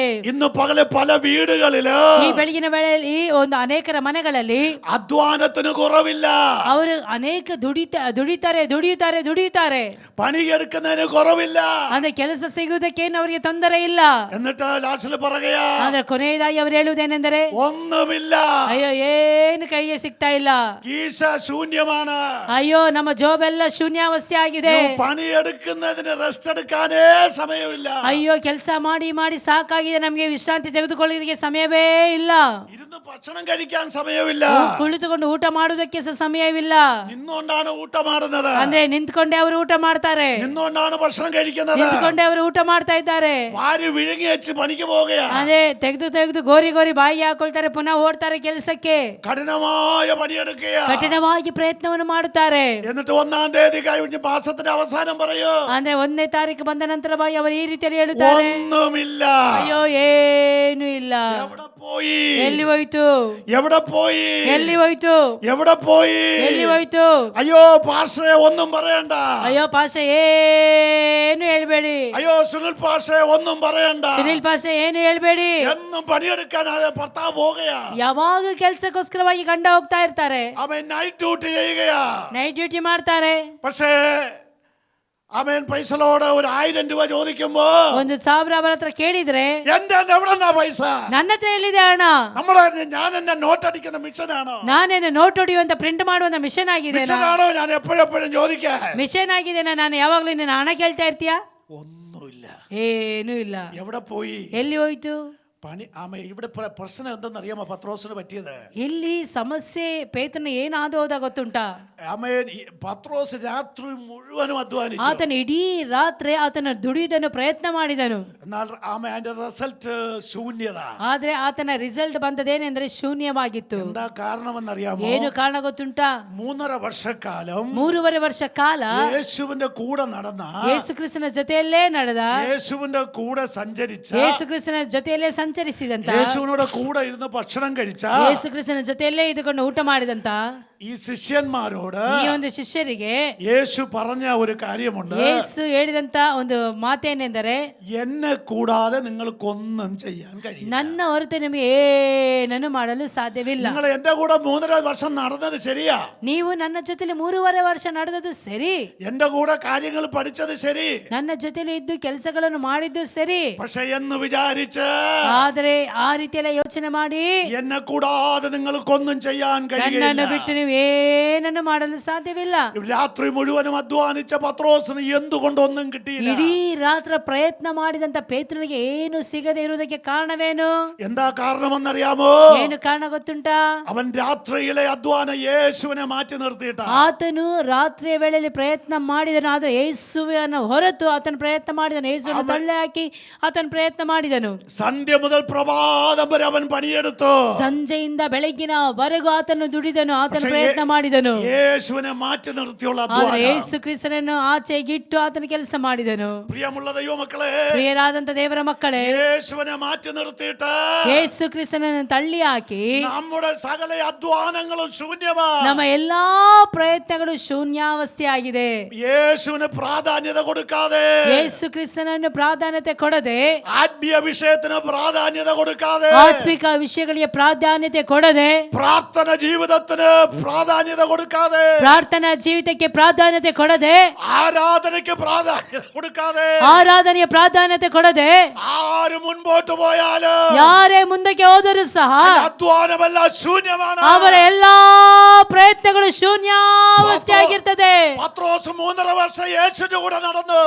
ഇന്ന് പകല് പല വീടുകളില് ಈ ಬೆಳಗಿನ ವೇಳೆಯಲ್ಲಿ ಈ ಒಂದು ಅನೇಕರ ಮನೆಗಳಲ್ಲಿ അധ്വാനത്തിന് കുറവില്ല. ಅವರು ಅನೇಕ ದುಡಿಯುತ್ತಾರೆ. പണിയെടുക്കുന്നതിന് കുറവില്ല. ಅಂದ್ರೆ ಕೆಲಸ ಸಿಗುವುದಕ್ಕೇನು ಅವರಿಗೆ ತೊಂದರೆ ಇಲ್ಲ. എന്നിട്ട് ലാസ്റ്റിൽ പറയുകയാ, ಆದ್ರೆ ಕೊನೆಯದಾಗಿ ಅವರು ಹೇಳುವುದೇನೆಂದರೆ, ഒന്നുമില്ല, ಅಯ್ಯೋ ಏನು ಕೈಗೆ ಸಿಗ್ತಾ ಇಲ್ಲ, കീശ ശൂന്യമാണ്. ಅಯ್ಯೋ ನಮ್ಮ ಜಾಬ್ ಎಲ್ಲ ಶೂನ್ಯಾವಸ್ಥೆ ಆಗಿದೆ. പണിയെടുക്കുന്നതിന് റെസ്റ്റ് എടുക്കാനേ സമയമില്ല. ಅಯ್ಯೋ ಕೆಲಸ ಮಾಡಿ ಸಾಕಾಗಿದೆ, ನಮಗೆ ವಿಶ್ರಾಂತಿ ತೆಗೆದುಕೊಳ್ಳೋದಕ್ಕೆ ಸಮಯವೇ ಇಲ್ಲ. ഇരുന്ന് ഭക്ഷണം കഴിക്കാൻ സമയമില്ല. ಕುಳಿತುಕೊಂಡು ಊಟ ಮಾಡುವುದಕ್ಕೆ ಸಹ ಸಮಯವಿಲ್ಲ. നിന്നുകൊണ്ടാണ് ಊಟ ಮಾಡುന്നത്. ಅಂದ್ರೆ ನಿಂತ್ಕೊಂಡೆ ಅವರು ಊಟ ಮಾಡ್ತಾರೆ, നിന്നുകൊണ്ടാണ് ഭക്ഷണം കഴിക്കുന്നത്. ನಿಂತ್ಕೊಂಡೆ ಅವರು ಊಟ ಮಾಡ್ತಾ ಇದ್ದಾರೆ. വാരി വിഴുങ്ങി വെച്ച് പണിക്ക് പോവുകയാ. ಅದೇ ತೆಗೆದು ಗೋರಿ ಬಾಯಿಗೆ ಹಾಕೊಳ್ತಾರೆ, ಪುನಃ ಓಡ್ತಾರೆ ಕೆಲಸಕ್ಕೆ. കഠിനമായ പണിയെടുക്കുകയാ. ಕಠಿಣವಾಗಿ ಪ್ರಯತ್ನವನ್ನು ಮಾಡುತ್ತಾರೆ. എന്നിട്ട് 1-ാം തീയതി കഴിഞ്ഞ് മാസത്തിന്റെ അവസാനം പറയൂ, ಅಂದ್ರೆ 1ನೇ ತಾರೀಕು ಬಂದ ನಂತರ ಅವರು ಈ ರೀತಿಯಲ್ಲಿ ಹೇಳುತ್ತಾರೆ, ഒന്നുമില്ല. ಅಯ್ಯೋ ಏನು ಇಲ್ಲ. എവിടെ പോയി? ಎಲ್ಲಿ ಹೋಯ್ತು? എവിടെ പോയി? ಎಲ್ಲಿ ಹೋಯ್ತು? എവിടെ പോയി? ಎಲ್ಲಿ ಹೋಯ್ತು? അയ്യോ പാസ്റ്ററെ ഒന്നും പറയണ്ട. ಅಯ್ಯೋ ಪಾಸ್ಟರ್ ಏನು ಹೇಳ್ಬೇಡಿ. അയ്യോ സുനിൽ പാസ്റ്ററെ ഒന്നും പറയണ്ട. ಸುನಿಲ್ ಪಾಸ್ಟರ್ ಏನು ಹೇಳ್ಬೇಡಿ. എന്നും പണിയെടുക്കാൻ ഭർത്താവ് പോവുകയാ. ಯಾವಾಗ ಕೆಲಸಕ್ಕೋಸ್ಕರವಾಗಿ ಗಂಡ ಹೋಗ್ತಾ ಇರ್ತಾರೆ, അവൻ നൈറ്റ് ഡ്യൂട്ടി ചെയ്യുകയാ. ನೈಟ್ ಡ್ಯೂಟಿ ಮಾಡ್ತಾರೆ. പക്ഷേ ആമേൻ പൈസലോട് ഒരു 1000 രൂപ ചോദിക്കുമ്പോ 1,000 അവರ ಹತ್ರ ಕೇಳಿದ್ರೆ എന്റെ എവിടെന്നാ പൈസ? ನನ್ನ ಹತ್ರ ಎಲ್ಲಿದೆ ಹಣ? ഞാൻ എന്നെ നോട്ടടിക്കുന്ന മിഷനാണോ? ನಾನೇನು ನೋಟ್ ಹೊಡೆಯುವಂತ ಪ್ರಿಂಟ್ ಮಾಡುವಂತ ಮಿಷನ್ ಆಗಿದೆ മിഷനാണോ ഞാൻ എപ്പോഴും ചോദിക്കാൻ? ಮಿಷನ್ ಆಗಿದೆ ನಾನು ಯಾವಾಗ್ಲೂ ನಿನ್ನ ಹಣ ಕೇಳ್ತಾ ಇರ್ತೀಯಾ? ഒന്നുമില്ല. ಏನೂ ಇಲ್ಲ. എവിടെ പോയി? ಎಲ್ಲಿ ಹೋಯ್ತು? പണി ആമേ ഇവിടെ പ്രശ്നം എന്തെന്നറിയാമോ പത്രോസിന് പറ്റിയത്? ಇಲ್ಲಿ ಸಮಸ್ಯೆ ಪೇತ್ರನ ಏನಾದೋದ ಗೊತ್ತುಂಟಾ? ആമേൻ പത്രോസ് രാത്രി മുഴുവനും അധ്വാനിച്ചു. ಆತನ ಇಡೀ ರಾತ್ರಿ ಆತನ ದುಡಿಯುವುದನ್ನು ಪ್ರಯತ್ನ ಮಾಡಿದನು. എന്നാൽ ആമേ അതിന്റെ റിസൾട്ട് ശൂന്യത. ಆದ್ರೆ ಆತನ ರಿಸಲ್ಟ್ ಬಂದದೇನೆಂದ್ರೆ ಶೂನ್ಯವಾಗಿತ್ತು. എന്താ കാരണമെന്നറിയാമോ? ಏನು ಕಾರಣ ಗೊತ್ತುಂಟಾ? 3.5 വർഷക്കാലം 3.5 ವರ್ಷ ಕಾಲ യേശുവിന്റെ കൂടെ നടന്ന, ಯೇಸು ಕ್ರಿಸ್ತನ ಜೊತೆಯಲ್ಲೇ ನಡೆದ, യേശുവിന്റെ കൂടെ സഞ്ചരിച്ച, ಯೇಸು ಕ್ರಿಸ್ತನ ಜೊತೆಯಲ್ಲೇ ಸಂಚರಿಸಿದಂತ, യേശുവിനോട് കൂടെ ഇരുന്ന് ഭക്ഷണം കഴിച്ച, ಯೇಸು ಕ್ರಿಸ್ತನ ಜೊತೆಯಲ್ಲೇ ಇದ್ದುಕೊಂಡು ಊಟ ಮಾಡಿದಂತ ഈ ശിഷ്യന്മാരോട് ಈ ಒಂದು ಶಿಷ್ಯರಿಗೆ യേശു പറഞ്ഞ ഒരു കാര്യമുണ്ട്. ಯೇಸು ಹೇಳಿದಂತ ಒಂದು ಮಾತೇನೆಂದರೆ, എന്നെ കൂടാതെ നിങ്ങൾക്കൊന്നും ചെയ്യാൻ കഴിയില്ല. ನನ್ನ ಹೊರತು ನಿಮಗೆ ಏನನ್ನು ಮಾಡಲು ಸಾಧ್ಯವಿಲ್ಲ. നിങ്ങൾ എന്റെ കൂടെ 3.5 വർഷം നടന്നത് ശരിയാ, ನೀವು ನನ್ನ ಜೊತೆಲಿ 3.5 ವರ್ಷ ನಡೆದದ್ದು ಸರಿ, എന്റെ കൂടെ കാര്യങ്ങൾ പഠിച്ചത് ശരി, ನನ್ನ ಜೊತೆಲಿ ಇದ್ದು ಕೆಲಸಗಳನ್ನು ಮಾಡಿದ್ದು ಸರಿ. പക്ഷെ എന്ന് വിചാരിച്ച് ಆದರೆ ಆ ರೀತಿಯೆಲ್ಲ ಯೋಚನೆ ಮಾಡಿ എന്നെ കൂടാതെ നിങ്ങൾക്കൊന്നും ചെയ്യാൻ ನನ್ನನ್ನು കഴിയില്ല. ಬಿಟ್ಟು ನೀವು ಏನನ್ನು ಮಾಡಲು ಸಾಧ್ಯವಿಲ್ಲ. രാത്രി മുഴുവനും അധ്വാനിച്ച പത്രോസിന് എന്തുകൊണ്ടൊന്നും കിട്ടിയില്ല. ಇಡೀ ರಾತ್ರಿ ಪ್ರಯತ್ನ ಮಾಡಿದಂತ ಪೇತ್ರನಿಗೆ ಏನು ಸಿಗದೆ ಇರುವುದಕ್ಕೆ ಕಾರಣವೇನು? എന്താ കാരണമെന്നറിയാമോ? ಏನು ಕಾರಣ ಗೊತ್ತುಂಟಾ? അവൻ രാത്രിയിലെ അധ്വാനം യേശുവിനെ മാറ്റി നിർത്തിയിട്ട. ಆತನು ರಾತ್ರಿಯ ವೇಳೆಯಲ್ಲಿ ಪ್ರಯತ್ನ ಮಾಡಿದನು, ಆದ್ರೆ ಯೇಸುವನ್ನು ಹೊರತು ಆತನ ಪ್ರಯತ್ನ ಮಾಡಿದನು. ಯೇಸುವನ್ನು ತಳ್ಳಿ ಹಾಕಿ ಆತನ ಪ್ರಯತ್ನ ಮಾಡಿದನು. സന്ധ്യ മുതൽ പ്രഭാതം വരെ അവൻ പണിയെടുത്തു. ಸಂಜೆಯಿಂದ ಬೆಳಗಿನವರೆಗೂ ಆತನು ದುಡಿದನು, ಆತನ ಪ್ರಯತ್ನ ಮಾಡಿದನು. യേശുവിനെ മാറ്റി നിർത്തിയുള്ള ಆದ್ರೆ അധ്വാനം. ಯೇಸು ಕ್ರಿಸ್ತನನ್ನು ಆಚೆಗಿಟ್ಟು ಆತನ ಕೆಲಸ ಮಾಡಿದನು. പ്രിയമുള്ള ദൈവമക്കളെ, ಪ್ರಿಯರಾದಂತ ದೇವರ ಮಕ್ಕಳೇ, യേശുവിനെ മാറ്റി നിർത്തിയിട്ട് ಯೇಸು ಕ್ರಿಸ್ತನನ್ನು ತಳ್ಳಿ ಹಾಕಿ നമ്മുടെ സകല അധ്വാനങ്ങളും ശൂന്യമാണ്. ನಮ್ಮ ಎಲ್ಲಾ ಪ್ರಯತ್ನಗಳು ಶೂನ್ಯಾವಸ್ಥೆ ಆಗಿದೆ. യേശുവിന് പ്രാധാന്യത കൊടുക്കാതെ, ಯೇಸು ಕ್ರಿಸ್ತನನ್ನು ಪ್ರಾಧಾನ್ಯತೆ ಕೊಡದೆ, ആത്മീയ വിഷയത്തിന് പ്രാധാന്യത കൊടുക്കാതെ, ಆತ್ಮಿಕ ವಿಷಯಗಳಿಗೆ ಪ್ರಾಧಾನ್ಯತೆ ಕೊಡದೆ, പ്രാർത്ഥന ജീവിതത്തിന് പ്രാധാന്യത കൊടുക്കാതെ, ಪ್ರಾರ್ಥನಾ ಜೀವಿತಕ್ಕೆ ಪ್ರಾಧಾನ್ಯತೆ ಕೊಡದೆ, ആരാധനയ്ക്ക് പ്രാധാന്യത കൊടുക്കാതെ, ಆರಾಧನೆಯ ಪ್ರಾಧಾನ್ಯತೆ ಕೊಡದೆ, ആര് മുൻപോട്ട് പോയാലും ಯಾರೇ ಮುಂದಕ್ಕೆ ಹೋದರೂ ಸಹ അധ്വാനമെല്ലാം ശൂന്യമാണ്. ಅವರ ಎಲ್ಲಾ ಪ್ರಯತ್ನಗಳು ಶೂನ್ಯಾವಸ್ಥೆ ಆಗಿರ್ತದೆ. പത്രോസ് 3.5 വർഷം യേശുവിന്റെ കൂടെ നടന്നു.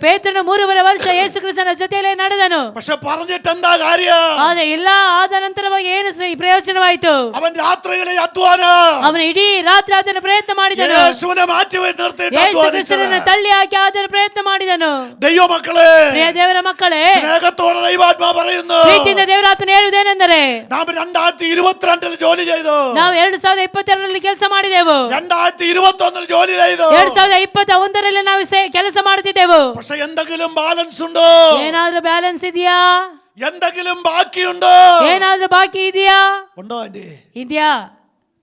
ಪೇತ್ರನು 3.5 ವರ್ಷ ಯೇಸು ಕ್ರಿಸ್ತನ ಜೊತೆಯಲ್ಲೇ ನಡೆದನು. പക്ഷെ പറഞ്ഞിട്ട് എന്താ കാര്യം? ಆದ್ರೆ ಎಲ್ಲ ಆದ ನಂತರವಾಗಿ ಏನು ಪ್ರಯೋಜನವಾಯಿತು? അവൻ രാത്രികളിൽ അധ്വാനം, ಅವನು ಇಡೀ ರಾತ್ರಿ ಅದನ್ನು ಪ್ರಯತ್ನ ಮಾಡಿದನು. യേശുവിനെ മാറ്റി നിർത്തിയിട്ട് ಯೇಸು അധ്വാനിച്ചത്. ಕ್ರಿಸ್ತನನ್ನು ತಳ್ಳಿ ಹಾಕಿ ಅದನ್ನು ಪ್ರಯತ್ನ ಮಾಡಿದನು. ദൈവമക്കളെ, ಪ್ರಿಯ ದೇವರ ಮಕ್ಕಳೇ, സ്നേഹത്തോടെ ദൈവാത്മാ പറയുന്നു, ಪ್ರೀತಿಯಿಂದ ದೇವರಾತ್ಮನ ಹೇಳುವುದೇನೆಂದರೆ, നാം 2022 ജോലി ചെയ്തു, ನಾವು 2022ರಲ್ಲಿ ಕೆಲಸ ಮಾಡಿದೆವು, 2021 ജോലി ചെയ്തു, 2021ರಲ್ಲಿ ನಾವು ಕೆಲಸ ಮಾಡುತ್ತಿದ್ದೆವು. പക്ഷെ എന്തെങ്കിലും ബാലൻസ് ഉണ്ടോ? ಏನಾದ್ರೂ ಬ್ಯಾಲೆನ್ಸ್ ಇದೆಯಾ? എന്തെങ്കിലും ബാക്കിയുണ്ടോ? ಏನಾದ್ರೂ ಬಾಕಿ ಇದೆಯಾ? ഉണ്ടോ ആന്റി? ಇದೆಯಾ?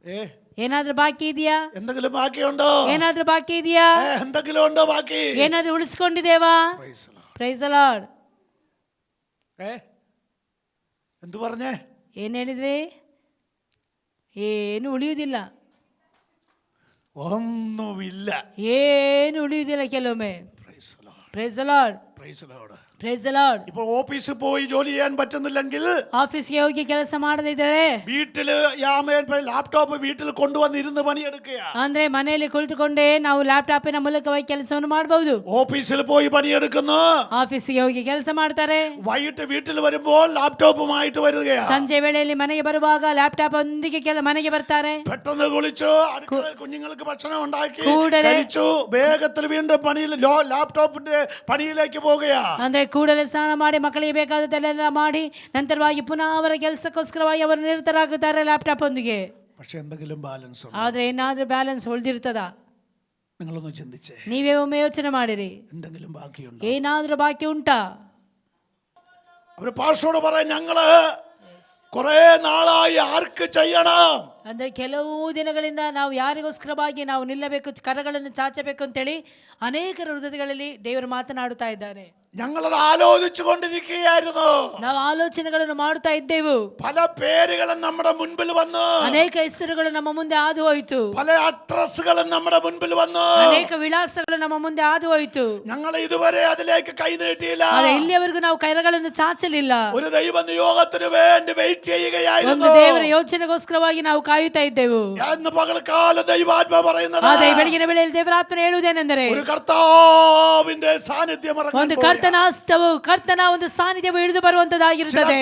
ഏ ಏನಾದ್ರೂ ಬಾಕಿ ಇದೆಯಾ? എന്തെങ്കിലും ബാക്കിയുണ്ടോ? ಏನಾದ್ರೂ ಬಾಕಿ ಇದೆಯಾ? എന്തെങ്കിലും ഉണ്ടോ ബാക്കി? ಏನಾದ್ರೂ ಉಳಿಸ್ಕೊಂಡಿದ್ದೇವಾ? Price the lord. എന്തു പറഞ്ഞേ? ಏನ್ ಹೇಳಿದ್ರಿ? ಏನು ಉಳಿಯುವುದಿಲ್ಲ, ഒന്നുമില്ല. ಏನು ಉಳಿಯುವುದಿಲ್ಲ ಕೆಲವೊಮ್ಮೆ. Praise the Lord. Praise the Lord. Praise the Lord. Praise the Lord. ഇപ്പോൾ ഓഫീസിൽ പോയി ജോലി ചെയ്യാൻ പറ്റുന്നില്ലെങ്കിൽ, ಆಫೀಸ್ಗೆ ಹೋಗಿ ಕೆಲಸ ಮಾಡದಿದ್ದರೆ, വീട്ടില് ലാപ്ടോപ്പ് വീട്ടിൽ കൊണ്ടുവന്നിരുന്ന് പണിയെടുക്കുക. ಅಂದ್ರೆ ಮನೆಯಲ್ಲಿ ಕುಳಿತುಕೊಂಡೇ ನಾವು ಲ್ಯಾಪ್ಟಾಪಿನ ಮೂಲಕವಾಗಿ ಕೆಲಸವನ್ನು ಮಾಡಬಹುದು. ഓഫീസിൽ പോയി പണിയെടുക്കുന്നു, ಆಫೀಸ್ಗೆ ಹೋಗಿ ಕೆಲಸ ಮಾಡ್ತಾರೆ, വൈകിട്ട് വീട്ടിൽ വരുമ്പോൾ ലാപ്ടോപ്പുമായിട്ട് വരികയാണ്. ಸಂಜೆ ವೇಳೆಯಲ್ಲಿ ಮನೆಗೆ ಬರುವಾಗ ಲ್ಯಾಪ್ಟಾಪ್ ಒಂದಿಗೆ ಮನೆಗೆ ಬರ್ತಾರೆ. പെട്ടെന്ന് കുളിച്ചു, അടുക്കളയിൽ കുഞ്ഞുങ്ങൾക്ക് ഭക്ഷണം ഉണ്ടാക്കി കൂടലെ കഴിച്ചു, വേഗത്തിൽ വീണ്ടും പണിയിൽ ലാപ്ടോപ്പിന്റെ പണിയിലേക്ക് പോകുകയാ. ಅಂದ್ರೆ ಕೂಡಲೇ ಸ್ನಾನ ಮಾಡಿ ಮಕ್ಕಳಿಗೆ ಬೇಕಾದದ್ದೆಲ್ಲ ಮಾಡಿ ನಂತರವಾಗಿ ಪುನಃ ಅವರ ಕೆಲಸಕ್ಕೋಸ್ಕರವಾಗಿ ಅವರು ನಿರತರಾಗುತ್ತಾರೆ ಲ್ಯಾಪ್ಟಾಪ್ ಒಂದಿಗೆ. പക്ഷെ എന്തെങ്കിലും ബാലൻസ് ഉണ്ടോ? ಆದ್ರೆ ಏನಾದ್ರೂ ಬ್ಯಾಲೆನ್ಸ್ ಉಳಿದಿರ್ತದ? നിങ്ങളൊന്ന് ചിന്തിച്ചേ. ನೀವೇ ಒಮ್ಮೆ ಯೋಚನೆ ಮಾಡಿರಿ, എന്തെങ്കിലും ബാക്കിയുണ്ടോ? ಏನಾದ್ರೂ ಬಾಕಿ ಉಂಟಾ? അവര് പാസ്റ്ററോട് പറയാം, ഞങ്ങള് കുറെ നാളായി ആർക്ക് ചെയ്യണം? ಅಂದ್ರೆ ಕೆಲವು ದಿನಗಳಿಂದ ನಾವು ಯಾರಿಗೋಸ್ಕರವಾಗಿ ನಾವು ನಿಲ್ಲಬೇಕು, ಕರಗಳನ್ನು ಚಾಚಬೇಕು ಅಂತೇಳಿ ಅನೇಕರ ಹೃದಯಗಳಲ್ಲಿ ದೇವರು ಮಾತನಾಡುತ್ತಾ ಇದ್ದಾನೆ. ഞങ്ങളത് ആലോചിച്ചു കൊണ്ടിരിക്കുകയായിരുന്നു. ನಾವು ಆಲೋಚನೆಗಳನ್ನು ಮಾಡುತ್ತಾ ಇದ್ದೆವು. പല പേരുകളും നമ്മുടെ മുൻപിൽ വന്നു. ಅನೇಕ ಹೆಸರುಗಳು ನಮ್ಮ ಮುಂದೆ ಹಾದು ಹೋಯಿತು. പല അഡ്രസ്സുകളും നമ്മുടെ മുൻപിൽ വന്നു. ಅನೇಕ ವಿಳಾಸಗಳು ನಮ್ಮ ಮುಂದೆ ಹಾದು ಹೋಯಿತು. ഞങ്ങൾ ഇതുവരെ അതിലേക്ക് കൈ നീട്ടിയില്ല. ಆದರೆ ಇಲ್ಲಿಯವರೆಗೂ ನಾವು ಕೈಗಳನ್ನು ಚಾಚಲಿಲ್ಲ. ഒരു ദൈവ നിയോഗത്തിന് വേണ്ടി വെയിറ്റ് ചെയ്യുകയായിരുന്നു. ಒಂದು ದೇವರ ಯೋಚನೆಗೋಸ್ಕರವಾಗಿ ನಾವು ಕಾಯುತ್ತಾ ಇದ್ದೆವು. എന്ന് പകൽക്കാല ദൈവാത്മ പറയുന്നത്, ಆದರೆ ಬೆಳಗಿನ ವೇಳೆಯಲ್ಲಿ ದೇವರ ಆತ್ಮನು ಹೇಳುವುದೇನೆಂದರೆ, ഒരു കർത്താവിന്റെ സാന്നിധ്യം ഇറങ്ങാൻ ಒಂದು ಕರ್ತನ ಹಸ್ತವು, ಕರ್ತನ ಒಂದು ಸಾನ್ನಿಧ್ಯವು ಇಳಿದು ಬರುವಂತದ್ದಾಗಿರುತ್ತದೆ.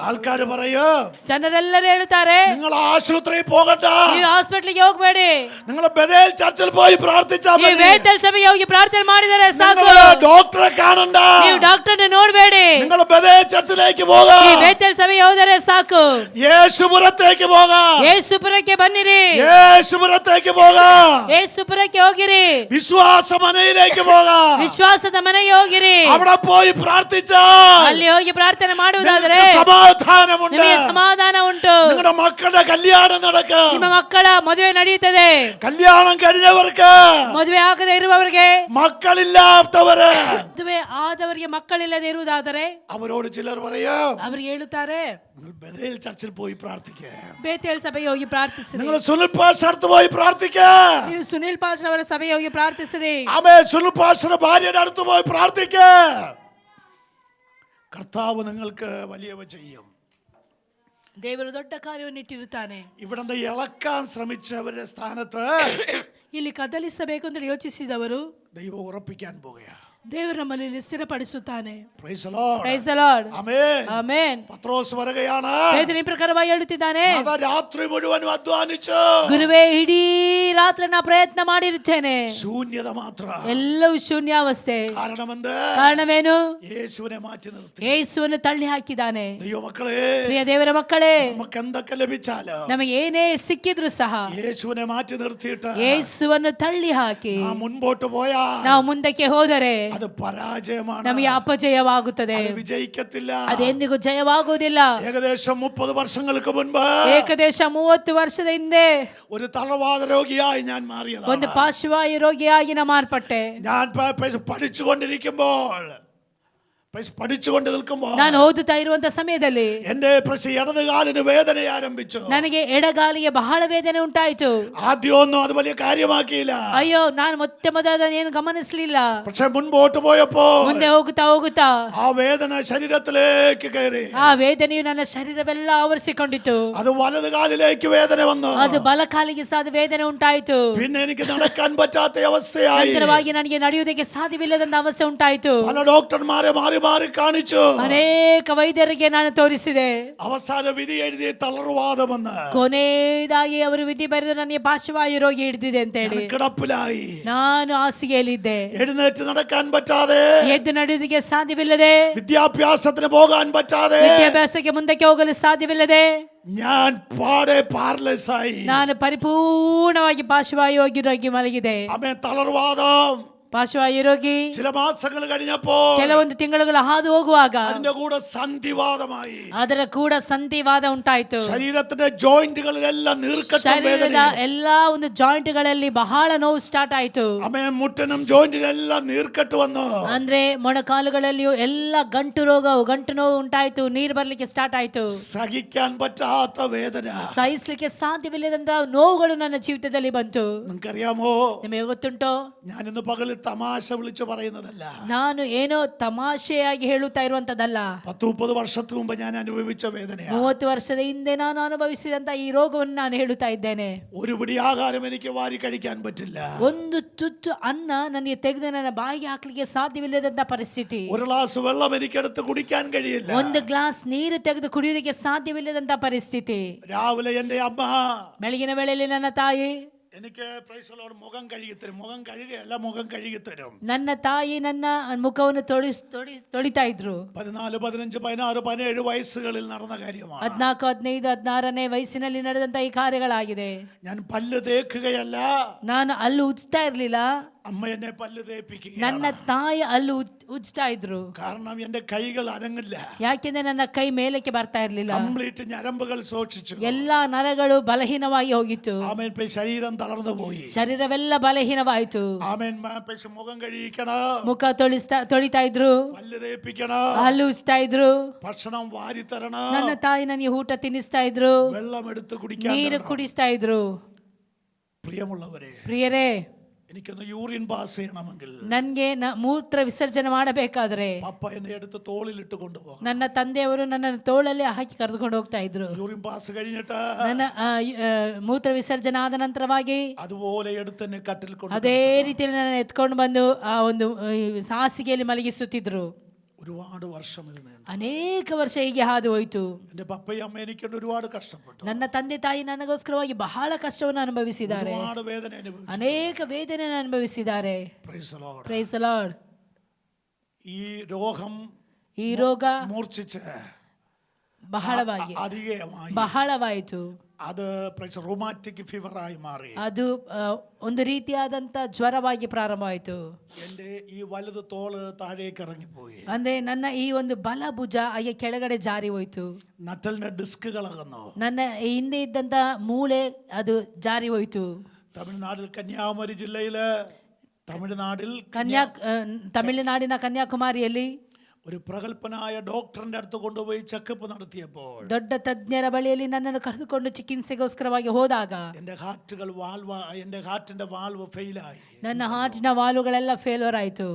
ആൾക്കാര് പറയും, ಜನರೆಲ್ಲರೂ ಹೇಳುತ್ತಾರೆ, നിങ്ങൾ ആശുപത്രിയിൽ പോകണ്ട, ನೀವು ಹಾಸ್ಪಿಟಲ್ಗೆ ಹೋಗಬೇಡಿ, നിങ്ങൾ ബഥേൽ ചർച്ചിൽ പോയി പ്രാർത്ഥിച്ചാൽ ನೀವು ಬೇತೇಲ್ ಸಭೆಗೆ ಹೋಗಿ ಪ್ರಾರ್ಥನೆ ಮಾಡಿದರೆ ಸಾಕು, ഡോക്ടറെ കാണണ്ട, ನೀವು ಡಾಕ್ಟರ್ನ ನೋಡಬೇಡಿ, നിങ്ങൾ ബഥേൽ ചർച്ചിലേക്ക് പോകാം, ನೀವು ಬೇತೇಲ್ ಸಭೆಗೆ ಹೋದರೆ ಸಾಕು, യേശുപുരത്തേക്ക് പോകാം, ಯೇಸುಪುರಕ್ಕೆ ಬನ್ನಿರಿ, യേശുപുരത്തേക്ക് പോകാം, ಯೇಸುಪುರಕ್ಕೆ ಹೋಗಿರಿ, വിശ്വാസ മനയിലേക്ക് പോകാം, ವಿಶ್ವಾಸದ ಮನೆಗೆ ಹೋಗಿರಿ, അവിടെ പോയി പ്രാർത്ഥിച്ചാൽ ಅಲ್ಲಿ ಹೋಗಿ ಪ್ರಾರ್ಥನೆ ಮಾಡುವುದಾದರೆ സമാധാനമുണ്ട്, ನಿಮಗೆ ಸಮಾಧಾನ ಉಂಟು, നിങ്ങളുടെ മക്കളുടെ കല്യാണം നടക്കും, ನಿಮ್ಮ ಮಕ್ಕಳ ಮದುವೆ ನಡೆಯುತ್ತದೆ, കല്യാണം കഴിഞ്ഞവർക്ക്, ಮದುವೆ ಆಗದೆ ಇರುವವರಿಗೆ, മക്കളില്ലാത്തവര്, ಮದುವೆ ಆದವರಿಗೆ ಮಕ್ಕಳಿಲ್ಲದೆ ಇರುವುದಾದರೆ അവരോട് ചിലർ പറയും, ಅವರಿಗೆ ಹೇಳುತ್ತಾರೆ, നിങ്ങൾ ബഥേൽ ചർച്ചിൽ പോയി പ്രാർത്ഥിക്കുക, ಬೇತೇಲ್ ಸಭೆಗೆ ಹೋಗಿ ಪ್ರಾರ್ಥಿಸಿರಿ, നിങ്ങൾ സുനിൽ പാസ്റ്റർ അടുത്ത് പോയി പ്രാർത്ഥിക്കുക, ನೀವು ಸುನಿಲ್ ಪಾಸ್ಟರ್ ಅವರ ಸಭೆಗೆ ಹೋಗಿ ಪ್ರಾರ್ಥಿಸಿರಿ, ആമേൻ, സുനിൽ പാസ്റ്റർ ഭാര്യയുടെ അടുത്ത് പോയി പ്രാർത്ഥിക്കുക. കർത്താവ് നിങ്ങൾക്ക് വലിയവ ചെയ്യും. ದೇವರು ದೊಡ್ಡ ಕಾರ್ಯವನ್ನು ಇಟ್ಟಿರುತ್ತಾನೆ. ഇവിടെ ഇളക്കാൻ ശ്രമിച്ചവരുടെ സ്ഥാനത്ത് ಇಲ್ಲಿ ಕದಲಿಸಬೇಕು ಅಂತ ಯೋಚಿಸಿದವರು ദൈവം ഉറപ്പിക്കാൻ പോകുകയാണ്. ದೇವರು ನಮ್ಮಲ್ಲಿ ಸ್ಥಿರಪಡಿಸುತ್ತಾನೆ. Praise the Lord. Praise the Lord. Amen. Amen. Pathros പറയുകയാണ്, ಪೇತ್ರನು ಈ ಪ್ರಕಾರವಾಗಿ ಹೇಳುತ್ತಿದ್ದಾನೆ, അതാ രാത്രി മുഴുവൻ അധ്വാനിച്ചു, ಗುರುವೇ ಇಡೀ ರಾತ್ರಿ ನಾ ಪ್ರಯತ್ನ ಮಾಡಿರುತ್ತೇನೆ, ശൂന്യത മാത്ര. ಎಲ್ಲವೂ ಶೂನ್ಯಾವಸ್ಥೆ. കാരണമെന്ത്? ಕಾರಣವೇನು? യേശുവിനെ മാറ്റി നിർത്തി. ಯೇಸುವನ್ನು ತಳ್ಳಿ ಹಾಕಿದ್ದಾನೆ. ദൈവമക്കളെ, ಪ್ರಿಯ ದೇವರ ಮಕ್ಕಳೇ, നമുക്ക് എന്തൊക്കെ ലഭിച്ചാലോ ನಮಗೆ ಏನೇ ಸಿಕ್ಕಿದ್ರು ಸಹ യേശുവിനെ മാറ്റി നിർത്തിയിട്ട് ಯೇಸುವನ್ನು ತಳ್ಳಿ ಹಾಕಿ നാം മുൻപോട്ട് പോയാ ನಾವು ಮುಂದಕ್ಕೆ ಹೋದರೆ അത് പരാജയമാണ്, ನಮಗೆ ಅಪಜಯವಾಗುತ್ತದೆ, അത് വിജയിക്കത്തില്ല. ಅದೆಂದಿಗೂ ಜಯವಾಗುವುದಿಲ್ಲ. ഏകദേശം 30 വർഷങ്ങൾക്ക് മുൻപ് ಏಕದೇಶ 30 ವರ್ಷದ ಹಿಂದೆ ഒരു തളർവാദ രോഗിയായി ഞാൻ മാറിയതാണ്. ಒಂದು ಪಾರ್ಶ್ವವಾಯು ರೋಗಿಯಾಗಿ ನಾ ಮಾರ್ಪಟ್ಟೆ. ഞാൻ പഠിച്ചുകൊണ്ട് നിൽക്കുമ്പോൾ ನಾನು ಓದುತ್ತಾ ಇರುವಂತ ಸಮಯದಲ್ಲಿ എന്റെ ഇടത് കാലിന് വേദന ആരംഭിച്ചു. ನನಗೆ ಎಡಗಾಲಿಗೆ ಬಹಳ ವೇದನೆ ಉಂಟಾಯಿತು. ആദ്യമൊന്നും അത് വലിയ കാര്യമാക്കിയില്ല. ಅಯ್ಯೋ, ನಾನು ಮೊದಲು ಏನು ಗಮನಿಸಲಿಲ್ಲ. പക്ഷെ മുൻപോട്ട് പോയപ്പോ ಮುಂದೆ ಹೋಗುತ್ತಾ ആ വേദന ശരീരത്തിലേക്ക് കയറി. ಆ ವೇದನೆಯು ನನ್ನ ಶರೀರವೆಲ್ಲ ಆವರಿಸಿಕೊಂಡಿತು. അത് വലത് കാലിലേക്ക് വേദന വന്നു. ಅದು ಬಲಕಾಲಿಗೆ ಸಾದ ವೇದನೆ ಉಂಟಾಯಿತು. പിന്നെ എനിക്ക് നടക്കാൻ പറ്റാത്ത അവസ്ഥയായി. ನಂತರವಾಗಿ ನನಗೆ ನಡೆಯುವುದಕ್ಕೆ ಸಾಧ್ಯವಿಲ್ಲದಂತ ಅವಸ್ಥೆ ಉಂಟಾಯಿತು. പല ഡോക്ടർമാരെ മാറി കാണിച്ചു. ಅನೇಕ ವೈದ್ಯರಿಗೆ ನಾನು ತೋರಿಸಿದೆ. അവസാന വിധി എഴുതി തളർവാദമെന്ന്. ಕೊನೆಯದಾಗಿ ಅವರು ವಿಧಿ ಬರೆದು ನನಗೆ ಪಾರ್ಶ್ವವಾಯು ರೋಗಿ ಹಿಡಿದಿದೆ ಅಂತ ಹೇಳಿ കിടപ്പിലായി. ನಾನು ಹಾಸಿಗೆಯಲ್ಲಿದ್ದೆ. എഴുന്നേറ്റ് നടക്കാൻ പറ്റാതെ, ಎದ್ದು ನಡೆಯುವುದಕ್ಕೆ ಸಾಧ್ಯವಿಲ್ಲದೆ, വിദ്യാഭ്യാസത്തിന് പോകാൻ പറ്റാതെ, ವಿದ್ಯಾಭ್ಯಾಸಕ್ಕೆ ಮುಂದಕ್ಕೆ ಹೋಗಲು ಸಾಧ್ಯವಿಲ್ಲದೆ, ഞാൻ പാടെ പാരലൈസ് ആയി. ನಾನು ಪರಿಪೂರ್ಣವಾಗಿ ಪಾರ್ಶ್ವವಾಯು ರೋಗಿ ಮಲಗಿದೆ. ആമേൻ. തളർവാദം ಪಾರ್ಶ್ವವಾಯು ರೋಗಿ ചില മാസങ്ങൾ കഴിഞ്ഞപ്പോ ಕೆಲವೊಂದು ತಿಂಗಳುಗಳು ಹಾದು ಹೋಗುವಾಗ അതിന്റെ കൂടെ സന്ധിവാദമായി. ಅದರ ಕೂಡ ಸಂಧಿವಾದ ಉಂಟಾಯಿತು. ശരീരത്തിന്റെ ജോയിന്റുകളിലെല്ലാം നീർക്കെട്ടും ಶರೀರದ വേദനയും. ಎಲ್ಲಾ ಒಂದು ಜಾಯಿಂಟ್ಗಳಲ್ಲಿ ಬಹಳ ನೋವು ಸ್ಟಾರ್ಟ್ ಆಯಿತು. ആമേൻ. മുട്ടിനും ജോയിന്റിലെല്ലാം നീർക്കെട്ട് വന്നു. ಅಂದ್ರೆ ಮೊಣಕಾಲುಗಳಲ್ಲಿಯೂ ಎಲ್ಲ ಗಂಟು ನೋವು ಉಂಟಾಯಿತು. ನೀರು ಬರ್ಲಿಕ್ಕೆ ಸ್ಟಾರ್ಟ್ ಆಯಿತು. സഹിക്കാൻ പറ്റാത്ത വേദന. ಸಹಿಸ್ಲಿಕ್ಕೆ ಸಾಧ್ಯವಿಲ್ಲದಂತ ನೋವುಗಳು ನನ್ನ ಜೀವಿತದಲ್ಲಿ ಬಂತು. നിങ്ങൾക്കറിയാമോ, ನಿಮಗೆ ಗೊತ್ತುಂಟೋ, ഞാനിന്ന് പകല് തമാശ വിളിച്ചു പറയുന്നതല്ല. ನಾನು ಏನೋ ತಮಾಷೆಯಾಗಿ ಹೇಳುತ್ತಾ ಇರುವಂತದ್ದಲ್ಲ. 10-30 വർഷത്തിന് മുമ്പ് ഞാൻ അനുഭവിച്ച വേദനയാണ്. 30 ವರ್ಷದ ಹಿಂದೆ ನಾನು ಅನುಭವಿಸಿದಂತ ಈ ರೋಗವನ್ನು ನಾನು ಹೇಳುತ್ತಾ ಇದ್ದೇನೆ. ഒരു പിടി ആഹാരം എനിക്ക് വാരി കഴിക്കാൻ പറ്റില്ല. ಒಂದು ತುತ್ತು ಅನ್ನ ನನಗೆ ತೆಗೆದು ನನ್ನ ಬಾಯಿಗೆ ಹಾಕ್ಲಿಕ್ಕೆ ಸಾಧ್ಯವಿಲ್ಲದಂತ ಪರಿಸ್ಥಿತಿ. ഒരു ഗ്ലാസ് വെള്ളം എനിക്കെടുത്ത് കുടിക്കാൻ കഴിയില്ല. ಒಂದು ಗ್ಲಾಸ್ ನೀರು ತೆಗೆದು ಕುಡಿಯುವುದಕ್ಕೆ ಸಾಧ್ಯವಿಲ್ಲದಂತ ಪರಿಸ್ಥಿತಿ. രാവിലെ എന്റെ അമ്മ ಬೆಳಗಿನ ವೇಳೆಯಲ್ಲಿ ನನ್ನ ತಾಯಿ എനിക്ക് മുഖം കഴുകിത്തരും. മുഖം കഴുകിത്തരും. ನನ್ನ ತಾಯಿ ನನ್ನ ಮುಖವನ್ನು ತೊಳಿತಾ ಇದ್ರು. 14, 15, 16, 17 വയസ്സുകളിൽ നടന്ന കാര്യമാണ്. 14, 15, 16ನೇ ವಯಸ್ಸಿನಲ್ಲಿ ನಡೆದಂತ ಈ ಕಾರ್ಯಗಳಾಗಿದೆ. ഞാൻ പല്ല് തേക്കുകയല്ല, ನಾನು ಹಲ್ಲು ಉಜ್ತಾ ಇರ್ಲಿಲ್ಲ, അമ്മ എന്നെ പല്ല് തേപ്പിക്കുക. ನನ್ನ ತಾಯಿ ಹಲ್ಲು ಉಜ್ತಾ ಇದ್ರು. കാരണം എന്റെ കൈകൾ അനങ്ങില്ല. ಯಾಕೆಂದ್ರೆ ನನ್ನ ಕೈ ಮೇಲಕ್ಕೆ ಬರ್ತಾ ಇರ್ಲಿಲ್ಲ. കംപ്ലീറ്റ് ഞരമ്പുകൾ ശോഷിച്ചു. ಎಲ್ಲಾ ನರಗಳು ಬಲಹೀನವಾಗಿ ಹೋಗಿತ್ತು. ആമേൻ. ശരീരം തളർന്നു പോയി. ಶರೀರವೆಲ್ಲ ಬಲಹೀನವಾಯಿತು. ആമേൻ. മുഖം കഴുകിക്കണം, ಮುಖ ತೊಳಿತಾ ಇದ್ರು, പല്ല് തേപ്പിക്കണം, ಹಲ್ಲು ಉಜ್ತಾ ಇದ್ರು. ഭക്ഷണം വാരി തരണം, ನನ್ನ ತಾಯಿ ನನಗೆ ಊಟ ತಿನ್ನಿಸ್ತಾ ಇದ್ರು, വെള്ളം എടുത്ത് കുടിക്കാൻ ನೀರು ಕುಡಿಸ್ತಾ ಇದ್ರು. പ്രിയമുള്ളവരെ, ಪ್ರಿಯರೇ, എനിക്കൊന്ന് യൂറിൻ പാസ് ചെയ്യണമെങ്കിൽ ನನ್ಗೆ ಮೂತ್ರ ವಿಸರ್ಜನೆ ಮಾಡಬೇಕಾದ್ರೆ പപ്പ എന്നെ എടുത്ത് തോളിലിട്ട് കൊണ്ടുപോകും. ನನ್ನ ತಂದೆಯವರು ನನ್ನ ತೋಳಲ್ಲಿ ಹಾಕಿ ಕರೆದುಕೊಂಡು ಹೋಗ್ತಾ ಇದ್ರು. യൂറിൻ പാസ് കഴിഞ്ഞിട്ട് ನನ್ನ ಮೂತ್ರ ವಿಸರ್ಜನೆ ಆದ ನಂತರವಾಗಿ അതുപോലെ എടുത്ത് എന്നെ കട്ടിൽ കൊണ്ട് ಅದೇ ರೀತಿಯಲ್ಲಿ ನನ್ನ ಎತ್ಕೊಂಡು ಬಂದು ಆ ಒಂದು ಹಾಸಿಗೆಯಲ್ಲಿ ಮಲಗಿಸುತ್ತಿದ್ರು. ഒരുപാട് വർഷം ഇത് നീണ്ടു. ಅನೇಕ ವರ್ಷ ಹೀಗೆ ಹಾದು ಹೋಯಿತು. എന്റെ പപ്പയും അമ്മ എനിക്ക് ഒരുപാട് കഷ്ടപ്പെട്ടു. ನನ್ನ ತಂದೆ ತಾಯಿ ನನಗೋಸ್ಕರವಾಗಿ ಬಹಳ ಕಷ್ಟವನ್ನು ಅನುಭವಿಸಿದ್ದಾರೆ, ഒരുപാട് വേദന അനുഭവിച്ചു. ಅನೇಕ ವೇದನೆಯನ್ನು ಅನುಭವಿಸಿದ್ದಾರೆ. Praise the Lord. Praise the Lord. ഈ രോഗം ಈ ರೋಗ മൂർച്ഛിച്ച് ಬಹಳವಾಗಿ അധികമായി ಬಹಳವಾಯಿತು. അത് റൊമാറ്റിക് ഫീവറായി മാറി. ಅದು ಒಂದು ರೀತಿಯಾದಂತ ಜ್ವರವಾಗಿ ಪ್ರಾರಂಭವಾಯಿತು. എന്റെ ഈ വലത് തോള് താഴേക്ക് ഇറങ്ങിപ്പോയി. ಅಂದ್ರೆ ನನ್ನ ಈ ಒಂದು ಬಲ ಭುಜ ಹಾಗೆ ಕೆಳಗಡೆ ಜಾರಿ ಹೋಯಿತು. നട്ടലിന്റെ ഡിസ്കുകൾ അകന്നു. ನನ್ನ ಹಿಂದೆ ಇದ್ದಂತ ಮೂಳೆ ಅದು ಜಾರಿ ಹೋಯಿತು. തമിഴ്നാട്ടിൽ കന്യാകുമാരി ജില്ലയില് ತಮಿಳುನಾಡಿನ ಕನ್ಯಾಕುಮಾರಿಯಲ್ಲಿ ഒരു പ്രഗൽഭനായ ഡോക്ടറിന്റെ അടുത്ത് കൊണ്ടുപോയി ചെക്കപ്പ് നടത്തിയപ്പോൾ ದೊಡ್ಡ ತಜ್ಞರ ಬಳಿಯಲ್ಲಿ ನನ್ನನ್ನು ಕರೆದುಕೊಂಡು ಚಿಕಿತ್ಸೆಗೋಸ್ಕರವಾಗಿ ಹೋದಾಗ എന്റെ ഹാർട്ടിന്റെ വാൽവ് ഫെയിലായി. ನನ್ನ ಹಾರ್ಟಿನ ವಾಲ್ವುಗಳೆಲ್ಲ ಫೇಲ್ವರ್ ಆಯಿತು.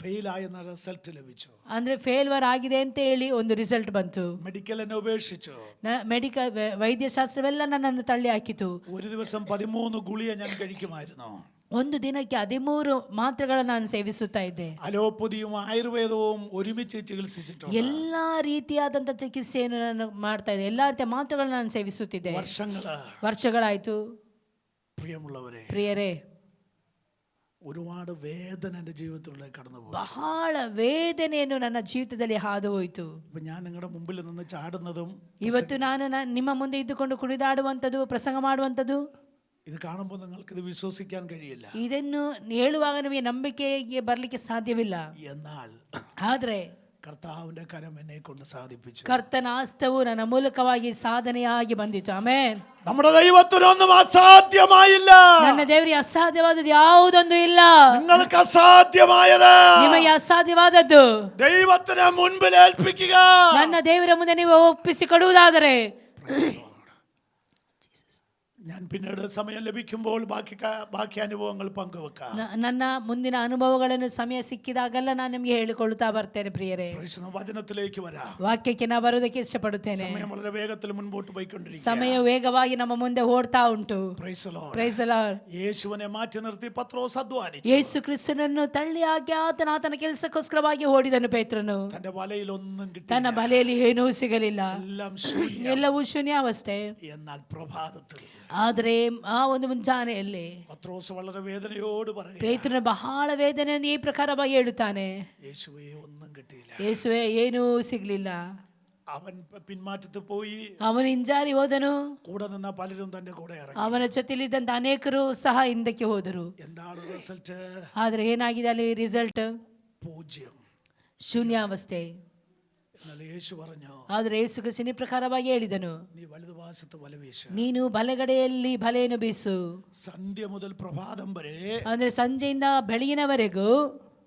ഫെയിലായെന്ന റിസൾട്ട് ലഭിച്ചു. ಅಂದ್ರೆ ಫೇಲ್ವರ್ ಆಗಿದೆ ಅಂತ ಹೇಳಿ ಒಂದು ರಿಸಲ್ಟ್ ಬಂತು. മെഡിക്കൽ എന്നെ ഉപേക്ഷിച്ചു. ಮೆಡಿಕಲ್ ವೈದ್ಯಶಾಸ್ತ್ರವೆಲ್ಲ ನನ್ನನ್ನು ತಳ್ಳಿ ಹಾಕಿತು. ഒരു ദിവസം 13 ഗുളിക ഞാൻ കഴിക്കുമായിരുന്നു. ಒಂದು ದಿನಕ್ಕೆ 13 ಮಾತ್ರೆಗಳನ್ನು ನಾನು ಸೇವಿಸುತ್ತಾ ಇದ್ದೆ. അലോപ്പതിയും ആയുർവേദവും ഒരുമിച്ച് ചികിത്സിച്ചിട്ടുണ്ട്. ಎಲ್ಲಾ ರೀತಿಯಾದಂತ ಚಿಕಿತ್ಸೆಯನ್ನು ನಾನು ಮಾಡ್ತಾ ಇದ್ದೆ. ಎಲ್ಲಾ ರೀತಿಯ ಮಾತ್ರೆಗಳನ್ನು ನಾನು ಸೇವಿಸುತ್ತಿದ್ದೆ. ವರ್ಷಗಳಾಯ್ತು. പ്രിയമുള്ളവരെ, ಪ್ರಿಯರೇ, ഒരുപാട് വേദന എൻ്റെ ജീവിതത്തിലൂടെ കടന്നുപോയി. ಬಹಳ ವೇದನೆಯನ್ನು ನನ್ನ ಜೀವಿತದಲ್ಲಿ ಹಾದು ಹೋಯಿತು. ഇപ്പൊ ഞാൻ നിങ്ങളുടെ മുമ്പിൽ നിന്ന് ചാടുന്നതും ಇವತ್ತು ನಾನು ನಿಮ್ಮ ಮುಂದೆ ಇದ್ದುಕೊಂಡು ಕುಣಿದಾಡುವಂಥದ್ದು, ಪ್ರಸಂಗ ಮಾಡುವಂಥದ್ದು, ഇത് കാണുമ്പോൾ നിങ്ങൾക്ക് ഇത് വിശ്വസിക്കാൻ കഴിയില്ല. ಇದನ್ನು ಹೇಳುವಾಗ ನಿಮಗೆ ನಂಬಿಕೆಗೆ ಬರಲಿಕ್ಕೆ ಸಾಧ್ಯವಿಲ್ಲ. എന്നാൽ ಆದ್ರೆ കർത്താവിന്റെ കരം എന്നെ കൊണ്ട് സാധിപ്പിച്ചു. ಕರ್ತನ ಹಸ್ತವು ನನ್ನ ಮೂಲಕವಾಗಿ ಸಾಧನೆಯಾಗಿ ಬಂದಿತು. ಆಮೆನ್. നമ്മുടെ ദൈവത്തിനൊന്നും അസാധ്യമായില്ല. ನನ್ನ ದೇವರಿಗೆ ಅಸಾಧ್ಯವಾದದ್ದು ಯಾವುದೊಂದು ಇಲ್ಲ. നിങ്ങൾക്ക് അസാധ്യമായത് ನಿಮಗೆ ಅಸಾಧ್ಯವಾದದ್ದು ദൈവത്തിന് മുൻപിൽ ഏൽപ്പിക്കുക. ನನ್ನ ದೇವರ ಮುಂದೆ ನೀವು ಒಪ್ಪಿಸಿಕೊಡುವುದಾದರೆ, ഞാൻ പിന്നീട് സമയം ലഭിക്കുമ്പോൾ ബാക്കി അനുഭവങ്ങൾ പങ്കുവെക്കാം. ನನ್ನ ಮುಂದಿನ ಅನುಭವಗಳನ್ನು ಸಮಯ ಸಿಕ್ಕಿದಾಗೆಲ್ಲ ನಾನು ನಿಮಗೆ ಹೇಳಿಕೊಳ್ಳುತ್ತಾ ಬರ್ತೇನೆ. ಪ್ರಿಯರೇ, വചനത്തിലേക്ക് വരാം. ವಾಕ್ಯಕ್ಕೆ ನಾ ಬರೋದಕ್ಕೆ ಇಷ್ಟಪಡುತ್ತೇನೆ. സമയം വളരെ വേഗത്തിൽ മുൻപോട്ട് പോയിക്കൊണ്ടിരിക്കുക. ಸಮಯ ವೇಗವಾಗಿ ನಮ್ಮ ಮುಂದೆ ಓಡ್ತಾ ಉಂಟು. Praise the Lord. Praise the Lord. യേശുവിനെ മാറ്റി നിർത്തി പത്രോസ് അധ്വാനിച്ചു. ಯೇಸು ಕ್ರಿಸ್ತನನ್ನು ತಳ್ಳಿ ಹಾಕಿ ಆತನ ಕೆಲಸಕ್ಕೋಸ್ಕರವಾಗಿ ಓಡಿದನು ಪೇತ್ರನು. തന്റെ വലയിൽ ഒന്നും കിട്ടിയില്ല. ತನ್ನ ಬಲೆಯಲ್ಲಿ ಏನೂ ಸಿಗಲಿಲ್ಲ. ಎಲ್ಲವೂ ಶೂನ್ಯಾವಸ್ಥೆ. എന്നാൽ പ്രഭാതത്തിൽ ಆದರೆ ಆ ಒಂದು ಮುಂಜಾನೆಯಲ್ಲಿ പത്രോസ് വളരെ വേദനയോട് പറയും, ಪೇತ್ರನು ಬಹಳ ವೇದನೆಯನ್ನು ಈ ಪ್ರಕಾರವಾಗಿ ಹೇಳುತ್ತಾನೆ, യേശുവേ ഒന്നും കിട്ടിയില്ല. ಯೇಸುವೆ ಏನೂ ಸಿಗಲಿಲ್ಲ. അവൻ പിന്മാറ്റത്തിൽ പോയി. ಅವನು ಹಿಂಜಾರಿ ಹೋದನು. കൂടെ നിന്ന പലരും തന്റെ കൂടെ ഇറങ്ങി. ಅವನ ಜೊತೆಲಿದ್ದಂತ ಅನೇಕರು ಸಹ ಹಿಂದಕ್ಕೆ ಹೋದರು. എന്താണ് റിസൾട്ട്? ಆದ್ರೆ ಏನಾಗಿದೆ ಅಲ್ಲಿ ರಿಸಲ್ಟ್? 0. ಶೂನ್ಯಾವಸ್ಥೆ. എന്നാൽ യേശു പറഞ്ഞു, ಆದ್ರೆ ಯೇಸು ಕ್ರಿಸ್ತನ ಪ್ರಕಾರವಾಗಿ ಹೇಳಿದನು, നീ വലതുഭാഗത്ത് വല വീശ്. ನೀನು ಬಲಗಡೆಯಲ್ಲಿ ಬಲೆಯನ್ನು ಬೀಸು. സന്ധ്യ മുതൽ പ്രഭാതം വരെ, ಅಂದ್ರೆ ಸಂಜೆಯಿಂದ ಬೆಳಗಿನವರೆಗೂ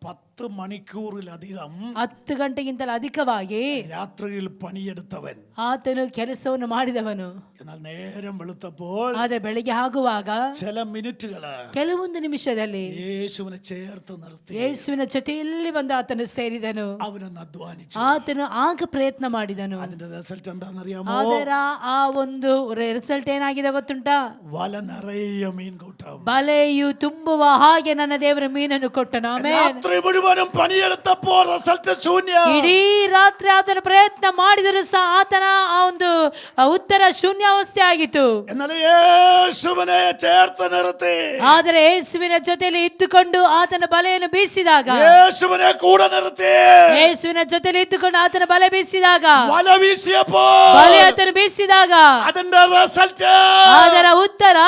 10 മണിക്കൂറിലധികം 10 ಗಂಟೆಗಿಂತಲೂ ಅಧಿಕವಾಗಿ രാത്രിയിൽ പണിയെടുത്തവൻ. ಆತನು ಕೆಲಸವನ್ನು ಮಾಡಿದವನು. എന്നാൽ നേരം വെളുത്തപ്പോൾ ಆದ್ರೆ ಬೆಳಿಗ್ಗೆ ಆಗುವಾಗ ചില മിനിറ്റുകള് ಕೆಲವೊಂದು ನಿಮಿಷದಲ್ಲಿ യേശുവിനെ ചേർത്ത് നിർത്തി ಯೇಸುವಿನ ಜೊತೆಯಲ್ಲಿ ಬಂದು ಆತನು ಸೇರಿದನು. അവനൊന്ന് അധ്വാനിച്ചു. ಆತನು ಆಗ ಪ್ರಯತ್ನ ಮಾಡಿದನು. അതിന്റെ റിസൾട്ട് എന്താണെന്നറിയാമോ? ಅದರ ಆ ಒಂದು ರಿಸಲ್ಟ್ ಏನಾಗಿದೆ ಗೊತ್ತುಂಟಾ? വല നിറയെ മീൻ കൂട്ടം. ಬಲೆಯು ತುಂಬುವ ಹಾಗೆ ನನ್ನ ದೇವರ ಮೀನನ್ನು ಕೊಟ್ಟನು. ಆಮೇಲೆ രാത്രി മുഴുവൻ മുഴുവനും പണിയെടുത്തപ്പോൾ റിസൾട്ട് ശൂന്യം. ಇಡೀ ರಾತ್ರಿ ಆತನ ಪ್ರಯತ್ನ ಮಾಡಿದರೂ ಸಹ ಆತನ ಆ ಒಂದು ಉತ್ತರ ಶೂನ್ಯಾವಸ್ಥೆ ಆಗಿತ್ತು. എന്നാൽ യേശുവിനെ ചേർത്ത് നിർത്തി, ಆದರೆ ಯೇಸುವಿನ ಜೊತೆಯಲ್ಲಿ ಇದ್ದುಕೊಂಡು ಆತನ ಬಲೆಯನ್ನು ಬೀಸಿದಾಗ, യേശുവിനെ കൂടെ നിർത്തി ಯೇಸುವಿನ ಜೊತೆಯಲ್ಲಿ ಇದ್ದುಕೊಂಡು ಆತನ ಬಲೆ ಬೀಸಿದಾಗ, വല വീശിയപ്പോൾ ಬಲೆ ಆತನು ಬೀಸಿದಾಗ അതിന്റെ റിസൾട്ട് ಅದರ ಉತ್ತರ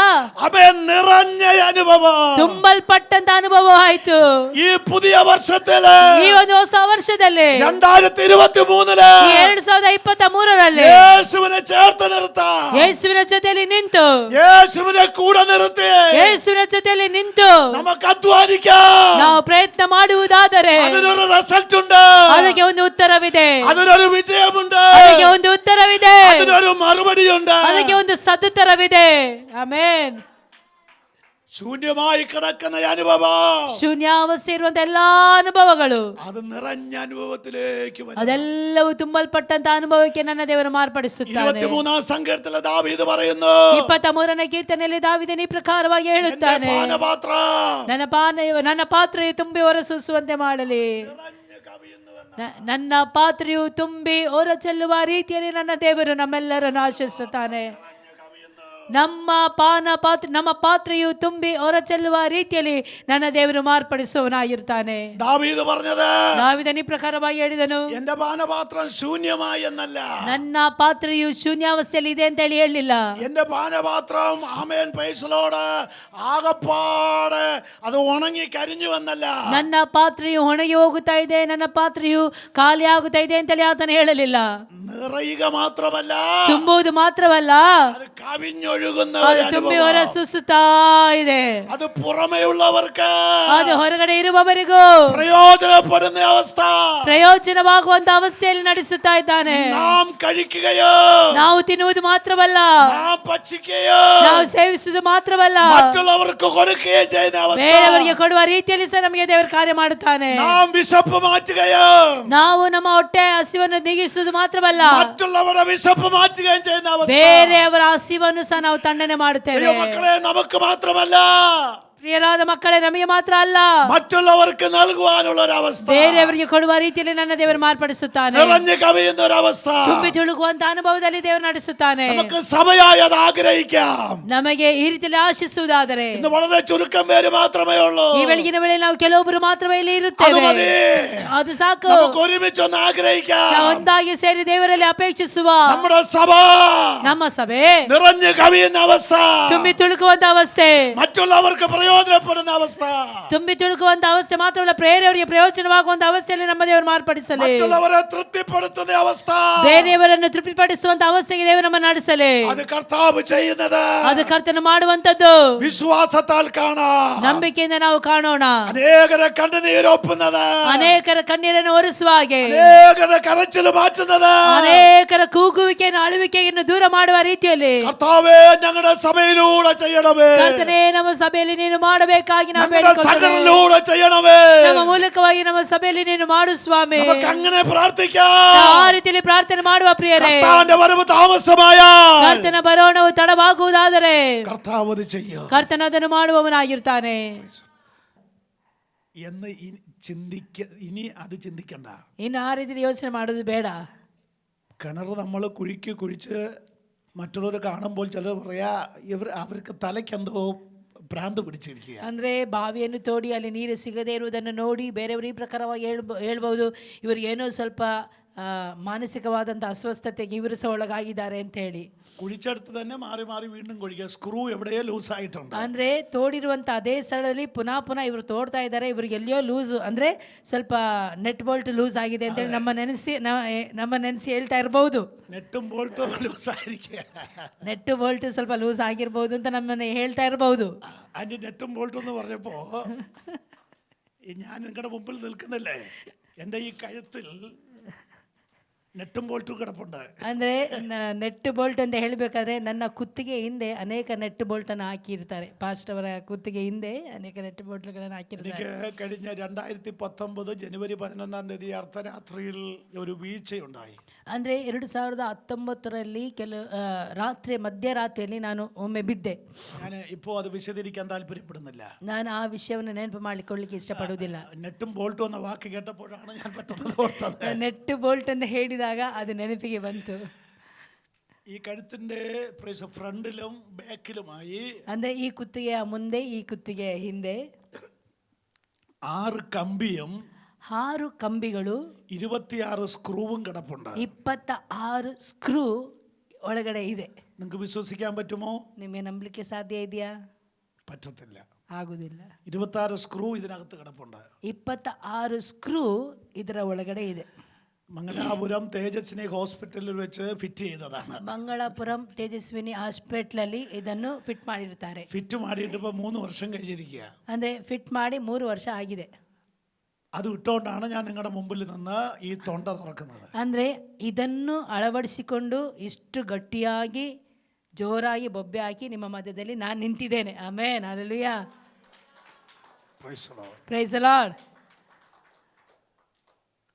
അവൻ നിറഞ്ഞ അനുഭവം. ತುಂಬಲ್ಪಟ್ಟಂತ ಅನುಭವ ಆಯ್ತು. ഈ പുതിയ വർഷത്തില് ಈ ಒಂದು ಹೊಸ ವರ್ಷದಲ್ಲಿ 2023 ಈ 2023ರಲ್ಲಿ യേശുവിനെ ചേർത്ത് നിർത്താം, ಯೇಸುವಿನ ಜೊತೆಯಲ್ಲಿ ನಿಂತು, യേശുവിനെ കൂടെ നിർത്തി ಯೇಸುವಿನ ಜೊತೆಯಲ್ಲಿ ನಿಂತು നമുക്ക് അധ്വാനിക്കാം. ನಾವು ಪ್ರಯತ್ನ ಮಾಡುವುದಾದರೆ അതിനൊരു റിസൾട്ട് ഉണ്ട്, ಅದಕ್ಕೆ ಒಂದು ಉತ್ತರವಿದೆ, അതിനൊരു വിജയമുണ്ട്, ಅದಕ್ಕೆ ಒಂದು ಉತ್ತರವಿದೆ, അതിനൊരു മറുപടിയുണ്ട്. ಅದಕ್ಕೆ ಒಂದು ಸದುತ್ತರವಿದೆ. ಆಮೆನ್. ശൂന്യമായി കിടക്കുന്ന അനുഭവം, ಶೂನ್ಯಾವಸ್ಥೆ ಇರುವಂತ ಎಲ್ಲಾ ಅನುಭವಗಳು, അത് നിറഞ്ഞ അനുഭവത്തിലേക്ക് വരും. ಅದೆಲ್ಲವೂ ತುಂಬಲ್ಪಟ್ಟಂತ ಅನುಭವಕ್ಕೆ ನನ್ನ ದೇವರು ಮಾರ್ಪಡಿಸುತ್ತಾನೆ. 23 സങ്കീർത്തനത്തിലെ ദാവീദ് പറയുന്നു, 23ನೇ ಕೀರ್ತನೆಯಲ್ಲಿ ದಾವೀದನು ಈ ಪ್ರಕಾರವಾಗಿ ಹೇಳುತ್ತಾನೆ, എന്റെ പാനപാത്ര ನನ್ನ ಪಾತ್ರೆಯು ತುಂಬಿ ಹೊರಸೂಸುವಂತೆ ಮಾಡಲಿ, നിറഞ്ഞ് കവിയുന്നുവെന്ന്. ನನ್ನ ಪಾತ್ರೆಯು ತುಂಬಿ ಹೊರ ಚೆಲ್ಲುವ ರೀತಿಯಲ್ಲಿ ನನ್ನ ದೇವರು ನಮ್ಮೆಲ್ಲರನ್ನು ಆಶಿಸುತ್ತಾನೆ. ನಮ್ಮ ಪಾತ್ರೆಯು ತುಂಬಿ ಹೊರ ಚೆಲ್ಲುವ ರೀತಿಯಲ್ಲಿ ನನ್ನ ದೇವರು ಮಾರ್ಪಡಿಸುವವನಾಗಿರ್ತಾನೆ. ദാവീദ് പറഞ്ഞത്, ದಾವೀದನು ಈ ಪ್ರಕಾರವಾಗಿ ಹೇಳಿದನು, എന്റെ പാനപാത്രം ശൂന്യമായി എന്നല്ല, ನನ್ನ ಪಾತ್ರೆಯು ಶೂನ್ಯಾವಸ್ಥೆಯಲ್ಲಿ ಇದೆ ಅಂತ ಹೇಳಿ ಹೇಳಲಿಲ್ಲ. എന്റെ പാനപാത്രം ആമേൻ പ്രൈസലോട് ആകപ്പാടെ അത് ഉണങ്ങി കരിഞ്ഞു എന്നല്ല, ನನ್ನ ಪಾತ್ರೆಯು ಒಣಗಿ ಹೋಗುತ್ತಾ ಇದೆ, ನನ್ನ ಪಾತ್ರೆಯು ಖಾಲಿ ಆಗುತ್ತಾ ಇದೆ ಅಂತೇಳಿ ಆತನು ಹೇಳಲಿಲ್ಲ. നിറയുക മാത്രമല്ല, ತುಂಬುವುದು ಮಾತ್ರವಲ್ಲ, അത് കവിഞ്ഞൊഴുകുന്ന ಅದು ഒരു ತುಂಬಿ അനുഭവം. ಹೊರ ಸೂಸುತ್ತಾ ಇದೆ. അത് പുറമെയുള്ളവർക്ക് ಅದು ಹೊರಗಡೆ ಇರುವವರಿಗೂ പ്രയോജനപ്പെടുന്ന അവസ്ഥ. ಪ್ರಯೋಜನವಾಗುವಂತ ಅವಸ್ಥೆಯಲ್ಲಿ ನಡೆಸುತ್ತಾ ಇದ್ದಾನೆ. നാം കഴിക്കുകയോ, ನಾವು ತಿನ್ನುವುದು ಮಾತ್ರವಲ್ಲ, നാം ഭക്ഷിക്കുകയോ, ನಾವು ಸೇವಿಸುವುದು ಮಾತ್ರವಲ್ಲ, മറ്റുള്ളവർക്ക് കൊടുക്കുകയും ചെയ്യുന്ന അവസ്ഥ. ಬೇರೆಯವರಿಗೆ ಕೊಡುವ ರೀತಿಯಲ್ಲಿ ಸಹ ನಮಗೆ ದೇವರು ಕಾರ್ಯ ಮಾಡುತ್ತಾನೆ. നാം വിശപ്പ് മാറ്റുകയോ, ನಾವು ನಮ್ಮ ಹೊಟ್ಟೆ ಹಸಿವನ್ನು ನೀಗಿಸುವುದು ಮಾತ್ರವಲ್ಲ, മറ്റുള്ളവരുടെ വിശപ്പ് മാറ്റുകയും ചെയ്യുന്ന അവസ്ഥ. ಬೇರೆಯವರ ಹಸಿವನ್ನು ಸಹ ನಾವು ತಣ್ಣನೆ ಮಾಡುತ್ತೇವೆ. അയ്യോ മക്കളെ, നമുക്ക് മാത്രമല്ല, ಪ್ರಿಯರಾದ ಮಕ್ಕಳೇ, ನಮಗೆ ಮಾತ್ರ ಅಲ್ಲ, മറ്റുള്ളവർക്ക് നൽകുവാനുള്ള ഒരു അവസ്ഥ, ಬೇರೆಯವರಿಗೆ ಕೊಡುವ ರೀತಿಯಲ್ಲಿ ನನ್ನ ದೇವರು ಮಾರ್ಪಡಿಸುತ್ತಾನೆ. നിറഞ്ഞു കവിയുന്ന ഒരു അവസ്ഥ ತುಂಬಿ ತುಳುಕುವಂತ ಅನುಭವದಲ್ಲಿ ದೇವರು ನಡೆಸುತ್ತಾನೆ. നമുക്ക് സമയായി അത് ആഗ്രഹിക്കാം. ನಮಗೆ ಈ ರೀತಿಯಲ್ಲಿ ಆಶಿಸುವುದಾದರೆ ഇന്ന് വളരെ ചുരുക്കം പേര് മാത്രമേ ഉള്ളൂ. ಈ ಬೆಳಗಿನ ವೇಳೆ ನಾವು ಕೆಲವೊಬ್ಬರು ಮಾತ್ರವೇ ಇಲ್ಲಿ അത് ಇರುತ್ತೇವೆ. മതി. ಅದು ಸಾಕು. നമുക്ക് ഒരുമിച്ചൊന്ന് ആഗ്രഹിക്കാം. ನಾವು ಒಂದಾಗಿ ಸೇರಿ ದೇವರಲ್ಲಿ ಅಪೇಕ್ಷಿಸುವ നമ്മുടെ സഭ ನಮ್ಮ ಸಭೆ നിറഞ്ഞു കവിയുന്ന അവസ്ഥ, ತುಂಬಿ ತುಳುಕುವಂತ ಅವಸ್ಥೆ, മറ്റുള്ളവർക്ക് പ്രയോജനപ്പെടുന്ന അവസ്ഥ, ತುಂಬಿ ತುಳುಕುವಂತ ಅವಸ್ಥೆ ಮಾತ್ರವಲ್ಲ, ಬೇರೆಯವರಿಗೆ ಪ್ರಯೋಜನವಾಗುವಂತ ಅವಸ್ಥೆಯಲ್ಲಿ ನಮ್ಮ ದೇವರು ಮಾರ್ಪಡಿಸಲಿ. മറ്റുള്ളവരെ തൃപ്തിപ്പെടുത്തുന്ന അവസ്ഥ, ಬೇರೆಯವರನ್ನು ತೃಪ್ತಿಪಡಿಸುವಂತ ಅವಸ್ಥೆಗೆ ದೇವರು ನಮ್ಮ ನಡೆಸಲಿ. അത് കർത്താവ് ചെയ്യുന്നത് ಅದು ಕರ್ತನು ಮಾಡುವಂತದ್ದು വിശ്വാസത്താൽ കാണാം. ನಂಬಿಕೆಯಿಂದ ನಾವು ಕಾಣೋಣ. അനേകരെ കണ്ണുനീരൊപ്പുന്നത്, ಅನೇಕರ ಕಣ್ಣೀರನ್ನು ಒರೆಸುವ ಹಾಗೆ, അനേകരെ കരച്ചിൽ മാറ്റുന്നത്, ಅನೇಕರ ಕೂಗುವಿಕೆಯನ್ನು ಅಳುವಿಕೆಯನ್ನು ದೂರ ಮಾಡುವ ರೀತಿಯಲ್ಲಿ കർത്താവേ ഞങ്ങളുടെ സഭയിലൂടെ ചെയ്യണമേ, ಕರ್ತನೇ ನಮ್ಮ ಸಭೆಯಲ್ಲಿ ನೀನು ಮಾಡಬೇಕಾಗಿ ನಾವು ഞങ്ങളുടെ ಬೇಡಿಕೊಳ್ಳುತ್ತೇವೆ. സംഘടനയിലൂടെ ചെയ്യണമേ. ನಮ್ಮ ಮೂಲಕವಾಗಿ ನಮ್ಮ ಸಭೆಯಲ್ಲಿ ನೀನು ಮಾಡು ಸ್ವಾಮಿ. നമുക്ക് അങ്ങനെ പ്രാർത്ഥിക്കാം. ಆ ರೀತಿಯಲ್ಲಿ ಪ್ರಾರ್ಥನೆ ಮಾಡುವ ಪ್ರಿಯರೇ, കർത്താവിന്റെ വരവ് താമസമായ ಕರ್ತನ ಬರೋಣವು ತಡವಾಗುವುದಾದರೆ കർത്താവ് അത് ചെയ്യും ಕರ್ತನ ಅದನ್ನು ಮಾಡುವವನಾಗಿರ್ತಾನೆ എന്ന് ഇനി അത് ചിന്തിക്കണ്ട. ಇನ್ನು ಆ ರೀತಿಯಲ್ಲಿ ಯೋಚನೆ ಮಾಡೋದು ಬೇಡ. കിണർ നമ്മൾ കുഴിച്ച് മറ്റുള്ളവർ കാണുമ്പോൾ ചിലർ പറയാ അവർക്ക് തലയ്ക്കെന്തോ ഭ്രാന്ത് പിടിച്ചിരിക്കുക. ಅಂದ್ರೆ ಬಾವಿಯನ್ನು ತೋಡಿ ಅಲ್ಲಿ ನೀರು ಸಿಗದೇ ಇರುವುದನ್ನು ನೋಡಿ ಬೇರೆಯವರು ಈ ಪ್ರಕಾರವಾಗಿ ಹೇಳ್ಬಹುದು, ಇವರು ಏನೋ ಸ್ವಲ್ಪ മാനസികವಾದಂಥ ಅಸ್ವಸ್ಥತೆಗೆ ಇವರು ಸಹ ಒಳಗಾಗಿದ್ದಾರೆ ಅಂತ ಹೇಳಿ. കുഴിച്ചെടുത്ത് തന്നെ മാറി മാറി വീണ്ടും കുഴിക്കുക. സ്ക്രൂ എവിടെയോ ലൂസ് ആയിട്ടുണ്ട്. ಅಂದರೆ ತೋಡಿರುವಂಥ ಅದೇ ಸ್ಥಳದಲ್ಲಿ ಪುನಃ ಇವರು ತೋಡ್ತಾ ಇದ್ದಾರೆ, ಇವ್ರಿಗೆ ಎಲ್ಲಿಯೋ ಲೂಸ್ ಅಂದರೆ ಸ್ವಲ್ಪ ನೆಟ್ ಬೋಲ್ಟ್ ಲೂಸ್ ಆಗಿದೆ ಅಂತೇಳಿ ನಮ್ಮ ನೆನೆಸಿ ಹೇಳ್ತಾ ಇರ್ಬೋದು. ನೆಟ್ಟುം ബോൾട്ടും ലൂസ് ആയിരിക്കുക, ನೆಟ್ಟು ಬೋಲ್ಟ್ ಸ್ವಲ್ಪ ಲೂಸ್ ಆಗಿರ್ಬೋದು ಅಂತ ನಮ್ಮನ್ನು ಹೇಳ್ತಾ ಇರ್ಬೋದು. അതിൻ്റെ നെട്ടും ബോൾട്ടും എന്ന് പറഞ്ഞപ്പോൾ ഞാൻ നിങ്ങളുടെ മുമ്പിൽ നിൽക്കുന്നില്ലേ, എൻ്റെ ഈ കഴുത്തിൽ നെട്ടും ബോൾട്ടും കിടപ്പുണ്ട്. ಅಂದರೆ ನೆಟ್ ಬೋಲ್ಟ್ ಅಂತ ಹೇಳಬೇಕಾದ್ರೆ ನನ್ನ ಕುತ್ತಿಗೆ ಹಿಂದೆ ಅನೇಕ ನೆಟ್ ಬೋಲ್ಟನ್ನು ಹಾಕಿರ್ತಾರೆ. ಪಾಸ್ಟ್ ಅವರ ಕುತ್ತಿಗೆ ಹಿಂದೆ ಅನೇಕ ನೆಟ್ ಬೋಲ್ಟ್ಗಳನ್ನು ಹಾಕಿರ್ತಾರೆ. എനിക്ക് കഴിഞ്ഞ 2019 ജനുവരി 11 തീയതി അർദ്ധരാത്രിയിൽ ഒരു വീഴ്ചയുണ്ടായി. ಅಂದರೆ 2019ರಲ್ಲಿ ರಾತ್ರಿ ಮಧ್ಯರಾತ್ರಿಯಲ್ಲಿ ನಾನು ಒಮ್ಮೆ ಬಿದ್ದೆ. ഞാൻ ഇപ്പോൾ അത് വിശദീകരിക്കാൻ താല്പര്യപ്പെടുന്നില്ല. ನಾನು ಆ ವಿಷಯವನ್ನು ನೆನಪು ಮಾಡಿಕೊಳ್ಳಿಕ್ಕೆ ಇಷ್ಟಪಡುವುದಿಲ್ಲ. നെട്ടും ബോൾട്ടും എന്ന വാക്ക് കേട്ടപ്പോഴാണ് ഞാൻ പെട്ടെന്ന് ഓർത്തത്. ನೆಟ್ ಬೋಲ್ಟ್ ಅಂತ ಹೇಳಿದಾಗ ಅದು ನೆನಪಿಗೆ ಬಂತು. ഈ കഴുത്തിന്റെ ഫ്രണ്ടിലും ബാക്കിലുമായി ಅಂದರೆ ಈ ಕುತ್ತಿಗೆಯ ಮುಂದೆ ಈ ಕುತ್ತಿಗೆಯ ಹಿಂದೆ 6 കമ്പിയും 6 ಕಂಬಿಗಳು 26 സ്ക്രൂവും കിടപ്പുണ്ട്. 26 ಸ್ಕ್ರೂ ಒಳಗಡೆ ಇದೆ. നിങ്ങൾക്ക് വിശ്വസിക്കാൻ പറ്റുമോ? ನಿಮಗೆ ನಂಬಲಿಕ್ಕೆ ಸಾಧ್ಯ ಇದೆಯಾ? പറ്റത്തില്ല. ಆಗುವುದಿಲ್ಲ. 26 സ്ക്രൂ ഇതിനകത്ത് കിടപ്പുണ്ട്. 26 ಸ್ಕ್ರೂ ಇದರ ಒಳಗಡೆ ಇದೆ. മംഗലാപുരം തേജസ്വിനി ഹോസ്പിറ്റലിൽ വെച്ച് ഫിറ്റ് ചെയ്തതാണ്. ಮಂಗಳಾಪುರಂ ತೇಜಸ್ವಿನಿ ಹಾಸ್ಪಿಟ್ಲಲ್ಲಿ ಇದನ್ನು ಫಿಟ್ ಮಾಡಿರ್ತಾರೆ. ഫിറ്റ് ಮಾಡಿയിട്ട് ഇപ്പോൾ 3 വർഷം കഴിഞ്ഞിരിക്കുക. ಅಂದರೆ ಫಿಟ್ ಮಾಡಿ 3 ವರ್ಷ ಆಗಿದೆ. അത് ഇട്ടുകൊണ്ടാണ് ഞാൻ നിങ്ങളുടെ മുമ്പിൽ നിന്ന് ഈ തൊണ്ട തുറക്കുന്നത്. ಅಂದರೆ ಇದನ್ನು ಅಳವಡಿಸಿಕೊಂಡು ಇಷ್ಟು ಗಟ್ಟಿಯಾಗಿ ಜೋರಾಗಿ ಬೊಬ್ಬೆ ಹಾಕಿ ನಿಮ್ಮ ಮಧ್ಯದಲ್ಲಿ ನಾನು ನಿಂತಿದ್ದೇನೆ. Amen, hallelujah, Praise the Lord. Praise the Lord.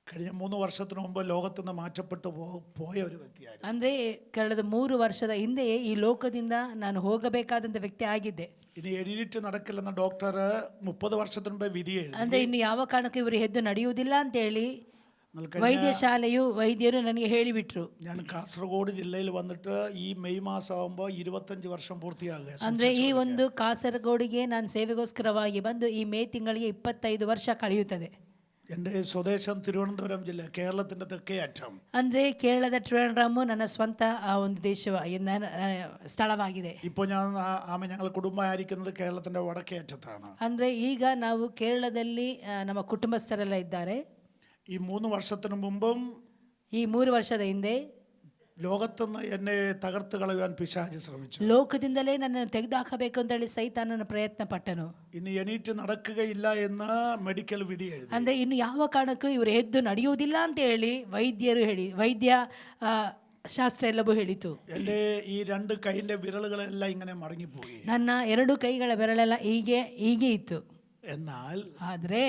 കഴിഞ്ഞ 3 വർഷത്തിന് മുമ്പ് ലോകത്ത് നിന്ന് മാറ്റപ്പെട്ടു പോയ ഒരു വ്യക്തിയായിരുന്നു. ಅಂದರೆ ಕಳೆದ 3 ವರ್ಷದ ಹಿಂದೆಯೇ ಈ ಲೋಕದಿಂದ ನಾನು ಹೋಗಬೇಕಾದಂಥ ವ್ಯಕ್ತಿ ಆಗಿದ್ದೆ. ഇനി എഴുന്നേറ്റ് നടക്കില്ലെന്ന ഡോക്ടർ 30 വർഷത്തിന് മുമ്പേ വിധി എഴുതി. ಅಂದರೆ ಇನ್ನು ಯಾವ ಕಾರಣಕ್ಕೂ ಇವರು ಎದ್ದು ನಡೆಯುವುದಿಲ್ಲ ಅಂತೇಳಿ ವೈದ್ಯಶಾಲೆಯು ವೈದ್ಯರು ನನಗೆ ಹೇಳಿಬಿಟ್ರು. ഞാൻ കാസർഗോഡ് ജില്ലയിൽ വന്നിട്ട് ഈ മെയ് മാസം ആകുമ്പോൾ 25 ವರ್ಷം പൂർത്തിയാകുക. ಅಂದರೆ ಈ ಒಂದು ಕಾಸರಗೋಡಿಗೆ ನಾನು ಸೇವೆಗೋಸ್ಕರವಾಗಿ ಬಂದು ಈ ಮೇ ತಿಂಗಳಿಗೆ 25 ವರ್ಷ ಕಳೆಯುತ್ತದೆ. എൻ്റെ സ്വദേശം തിരുവനന്തപുരം ജില്ല, കേരളത്തിൻ്റെ തെക്കേ അറ്റം. ಅಂದರೆ ಕೇರಳದ ಟ್ರಿವೆಂಡ್ರಮ್ ನನ್ನ ಸ್ವಂತ ಆ ಒಂದು ಸ್ಥಳವಾಗಿದೆ. ഇപ്പോൾ ഞങ്ങൾ കുടുംബമായിരിക്കുന്നത് കേരളത്തിൻ്റെ വടക്കേ അറ്റത്താണ്. ಅಂದರೆ ಈಗ ನಾವು ಕೇರಳದಲ್ಲಿ ನಮ್ಮ ಕುಟುಂಬಸ್ಥರೆಲ್ಲ ಇದ್ದಾರೆ. ഈ 3 വർഷത്തിന് മുമ്പും ಈ 3 ವರ್ಷದ ಹಿಂದೆ ലോകത്തുനിന്ന് എന്നെ തകർത്ത് കളയുവാൻ പിശാച് ശ്രമിച്ചു. ಲೋಕದಿಂದಲೇ ನನ್ನನ್ನು ತೆಗೆದುಹಾಕಬೇಕು ಅಂತ ಹೇಳಿ ಸೈತಾನನ ಪ್ರಯತ್ನ ಪಟ್ಟನು. ഇനി എണീറ്റ് നടക്കുകയില്ല എന്ന് മെഡിക്കൽ വിധി എഴുതി. ಅಂದರೆ ಇನ್ನು ಯಾವ ಕಾರಣಕ್ಕೂ ಇವರು ಎದ್ದು ನಡೆಯುವುದಿಲ್ಲ ಅಂತ ಹೇಳಿ ವೈದ್ಯ ಶಾಸ್ತ್ರ ಎಲ್ಲವೂ ಹೇಳಿತು. എൻ്റെ ഈ 2 കൈയിൻ്റെ വിരലുകളെല്ലാം ഇങ്ങനെ മടങ്ങിപ്പോയി. ನನ್ನ 2 ಕೈಗಳ ಬೆರಳೆಲ್ಲ ಹೀಗೆ ಇತ್ತು. എന്നാൽ ಆದರೆ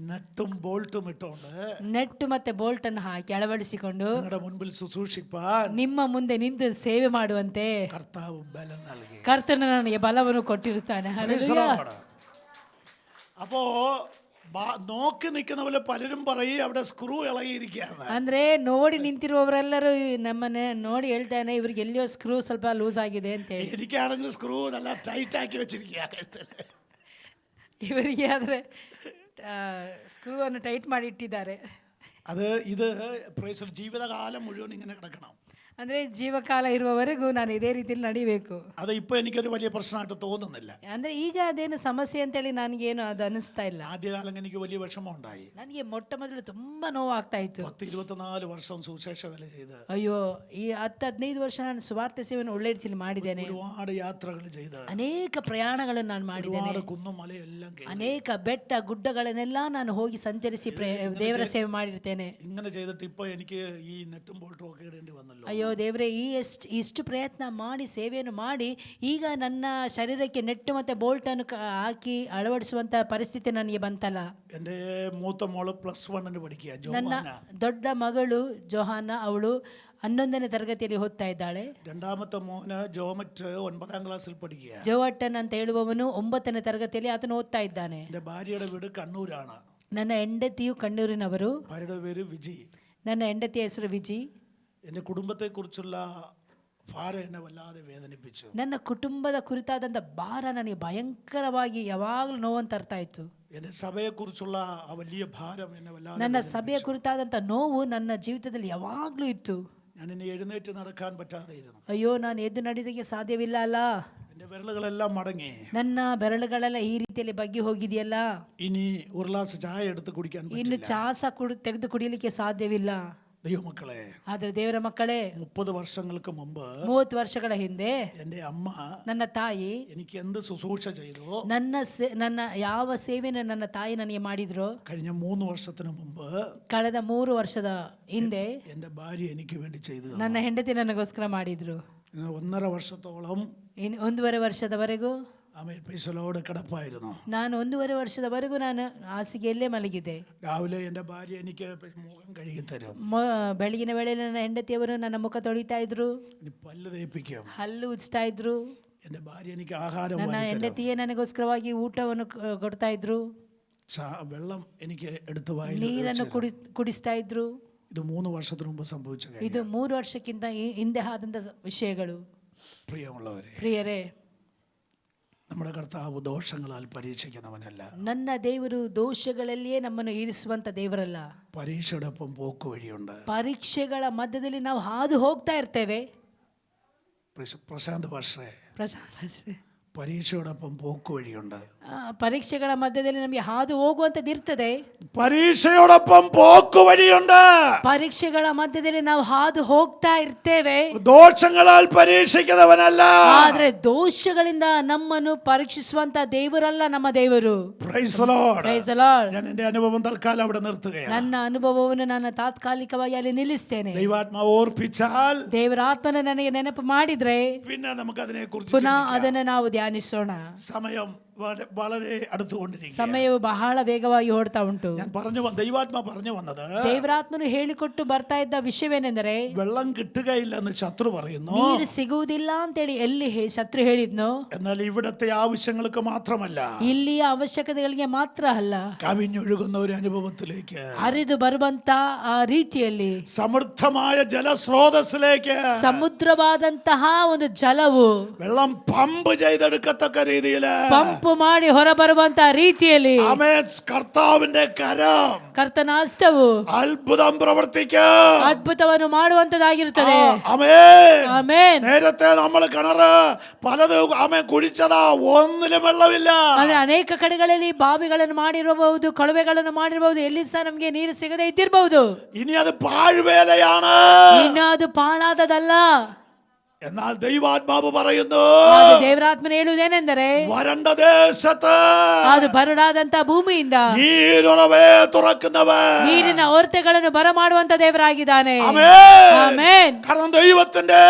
നട്ടും ബോൾട്ടും ഇട്ടുകൊണ്ട് ನೆಟ್ ಮತ್ತೆ ಬೋಲ್ಟ್ ಅನ್ನು ಹಾಕಿ ಅಳವಡಿಸಿಕೊಂಡು നിങ്ങളുടെ മുൻപിൽ ശുശ്രൂഷിപ്പാൻ ನಿಮ್ಮ ಮುಂದೆ ನಿಂತು ಸೇವೆ ಮಾಡುವಂತೆ കർത്താവ് ബലം നൽകി. ಕರ್ತನು ನನಗೆ ಬಲವನ್ನು ಕೊಟ್ಟಿರುತ್ತಾನೆ. ಹಲ್ಲೆಲೂಯಾ. അപ്പോ നോക്കി നിൽക്കുന്ന പോലെ പലരും പറയും അവിടെ സ്ക്രൂ ഇളകിയിരിക്കുകയാണ്. ಅಂದ್ರೆ ನೋಡಿ ನಿಂತಿರುವವರೆಲ್ಲರೂ ನಮ್ಮನ್ನ ನೋಡಿ ಹೇಳ್ತಾನೆ ಇವ್ರಿಗೆ ಎಲ್ಲಿಯೋ ಸ್ಕ್ರೂ ಸ್ವಲ್ಪ ಲೂಸ್ ಆಗಿದೆ ಅಂತ ಹೇಳಿ. എനിക്കാണെങ്കിൽ സ്ക്രൂ നല്ല ടൈറ്റ് ആക്കി വെച്ചിരിക്കുക. ಇವರಿಗೆ ಆದರೆ ಸ್ಕ್ರೂ ಅನ್ನು ಟೈಟ್ ಮಾಡಿ ಇಟ್ಟಿದ್ದಾರೆ. ഇത് ജീവിതകാലം മുഴുവൻ ഇങ്ങനെ കിടക്കണം. ಅಂದರೆ ಜೀವಕಾಲ ಇರುವವರೆಗೂ ನಾನು ಇದೇ ರೀತಿಯಲ್ಲಿ ನಡಿಬೇಕು. ಅದು ഇപ്പോൾ എനിക്കൊരു വലിയ പ്രശ്നമായിട്ട് തോന്നുന്നില്ല. ಅಂದರೆ ಈಗ ಅದೇನು ಸಮಸ್ಯೆ ಅಂತೇಳಿ ನನಗೇನು ಅದು ಅನಿಸ್ತಾ ಇಲ್ಲ. ആദ്യകാലം എനിക്ക് വലിയ വിഷമം ഉണ്ടായി. ನನಗೆ ಮೊಟ್ಟ ಮೊದಲು ತುಂಬಾ ನೋವಾಗ್ತಾ ಇತ್ತು. 10-24 ವರ್ಷം സുവിശേഷ വേല ചെയ്ത്, ಅಯ್ಯೋ ಈ 10-15 ವರ್ಷ ನಾನು ಸುವಾರ್ತೆ ಸೇವೆಯನ್ನು ಒಳ್ಳೆ ರೀತಿಯಲ್ಲಿ ಮಾಡಿದ್ದೇನೆ. ഒരുപാട് യാത്രകൾ ചെയ്ത്, ಅನೇಕ ಪ್ರಯಾಣಗಳನ್ನು ನಾನು ಮಾಡಿದ್ದೇನೆ. ഒരുപാട് കുന്നും മലയെല്ലാം കയറി, ಅನೇಕ ಬೆಟ್ಟ ಗುಡ್ಡಗಳನ್ನೆಲ್ಲ ನಾನು ಹೋಗಿ ಸಂಚರಿಸಿ ದೇವರ ಸೇವೆ ಮಾಡಿರ್ತೇನೆ. ഇങ്ങനെ ചെയ്തിട്ട് ഇപ്പോൾ എനിക്ക് ഈ നെട്ടും ബോൾട്ടും ഒക്കെ ഇടേണ്ടി വന്നല്ലോ. ಅಯ್ಯೋ ದೇವರೇ, ಇಷ್ಟು ಪ್ರಯತ್ನ ಮಾಡಿ ಸೇವೆಯನ್ನು ಮಾಡಿ ಈಗ ನನ್ನ ಶರೀರಕ್ಕೆ ನೆಟ್ಟು ಮತ್ತೆ ಬೋಲ್ಟನ್ನು ಹಾಕಿ ಅಳವಡಿಸುವಂತ ಪರಿಸ್ಥಿತಿ ನನಗೆ ಬಂತಲ್ಲ. എൻ്റെ മൂത്ത മോള് +1 പഠിക്കുക, ನನ್ನ ದೊಡ್ಡ ಮಗಳು ಜೋಹಾನ, ಅವಳು 11ನೇ ತರಗತಿಯಲ್ಲಿ ಓದ್ತಾ ಇದ್ದಾಳೆ. രണ്ടാമത്തെ മോന് ജോമറ്റ് 9ാം ക്ലാസ്സിൽ പഠിക്കുക. ಜೋವಟ್ಟನ್ ಅಂತ ಹೇಳುವವನು 9ನೇ ತರಗತಿಯಲ್ಲಿ ಆತನು ಓದ್ತಾ ಇದ್ದಾನೆ. എൻ്റെ ഭാര്യയുടെ വീട് കണ്ണൂരാണ്. ನನ್ನ ಹೆಂಡತಿಯು ಕಣ್ಣೂರಿನವರು. ഭാര്യയുടെ പേര് വിജി. ನನ್ನ ಹೆಂಡತಿಯ ಹೆಸರು ವಿಜಿ. എൻ്റെ കുടുംബത്തെക്കുറിച്ചുള്ള ഭാരം എന്നെ വല്ലാതെ വേദനിപ്പിച്ചു. ನನ್ನ ಕುಟುಂಬದ ಕುರಿತಾದಂಥ ಭಾರ ನನಗೆ ಭಯಂಕರವಾಗಿ ಯಾವಾಗಲೂ ನೋವನ್ನು ತರ್ತಾ ಇತ್ತು. എൻ്റെ സഭയെക്കുറിച്ചുള്ള ആ വലിയ ഭാരം എന്നെ വല്ലാതെ. ನನ್ನ ಸಭೆಯ ಕುರಿತಾದಂಥ ನೋವು ನನ್ನ ಜೀವಿತದಲ್ಲಿ ಯಾವಾಗಲೂ ಇತ್ತು. ഞാൻ ഇനി എഴുന്നേറ്റ് നടക്കാൻ പറ്റാതെ ഇരുന്നു. ಅಯ್ಯೋ, ನಾನು ಎದ್ದು ನಡೆಯೋದಕ್ಕೆ ಸಾಧ್ಯವಿಲ್ಲ ಅಲ್ಲ. എൻ്റെ വിരലുകളെല്ലാം മടങ്ങി. ನನ್ನ ಬೆರಳುಗಳೆಲ್ಲ ಈ ರೀತಿಯಲ್ಲಿ ಬಗ್ಗಿ ಹೋಗಿದೆಯಲ್ಲ. ഇനി ഒരു ഗ്ലാസ് ചായ എടുത്ത് കുടിക്കാൻ ಇನ್ನು പറ്റില്ല. ಚಾಸ ತೆಗೆದು ಕುಡಿಯಲಿಕ್ಕೆ ಸಾಧ್ಯವಿಲ್ಲ. ദൈവമക്കളെ, ಆದ್ರೆ ದೇವರ ಮಕ್ಕಳೇ, 30 വർഷങ്ങൾക്ക് മുമ്പ് 30 ವರ್ಷಗಳ ಹಿಂದೆ എൻ്റെ അമ്മ ನನ್ನ ತಾಯಿ എനിക്ക് എന്ത് ശുശ്രൂഷ ചെയ്തു, ನನ್ನ ಯಾವ ಸೇವೆಯನ್ನು ನನ್ನ ತಾಯಿ ನನಗೆ ಮಾಡಿದ್ರು, കഴിഞ്ഞ 3 വർഷത്തിന് മുമ്പ് ಕಳೆದ 3 ವರ್ಷದ ಹಿಂದೆ എൻ്റെ ഭാര്യ എനിക്ക് വേണ്ടി ചെയ്തു. ನನ್ನ ಹೆಂಡತಿ ನನಗೋಸ್ಕರ ಮಾಡಿದ್ರು. 1.5 വർഷത്തോളം 1.5 ವರ್ಷದವರೆಗೂ പൈസലോട് കിടപ്പായിരുന്നു. ನಾನು 1.5 ವರ್ಷದವರೆಗೂ ನಾನು ಹಾಸಿಗೆಯಲ್ಲೇ ಮಲಗಿದ್ದೆ. രാവിലെ എൻ്റെ ഭാര്യ എനിക്ക് മുഖം കഴുകി തരും, ಬೆಳಗಿನ ವೇಳೆಯಲ್ಲಿ ನನ್ನ ಹೆಂಡತಿಯವರು ನನ್ನ ಮುಖ ತೊಳಿತಾ ಇದ್ರು, പല്ല് തേപ്പിക്കും, ಹಲ್ಲು ಉಜ್ತಾ ಇದ್ರು. എൻ്റെ ഭാര്യ എനിക്ക് ആഹാരം ನನ್ನ ಹೆಂಡತಿಯೇ ನನಗೋಸ್ಕರವಾಗಿ ಊಟವನ್ನು ಕೊಡ್ತಾ ಇದ್ರು, വെള്ളം എനിക്ക് എടുത്തു വായിൽ ನೀರನ್ನು ಕುಡಿಸ್ತಾ ಇದ್ರು. ഇത് 3 വർഷത്തിന് മുമ്പ് സംഭവിച്ച കാര്യം. ಇದು 3 ವರ್ಷಕ್ಕಿಂತ ಹಿಂದೆ ಆದಂತ ವಿಷಯಗಳು. ಪ್ರಿಯರೇ, നമ്മുടെ കർത്താവ് ദോഷങ്ങളാൽ പരീക്ഷിക്കുന്നവനല്ല. ನನ್ನ ದೇವರು ದೋಷಗಳಲ್ಲಿಯೇ ನಮ್ಮನ್ನು ಇರಿಸುವಂತ ದೇವರಲ್ಲ. പരീക്ഷയുടെ ഒപ്പം പോക്ക് വഴിയുണ്ട്. ಪರೀಕ್ಷೆಗಳ ಮಧ್ಯದಲ್ಲಿ ನಾವು ಹಾದು ಹೋಗ್ತಾ ಇರ್ತೇವೆ. പ്രശാന്ത് ഭാഷേ, പരീക്ഷയോടൊപ്പം പോക്ക് വഴിയുണ്ട്. ಪರೀಕ್ಷೆಗಳ ಮಧ್ಯದಲ್ಲಿ ನಮಗೆ ಹಾದು ಹೋಗುವಂತದ್ದು ಇರ್ತದೆ. പരീക്ഷയോടൊപ്പം പോക്ക് വഴിയുണ്ട്. ಪರೀಕ್ಷೆಗಳ ಮಧ್ಯದಲ್ಲಿ ನಾವು ಹಾದು ಹೋಗ್ತಾ ಇರ್ತೇವೆ. ദോഷങ്ങളാൽ പരീക്ഷിക്കുന്നവനല്ല. ಆದ್ರೆ ದೋಷಗಳಿಂದ ನಮ್ಮನ್ನು ಪರೀಕ್ಷಿಸುವಂತ ದೇವರಲ್ಲ ನಮ್ಮ ದೇವರು. Praise the Lord. Praise the Lord. ഞാൻ എൻ്റെ അനുഭവം തൽക്കാലം അവിടെ നിർത്തുകയാണ്. ನನ್ನ ಅನುಭವವನ್ನು ನಾನು ತಾತ್ಕಾಲಿಕವಾಗಿ ಅಲ್ಲಿ ನಿಲ್ಲಿಸ್ತೇನೆ. ദൈവാത്മാവ് ഓർപ്പിച്ചാൽ, ದೇವರ ಆತ್ಮನ ನನಗೆ ನೆನಪು ಮಾಡಿದ್ರೆ പിന്നെ നമുക്ക് അതിനെക്കുറിച്ച് ಪುನಃ ಅದನ್ನು ನಾವು ಧ್ಯಾನಿಸೋಣ. സമയം വളരെ അടുത്തുകൊണ്ടിരിക്കുകയാണ്. ಸಮಯವು ಬಹಳ ವೇಗವಾಗಿ ಓಡ್ತಾ ಉಂಟು. ഞാൻ ദൈവാത്മ പറഞ്ഞു വന്നത്, ದೇವರಾತ್ಮನು ಹೇಳಿಕೊಟ್ಟು ಬರ್ತಾ ಇದ್ದ ವಿಷಯವೇನೆಂದರೆ, വെള്ളം കിട്ടുകയില്ലെന്ന് ശത്രു പറയുന്നു, ನೀರು ಸಿಗುವುದಿಲ್ಲ ಅಂತೇಳಿ ಎಲ್ಲಿ ಶತ್ರು ಹೇಳಿದ್ನೋ, എന്നാൽ ഇവിടത്തെ ആവശ്യങ്ങൾക്ക് മാത്രമല്ല, ಇಲ್ಲಿಯ ಅವಶ್ಯಕತೆಗಳಿಗೆ ಮಾತ್ರ ಅಲ್ಲ, കവിഞ്ഞൊഴുകുന്ന ഒരു അനുഭവത്തിലേക്ക്, ಹರಿದು ಬರುವಂತ ಆ ರೀತಿಯಲ್ಲಿ സമൃദ്ധമായ ജലസ്രോതസ്സിലേക്ക്, ಸಮುದ್ರವಾದಂತಹ ಒಂದು ಜಲವು വെള്ളം പമ്പ് ചെയ്തെടുക്കത്തക്ക രീതിയിൽ, ಪಂಪ್ ಮಾಡಿ ಹೊರ ಬರುವಂತ ರೀತಿಯಲ್ಲಿ കർത്താവിന്റെ കരം, ಕರ್ತನ ಹಸ್ತವು അത്ഭുതം പ്രവർത്തിക്കും, ಅದ್ಭುತವನ್ನು ಮಾಡುವಂತದಾಗಿರುತ್ತದೆ. ആമേൻ. നേരത്തെ നമ്മൾ കിണറ് പലതും കുഴിച്ചതാ, ഒന്നിലും വെള്ളമില്ല. ಆದ್ರೆ ಅನೇಕ ಕಡೆಗಳಲ್ಲಿ ಬಾವಿಗಳನ್ನು ಮಾಡಿರಬಹುದು, ಕೊಳವೆಗಳನ್ನು ಮಾಡಿರಬಹುದು, ಎಲ್ಲಿ ಸಹ ನಮಗೆ ನೀರು ಸಿಗದೆ ಇದ್ದಿರಬಹುದು. ഇനി അത് പാഴ്വേലയാണ്, ಇನ್ನು ಅದು ಪಾಳಾದದಲ್ಲ. എന്നാൽ ദൈവാത്മാവ് പറയുന്നു, ದೇವರಾತ್ಮನ ಹೇಳುವುದೇನೆಂದರೆ, വരണ്ട ദേശത്ത് ಅದು ಬರಡಾದಂತ ಭೂಮಿಯಿಂದ നീരുറവേ തുറക്കുന്നവൻ, ನೀರಿನ ಹೊರತೆಗಳನ್ನು ಬರಮಾಡುವಂತ ದೇವರಾಗಿದ್ದಾನೆ. ആമേൻ. കാരണം ദൈവത്തിന്റെ,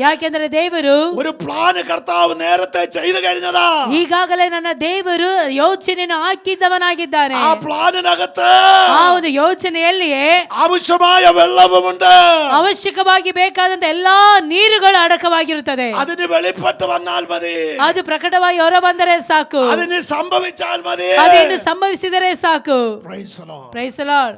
ಯಾಕೆಂದ್ರೆ ದೇವರು ഒരു പ്ലാന് കർത്താവ് നേരത്തെ ചെയ്തു കഴിഞ്ഞതാ. ಈಗಾಗಲೇ ನನ್ನ ದೇವರು ಯೋಚನೆಯನ್ನು ಹಾಕಿದ್ದವನಾಗಿದ್ದಾನೆ. ആ പ്ലാനിനകത്ത് ಆ ಒಂದು ಯೋಚನೆಯಲ್ಲಿಯೇ ആവശ്യമായ വെള്ളവുമുണ്ട്, ಅವಶ್ಯಕವಾಗಿ ಬೇಕಾದಂತ ಎಲ್ಲಾ ನೀರುಗಳು ಅಡಕವಾಗಿರುತ್ತದೆ. അതിന് വെളിപ്പെട്ട് വന്നാൽ മതി, ಅದು ಪ್ರಕಟವಾಗಿ ಹೊರ ಬಂದರೆ ಸಾಕು, അതിന് സംഭവിച്ചാൽ മതി, ಅದೇನು ಸಂಭವಿಸಿದರೆ ಸಾಕು. Praise the Lord. Praise the Lord.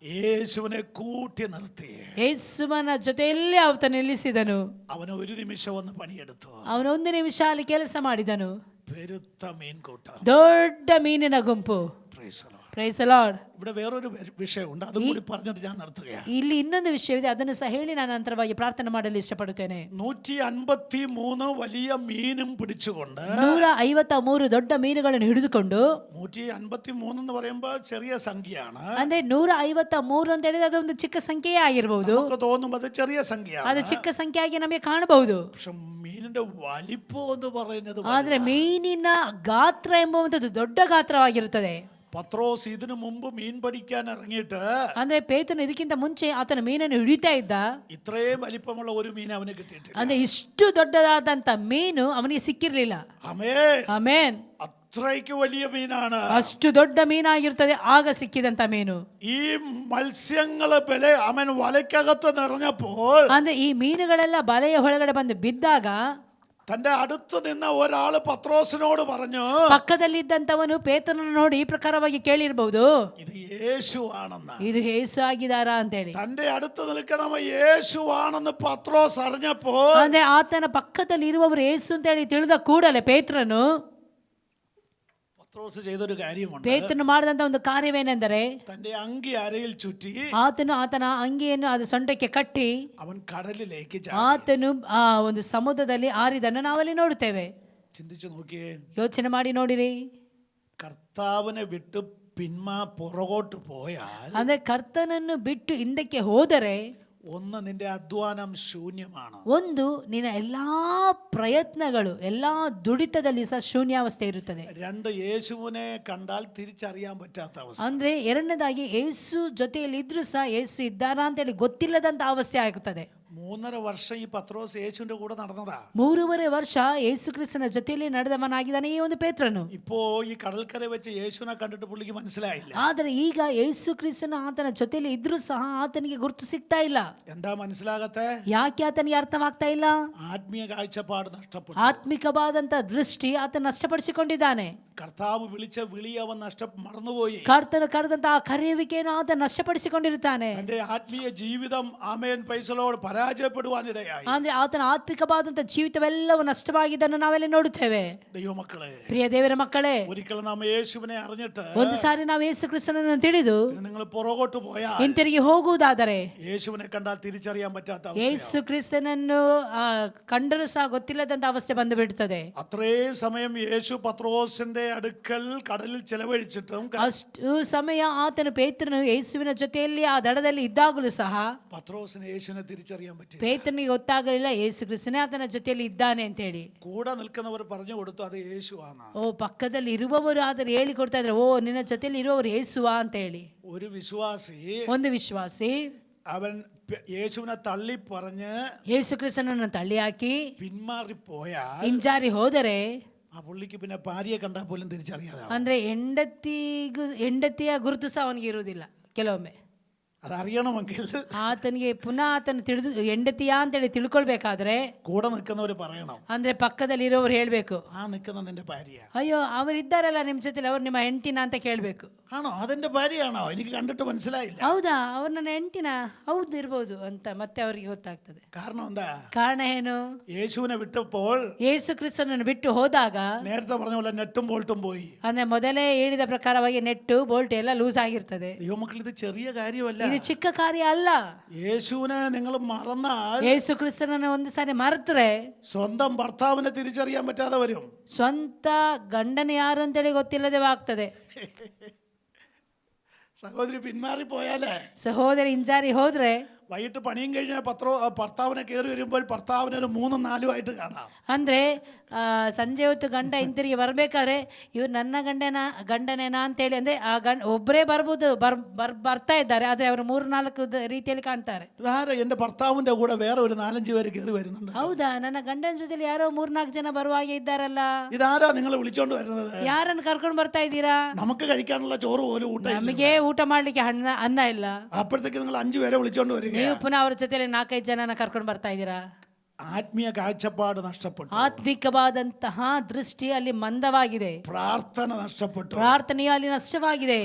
യേശുവിനെ കൂട്ടി നിർത്തി ಯೇಸುವನ ಜೊತೆಯಲ್ಲಿ ಆತ ನಿಲ್ಲಿಸಿದನು. അവന് ഒരു നിമിഷം ഒന്ന് പണിയെടുത്തു. ಅವನು 1 ನಿಮಿಷ ಅಲ್ಲಿ ಕೆಲಸ ಮಾಡಿದನು. പെരുത്ത മീൻകൂട്ടം, ದೊಡ್ಡ ಮೀನಿನ ಗುಂಪು. Praise the Lord. Praise the Lord. ഇവിടെ വേറൊരു വിഷയമുണ്ട്, അതും കൂടി പറഞ്ഞിട്ട് ഞാൻ നിർത്തുകയാണ്. ಇಲ್ಲಿ ಇನ್ನೊಂದು ವಿಷಯವಿದೆ, ಅದನ್ನು ಸಹ ಹೇಳಿ ನಾನು ನಂತರವಾಗಿ ಪ್ರಾರ್ಥನೆ ಮಾಡಲು ಇಷ್ಟಪಡುತ್ತೇನೆ. 153 വലിയ മീനും പിടിച്ചുകൊണ്ട്, 153 ದೊಡ್ಡ ಮೀನುಗಳನ್ನು ಹಿಡಿದುಕೊಂಡು, 153 എന്ന് പറയുമ്പോൾ ചെറിയ സംഖ്യയാണ്. ಅಂದ್ರೆ 153 ಅಂತ ಹೇಳಿದ್ರೆ ಅದೊಂದು ಚಿಕ್ಕ ಸಂಖ್ಯೆಯೇ ಆಗಿರಬಹುದು. നമുക്ക് തോന്നും അത് ചെറിയ സംഖ്യയാണ്, ಅದು ಚಿಕ್ಕ ಸಂಖ್ಯೆಯಾಗಿ ನಮಗೆ ಕಾಣಬಹುದು. പക്ഷെ മീനിന്റെ വലിപ്പം എന്ന് പറയുന്നത്, ಆದ್ರೆ ಮೀನಿನ ಗಾತ್ರ ಎಂಬುವಂಥದ್ದು ದೊಡ್ಡ ಗಾತ್ರವಾಗಿರುತ್ತದೆ. പത്രോസ് ഇതിനു മുമ്പ് മീൻ പിടിക്കാൻ ഇറങ്ങിയിട്ട്, ಅಂದ್ರೆ ಪೇತ್ರನು ಇದಕ್ಕಿಂತ ಮುಂಚೆ ಆತನ ಮೀನನ್ನು ಹಿಡಿತಾ ಇದ್ದ. ഇത്രയും വലിപ്പമുള്ള ഒരു മീൻ അവന് കിട്ടിയിട്ടില്ല. ಅಂದ್ರೆ ಇಷ್ಟು ದೊಡ್ಡದಾದಂತ ಮೀನು ಅವನಿಗೆ ಸಿಕ್ಕಿರ್ಲಿಲ್ಲ. ಆಮೆನ್. അത്രയ്ക്ക് വലിയ മീനാണ്, ಅಷ್ಟು ದೊಡ್ಡ ಮೀನಾಗಿರುತ್ತದೆ ಆಗ ಸಿಕ್ಕಿದಂತ ಮೀನು. ഈ മത്സ്യങ്ങള് അവൻ വലയ്ക്കകത്ത് നിറഞ്ഞപ്പോൾ, ಅಂದ್ರೆ ಈ ಮೀನುಗಳೆಲ್ಲ ಬಲೆಯ ಒಳಗಡೆ ಬಂದು ಬಿದ್ದಾಗ തന്റെ അടുത്ത് നിന്ന ഒരാള് പത്രോസിനോട് പറഞ്ഞു, ಪಕ್ಕದಲ್ಲಿದ್ದಂತವನು ಪೇತ್ರನನ್ನು ನೋಡಿ ಈ ಪ್ರಕಾರವಾಗಿ ಕೇಳಿರಬಹುದು, ഇത് യേശു ആണെന്ന്. ಇದು ಯೇಸು ಆಗಿದಾರಾ ಅಂತ ಹೇಳಿ. തന്റെ അടുത്ത് നിൽക്കുന്ന യേശു ആണെന്ന് പത്രോസ് അറിഞ്ഞപ്പോൾ, ಅಂದ್ರೆ ಆತನ ಪಕ್ಕದಲ್ಲಿ ಇರುವವರು ಯೇಸು ಅಂತ ಹೇಳಿ ತಿಳಿದ ಕೂಡಲೇ ಪೇತ್ರನು പത്രോസ് ചെയ്തൊരു കാര്യമുണ്ട്. ಪೇತ್ರನು ಮಾಡಿದಂತ ಒಂದು ಕಾರ್ಯವೇನೆಂದರೆ, തന്റെ അങ്കി അരയിൽ ചുറ്റി ಆತನು ಆತನ ಅಂಗಿಯನ್ನು ಅದು ಸೊಂಟಕ್ಕೆ ಕಟ್ಟಿ അവൻ കടലിലേക്ക് ಆತನು ಆ ಒಂದು ಸಮುದ್ರದಲ್ಲಿ ಆರಿದನ್ನು ನಾವಲ್ಲಿ ನೋಡುತ್ತೇವೆ. ചിന്തിച്ചു നോക്കിയേ, ಯೋಚನೆ ಮಾಡಿ ನೋಡಿರಿ. കർത്താവിനെ വിട്ട് പുറകോട്ട് പോയാൽ ಅಂದ್ರೆ ಕರ್ತನನ್ನು ಬಿಟ್ಟು ಹಿಂದಕ್ಕೆ ಹೋದರೆ ഒന്ന് നിന്റെ അധ്വാനം ശൂന്യമാണ്. ಒಂದು ನಿನ್ನ ಎಲ್ಲಾ ಪ್ರಯತ್ನಗಳು ಎಲ್ಲಾ ದುಡಿತದಲ್ಲಿ ಸಹ ಶೂನ್ಯಾವಸ್ಥೆ ಇರುತ್ತದೆ. രണ്ട് യേശുവിനെ കണ്ടാൽ തിരിച്ചറിയാൻ പറ്റാത്ത അവസ്ഥ. ಅಂದ್ರೆ ಎರಡನೇದಾಗಿ ಯೇಸು ಜೊತೆಯಲ್ಲಿ ಇದ್ರೂ ಸಹ ಯೇಸು ಇದ್ದಾರಾ ಅಂತ ಹೇಳಿ ಗೊತ್ತಿಲ್ಲದಂತ ಅವಸ್ಥೆ ಆಗುತ್ತದೆ. 3.5 ವರ್ಷം ಈ ಪತ್ರೋಸ್ യേശുവിന്റെ കൂടെ നടന്നതാ. 3.5 ವರ್ಷ ಯೇಸು ಕ್ರಿಸ್ತನ ಜೊತೆಯಲ್ಲಿ ನಡೆದವನಾಗಿದ್ದಾನೆ ಈ ಒಂದು ಪೇತ್ರನು. ഇപ്പോ ഈ കടൽക്കര വെച്ച് യേശുവിനെ കണ്ടിട്ട് പുള്ളിക്ക് മനസ്സിലായില്ല. ಆದರೆ ಈಗ ಯೇಸು ಕ್ರಿಸ್ತನು ಆತನ ಜೊತೆಯಲ್ಲಿ ಇದ್ರೂ ಸಹ ಆತನಿಗೆ ಗುರುತು ಸಿಗ್ತಾ ಇಲ್ಲ. എന്താ മനസ്സിലാകത്തെ? ಯಾಕೆ ಆತನಿಗೆ ಅರ್ಥವಾಗ್ತಾ ಇಲ್ಲ? ആത്മീയ കാഴ്ചപ്പാട് നഷ്ടപ്പെട്ടു. ಆತ್ಮಿಕವಾದಂತ ದೃಷ್ಟಿ ಆತ ನಷ್ಟಪಡಿಸಿಕೊಂಡಿದ್ದಾನೆ. കർത്താവ് വിളിച്ച വിളി അവൻ മറന്നുപോയി. ಕರ್ತನು ಕರೆದಂತ ಆ ಕರೆಯುವಿಕೆಯನ್ನು ಆತ ನಷ್ಟಪಡಿಸಿಕೊಂಡಿರುತ್ತಾನೆ. തന്റെ ആത്മീയ ജീവിതം ആമേൻ പൈസലോട് പരാജയപ്പെടുവാനിടയായി. ಅಂದ್ರೆ ಆತನ ಆತ್ಮಿಕವಾದಂತ ಜೀವಿತವೆಲ್ಲವೂ ನಷ್ಟವಾಗಿದ್ದನ್ನು ನಾವೆಲ್ಲ ನೋಡುತ್ತೇವೆ. ദൈവമക്കളെ, ಪ್ರಿಯ ದೇವರ ಮಕ್ಕಳೇ, ഒരിക്കലും നാം യേശുവിനെ അറിഞ്ഞിട്ട് ಒಂದು ಸಾರಿ ನಾವು ಯೇಸು ಕ್ರಿಸ್ತನನ್ನು ತಿಳಿದು നിങ്ങൾ പുറകോട്ട് പോയാൽ ಹಿಂತಿರುಗಿ ಹೋಗುವುದಾದರೆ യേശുവിനെ കണ്ടാൽ തിരിച്ചറിയാൻ പറ്റാത്ത അവസ്ഥ. ಯೇಸು ಕ್ರಿಸ್ತನನ್ನು ಕಂಡರೂ ಸಹ ಗೊತ್ತಿಲ್ಲದಂತ ಅವಸ್ಥೆ ಬಂದು ಬಿಡುತ್ತದೆ. അത്രേ സമയം യേശു പത്രോസിന്റെ അടുക്കൽ കടലിൽ ചെലവഴിച്ചിട്ടും ಅಷ್ಟು ಸಮಯ ಆತನು ಪೇತ್ರನು ಯೇಸುವಿನ ಜೊತೆಯಲ್ಲಿ ಆ ದಡದಲ್ಲಿ ಇದ್ದಾಗಲೂ ಸಹ പത്രോസിന് യേശുവിനെ തിരിച്ചറിയാൻ പറ്റി. ಪೇತ್ರನಿಗೆ ಗೊತ್ತಾಗಲಿಲ್ಲ ಯೇಸು ಕ್ರಿಸ್ತನೇ ಆತನ ಜೊತೆಯಲ್ಲಿ ಇದ್ದಾನೆ ಅಂತ ಹೇಳಿ. കൂടെ നിൽക്കുന്നവർ പറഞ്ഞു കൊടുത്തു അത് യേശുവാണ്. ಓ, ಪಕ್ಕದಲ್ಲಿ ಇರುವವರು ಆದರೆ ಹೇಳಿ ಕೊಡ್ತಾ ಇದ್ರೆ, ಓ ನಿನ್ನ ಜೊತೆಯಲ್ಲಿ ಇರುವವರು ಯೇಸುವಾ ಅಂತ ಹೇಳಿ. ഒരു വിശ്വാസി ಒಂದು ವಿಶ್ವಾಸಿ അവൻ യേശുവിനെ തള്ളി പറഞ്ഞ് ಯೇಸು ಕ್ರಿಸ್ತನನ್ನು ತಳ್ಳಿ ಹಾಕಿ പിന്മാറിപ്പോയാൽ ಹಿಂಜಾರಿ ಹೋದರೆ ആ പുള്ളിക്ക് പിന്നെ ഭാര്യയെ കണ്ടാൽ പോലും തിരിച്ചറിയാതെ. ಅಂದ್ರೆ ಹೆಂಡತಿಯ ಗುರುತು ಸಹ ಅವನಿಗೆ ಇರುವುದಿಲ್ಲ ಕೆಲವೊಮ್ಮೆ. അതറിയണമെങ്കിൽ ಆತನಿಗೆ ಪುನಃ ಆತನ ತಿಳಿದು ಹೆಂಡತಿಯಾ ಅಂತೇಳಿ ತಿಳ್ಕೊಳ್ಬೇಕಾದ್ರೆ കൂടെ നിൽക്കുന്നവർ പറയണം, ಅಂದ್ರೆ ಪಕ್ಕದಲ್ಲಿ ಇರೋರು ಹೇಳ್ಬೇಕು, ആ നിൽക്കുന്ന നിന്റെ ഭാര്യ. ಅಯ್ಯೋ ಅವರಿದ್ದಾರಲ್ಲ ನಿಮ್ಮ ಜೊತೆಲಿ, ಅವ್ರು ನಿಮ್ಮ ಹೆಂಡತಿನ ಅಂತ ಕೇಳ್ಬೇಕು. ആണോ? അതെന്റെ ഭാര്യയാണോ? എനിക്ക് കണ്ടിട്ട് മനസ്സിലായില്ല. ಹೌದಾ, ಅವ್ರು ನನ್ನ ಹೆಂಡತಿನ? ಹೌದು ಇರ್ಬೋದು ಅಂತ ಮತ್ತೆ ಅವರಿಗೆ ಗೊತ್ತಾಗ್ತದೆ. കാരണം എന്താ? ಕಾರಣ ಏನು? യേശുവിനെ വിട്ടപ്പോൾ ಯೇಸು ಕ್ರಿಸ್ತನನ್ನು ಬಿಟ್ಟು ಹೋದಾಗ നേരത്തെ പറഞ്ഞ പോലെ നെറ്റും ബോൾട്ടും പോയി. ಅಂದ್ರೆ ಮೊದಲೇ ಹೇಳಿದ ಪ್ರಕಾರವಾಗಿ ನೆಟ್ಟು ಬೋಲ್ಟ್ ಎಲ್ಲ ಲೂಸ್ ಆಗಿರ್ತದೆ. ദൈവമക്കൾ, ഇത് ചെറിയ കാര്യമല്ല. ಇದು ಚಿಕ್ಕ ಕಾರ್ಯ ಅಲ್ಲ. യേശുവിനെ നിങ്ങൾ മറന്നാൽ, ಯೇಸು ಕ್ರಿಸ್ತನನ್ನು ಒಂದು ಸಾರಿ ಮರೆತರೆ സ്വന്തം ഭർത്താവിനെ തിരിച്ചറിയാൻ പറ്റാതെ വരും. ಸ್ವಂತ ಗಂಡನ ಯಾರು ಅಂತೇಳಿ ಗೊತ್ತಿಲ್ಲದೆ ಆಗ್ತದೆ. സഹോദരി പിന്മാറിപ്പോയാലേ, ಸಹೋದರಿ ಹಿಂಜಾರಿ ಹೋದ್ರೆ വൈകിട്ട് പണിയും കഴിഞ്ഞ ഭർത്താവിനെ കയറി വരുമ്പോൾ ഭർത്താവിനെ ഒരു 3-4 ആയിട്ട് കാണാം. ಅಂದ್ರೆ ಸಂಜೆ ಹೊತ್ತು ಗಂಡ ಹಿಂತಿರುಗಿ ಬರ್ಬೇಕಾದ್ರೆ ಇವ್ರು ನನ್ನ ಗಂಡನೇನಾ ಅಂತೇಳಿ, ಅಂದ್ರೆ ಆ ಒಬ್ಬರೇ ಬರ್ಬೋದು, ಬರ್ತಾ ಇದ್ದಾರೆ, ಆದ್ರೆ ಅವರು 3-4 ರೀತಿಯಲ್ಲಿ ಕಾಣ್ತಾರೆ. എന്റെ ഭർത്താവിന്റെ കൂടെ വേറെ ഒരു 4-5 പേര് കയറി വരുന്നുണ്ട്. ಹೌದಾ, ನನ್ನ ಗಂಡನ ಜೊತೆಲಿ ಯಾರೋ 3-4 ಜನ ಬರುವಾಗೆ ಇದ್ದಾರಲ್ಲ. ഇതാരാ നിങ്ങൾ വിളിച്ചോണ്ട് വരുന്നത്? ಯಾರನ್ನು ಕರ್ಕೊಂಡು ಬರ್ತಾ ಇದ್ದೀರಾ? നമുക്ക് കഴിക്കാനുള്ള ചോറ് പോലും ഊಟ. ನಮಗೆ ಊಟ ಮಾಡ್ಲಿಕ್ಕೆ ಅನ್ನ ಇಲ್ಲ. അപ്പോഴത്തേക്ക് നിങ്ങൾ 5 പേരെ വിളിച്ചോണ്ട് വരിക. ನೀವು ಪುನಃ ಅವ್ರ ಜೊತೆಲಿ 4-5 ಜನನ ಕರ್ಕೊಂಡು ಬರ್ತಾ ಇದ್ದೀರಾ. ആത്മീയ കാഴ്ചപ്പാട് നഷ്ടപ്പെട്ടു. ಆತ್ಮಿಕವಾದಂತಹ ದೃಷ್ಟಿ ಅಲ್ಲಿ ಮಂದವಾಗಿದೆ. പ്രാർത്ഥന നഷ്ടപ്പെട്ടു. ಪ್ರಾರ್ಥನೆಯು ಅಲ್ಲಿ ನಷ್ಟವಾಗಿದೆ.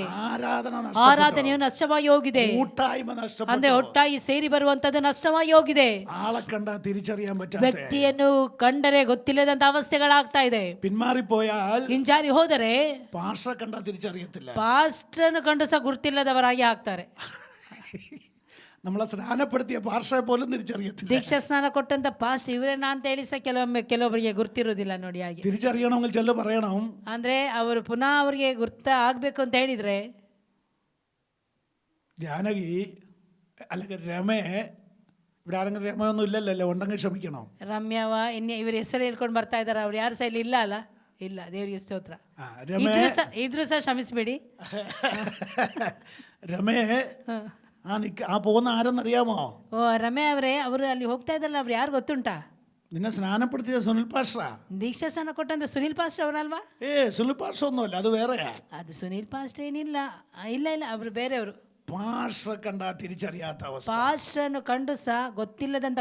ആരാധനയു ನಷ್ಟವಾಗಿ ಹೋಗಿದೆ. കൂട്ടായ്മ നഷ്ടപ്പെട്ടു. ಅಂದ್ರೆ ಒಟ್ಟಾಗಿ ಸೇರಿ ಬರುವಂತದ್ದು ನಷ್ಟವಾಗಿ ಹೋಗಿದೆ. ആളെ കണ്ടാ തിരിച്ചറിയാൻ പറ്റാത്ത, ವ್ಯಕ್ತಿಯನ್ನು ಕಂಡರೆ ಗೊತ್ತಿಲ್ಲದಂತ ಅವಸ್ಥೆಗಳಾಗ್ತಾ ಇದೆ. പിന്മാറിപ്പോയാൽ, ಹಿಂಜಾರಿ ಹೋದರೆ പാസ്റ്ററെ കണ്ടാ തിരിച്ചറിയത്തില്ല. ಪಾಸ್ಟರ್ನ ಕಂಡು ಸಹ ಗುರುತಿಲ್ಲದವರಾಗಿ ಆಗ್ತಾರೆ. നമ്മളെ സ്നാനപ്പെടുത്തിയ പാസ്റ്ററെ പോലും തിരിച്ചറിയത്തില്ല. ದೀಕ್ಷಾ ಸ್ನಾನ ಕೊಟ್ಟಂತ ಪಾಸ್ಟ್ ಇವರೇನಾ ಅಂತ ಹೇಳಿ ಸಹ ಕೆಲವೊಬ್ಬರಿಗೆ ಗುರ್ತಿರೋದಿಲ್ಲ ನೋಡಿ. ಹಾಗೆ തിരിച്ചറിയണമെങ്കിൽ ചെല്ലു പറയണം, ಅಂದ್ರೆ ಅವರು ಪುನಃ ಅವರಿಗೆ ಗುರ್ತ ಆಗ್ಬೇಕು ಅಂತ ಹೇಳಿದ್ರೆ, ജാനകി അല്ലെങ്കിൽ രമേ, ഇവിടെ ആരെങ്കിലും രമയൊന്നും ഇല്ലല്ലോ, ഉണ്ടെങ്കിൽ ക്ഷമിക്കണം. ರಮ್ಯವ ಇವ್ರ ಹೆಸರು ಹೇಳ್ಕೊಂಡು ಬರ್ತಾ ಇದಾರೆ, ಅವ್ರು ಯಾರು ಸಹ ಇಲ್ಲಿ ಇಲ್ಲ ಅಲ್ಲ? ಇಲ್ಲ, ದೇವರಿಗೆ ಸ್ತೋತ್ರ. ಇದ್ರು ಸಹ ಕ್ಷಮಿಸ್ಬೇಡಿ. രമേ, ആ പോകുന്ന ആരെന്നറിയാമോ? ಓ, ರಮ್ಯ ಅವರೇ, ಅವರು ಅಲ್ಲಿ ಹೋಗ್ತಾ ಇದ್ದಲ್ಲ, ಅವ್ರು ಯಾರು ಗೊತ್ತುಂಟಾ? നിന്നെ സ്നാനപ്പെടുത്തിയ സുനിൽ പാസ്റ്ററാ. ದೀಕ್ಷಾ ಸ್ನಾನ ಕೊಟ್ಟಂತ ಸುನಿಲ್ ಪಾಸ್ಟರ್ ಅವರಲ್ವಾ? സുനിൽ പാസ്റ്റർ ഒന്നുമല്ല, അത് വേറെയാ. ಅದು ಸುನಿಲ್ ಪಾಸ್ಟರ್ ಏನಿಲ್ಲ, ಇಲ್ಲ ಅವರು ಬೇರೆಯವರು. പാസ്റ്ററെ കണ്ടാ തിരിച്ചറിയാത്ത അവസ്ഥ. ಪಾಸ್ಟರ್ನು ಕಂಡು ಸಹ ಗೊತ್ತಿಲ್ಲದಂತ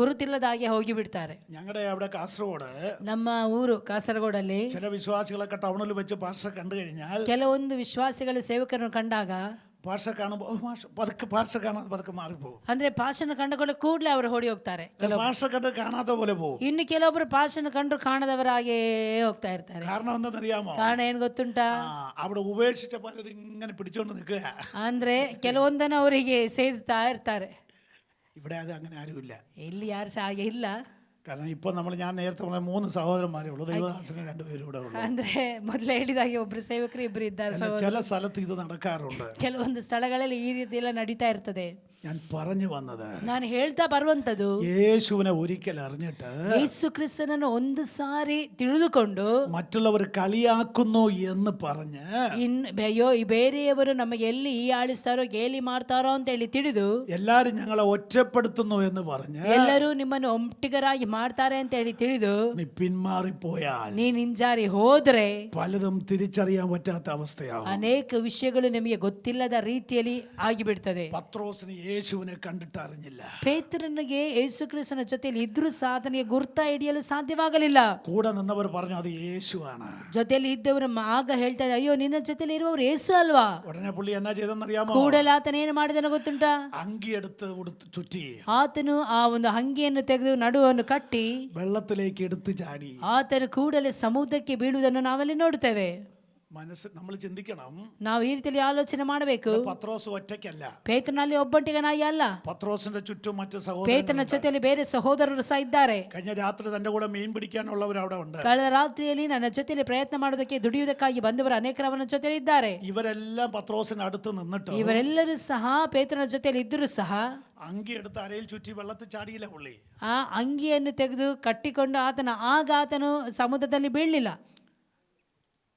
ಗುರುತಿಲ್ಲದ ಹಾಗೆ ಹೋಗಿ ಬಿಡ್ತಾರೆ. ഞങ്ങളുടെ അവിടെ കാസർഗോഡ്, ನಮ್ಮ ಊರು ಕಾಸರಗೋಡಲ್ಲಿ ചില വിശ്വാസികളൊക്കെ ടൗണിൽ വെച്ച് പാസ്റ്ററെ കണ്ടു കഴിഞ്ഞാൽ, ಕೆಲವೊಂದು ವಿಶ್ವಾಸಿಗಳು ಸೇವಕರನ್ನು ಕಂಡಾಗ പാസ്റ്ററെ കാണുമ്പോൾ പതുക്കെ പാസ്റ്ററെ കാണാതെ പതുക്കെ മാറിപ്പോകും. ಅಂದ್ರೆ ಪಾಸ್ಟರ್ನ ಕಂಡುಕೊಳ್ಳ ಕೂಡಲೇ ಅವರು ಓಡಿ ಹೋಗ್ತಾರೆ. പാസ്റ്ററെ കണ്ട് കാണാത്ത പോലെ പോകും. ಇನ್ನು ಕೆಲವೊಬ್ಬರು ಪಾಸ್ಟರ್ನ ಕಂಡ್ರು ಕಾಣದವರಾಗೆ ಹೋಗ್ತಾ ಇರ್ತಾರೆ. കാരണം എന്താണെന്നറിയാമോ? ಕಾರಣ ಏನ್ ಗೊತ್ತುಂಟಾ? അവിടെ ഉപേക്ഷിച്ച പലരും ഇങ്ങനെ പിടിച്ചോണ്ട് നിൽക്കുക. ಅಂದ್ರೆ ಕೆಲವೊಂದನ್ನು ಅವರಿಗೆ ಸೇದುತ್ತಾ ಇರ್ತಾರೆ. ഇവിടെ അത് അങ്ങനെ ആരുമില്ല. ಇಲ್ಲಿ ಯಾರು ಸಹ ಹಾಗೆ ಇಲ್ಲ. കാരണം ഇപ്പോൾ ഞാൻ നേരത്തെ പറഞ്ഞ 3 സഹോദരന്മാരേ ഉള്ളൂ, ദൈവദാസന് 2 പേരും ഇവിടെ ഉള്ളൂ. ಅಂದ್ರೆ ಮೊದಲೇ ಹೇಳಿದಾಗೆ ಒಬ್ರು ಸೇವಕರು ಇಬ್ಬರು ಇದ್ದಾರೆ. ചില സ്ഥലത്ത് ഇത് നടക്കാറുണ്ട്. ಕೆಲವೊಂದು ಸ್ಥಳಗಳಲ್ಲಿ ಈ ರೀತಿ ಎಲ್ಲ ನಡೀತಾ ಇರ್ತದೆ. ഞാൻ പറഞ്ഞു വന്നത്, ನಾನು ಹೇಳ್ತಾ ಬರುವಂತದ್ದು, യേശുവിനെ ഒരിക്കൽ അറിഞ്ഞിട്ട് ಯೇಸು ಕ್ರಿಸ್ತನನ್ನು ಒಂದು ಸಾರಿ ತಿಳಿದುಕೊಂಡು മറ്റുള്ളവർ കളിയാക്കുന്നു എന്ന് പറഞ്ഞ് ಅಯ್ಯೋ ಈ ಬೇರೆಯವರು ನಮಗೆ ಎಲ್ಲಿ ಈ ಆಳಿಸ್ತಾರೋ ಗೇಲಿ ಮಾಡ್ತಾರೋ ಅಂತ ಹೇಳಿ ತಿಳಿದು എല്ലാരും ഞങ്ങളെ ഒറ്റപ്പെടുത്തുന്നു എന്ന് പറഞ്ഞ് ಎಲ್ಲರೂ ನಿಮ್ಮನ್ನು ಒಟ್ಟಿಗರಾಗಿ ಮಾಡ್ತಾರೆ ಅಂತ ಹೇಳಿ ತಿಳಿದು നീ പിന്മാറിപ്പോയാൽ ನೀನ್ ಹಿಂಜಾರಿ ಹೋದ್ರೆ പലതും തിരിച്ചറിയാൻ പറ്റാത്ത അവസ്ഥയാവും. ಅನೇಕ ವಿಷಯಗಳು ನಿಮಗೆ ಗೊತ್ತಿಲ್ಲದ ರೀತಿಯಲ್ಲಿ ಆಗಿಬಿಡ್ತದೆ. പത്രോസിന് യേശുവിനെ കണ്ടിട്ട് അറിഞ്ഞില്ല. ಪೇತ್ರನಿಗೆ ಯೇಸು ಕ್ರಿಸ್ತನ ಜೊತೆಯಲ್ಲಿ ಇದ್ರೂ ಸಾಧನೆಗೆ ಗುರ್ತ ಹಿಡಿಯಲು ಸಾಧ್ಯವಾಗಲಿಲ್ಲ. കൂടെ നിന്നവർ പറഞ്ഞു അത് യേശുവാണ്. ಜೊತೆಯಲ್ಲಿ ಇದ್ದವರು ಆಗ ಹೇಳ್ತಾ ಇದ್ದಾರೆ, ಅಯ್ಯೋ ನಿನ್ನ ಜೊತೆಲಿ ಇರುವವರು ಯೇಸು ಅಲ್ವಾ. ഉടനെ പുള്ളി എന്നാ ചെയ്തെന്നറിയാമോ? ಕೂಡಲೇ ಆತನ ಏನು ಮಾಡಿದನು ಗೊತ್ತುಂಟಾ? ಅಂಗಿ എടുത്ത് ചുറ്റി ಆತನು ಆ ಒಂದು ಅಂಗಿಯನ್ನು ತೆಗೆದು ನಡುವನ್ನು ಕಟ್ಟಿ വെള്ളത്തിലേക്ക് എടുത്ത് ചാടി. ಆತನು ಕೂಡಲೇ ಸಮುದ್ರಕ್ಕೆ ಬೀಳುವುದನ್ನು ನಾವಲ್ಲಿ ನೋಡುತ್ತೇವೆ. നമ്മൾ ചിന്തിക്കണം, ನಾವು ಈ ರೀತಿಯಲ್ಲಿ ಆಲೋಚನೆ ಮಾಡಬೇಕು. പത്രോസ് ഒറ്റയ്ക്കല്ല, ಪೇತ್ರನಲ್ಲಿ ಒಬ್ಬಂಟಿಗನಾಗಿ ಅಲ್ಲ, പത്രോസിന്റെ ചുറ്റും മറ്റു ಪೇತ್ರನ ಜೊತೆಯಲ್ಲಿ ಬೇರೆ ಸಹೋದರರು ಸಹ ಇದ್ದಾರೆ. കഴിഞ്ഞ രാത്രി തന്റെ കൂടെ മീൻ പിടിക്കാനുള്ളവർ അവിടെ ഉണ്ട്. ಕಳೆದ ರಾತ್ರಿಯಲ್ಲಿ ನನ್ನ ಜೊತೆಯಲ್ಲಿ ಪ್ರಯತ್ನ ಮಾಡೋದಕ್ಕೆ ದುಡಿಯುವುದಕ್ಕಾಗಿ ಬಂದವರು ಅನೇಕರು ಅವನ ಜೊತೆಯಲ್ಲಿ ಇದ್ದಾರೆ. ഇവരെല്ലാം പത്രോസിന് അടുത്ത് നിന്നിട്ട് ಇವರೆಲ್ಲರೂ ಸಹ ಪೇತ್ರನ ಜೊತೆಯಲ್ಲಿ ಇದ್ದರೂ ಸಹ ಅಂಗಿ എടുത്ത് അരയിൽ ചുറ്റി വെള്ളത്തിൽ ചാടിയില്ല പുള്ളി. ಆ ಅಂಗಿಯನ್ನು ತೆಗೆದು ಕಟ್ಟಿಕೊಂಡು ಆತನು ಸಮುದ್ರದಲ್ಲಿ ಬೀಳಲಿಲ್ಲ.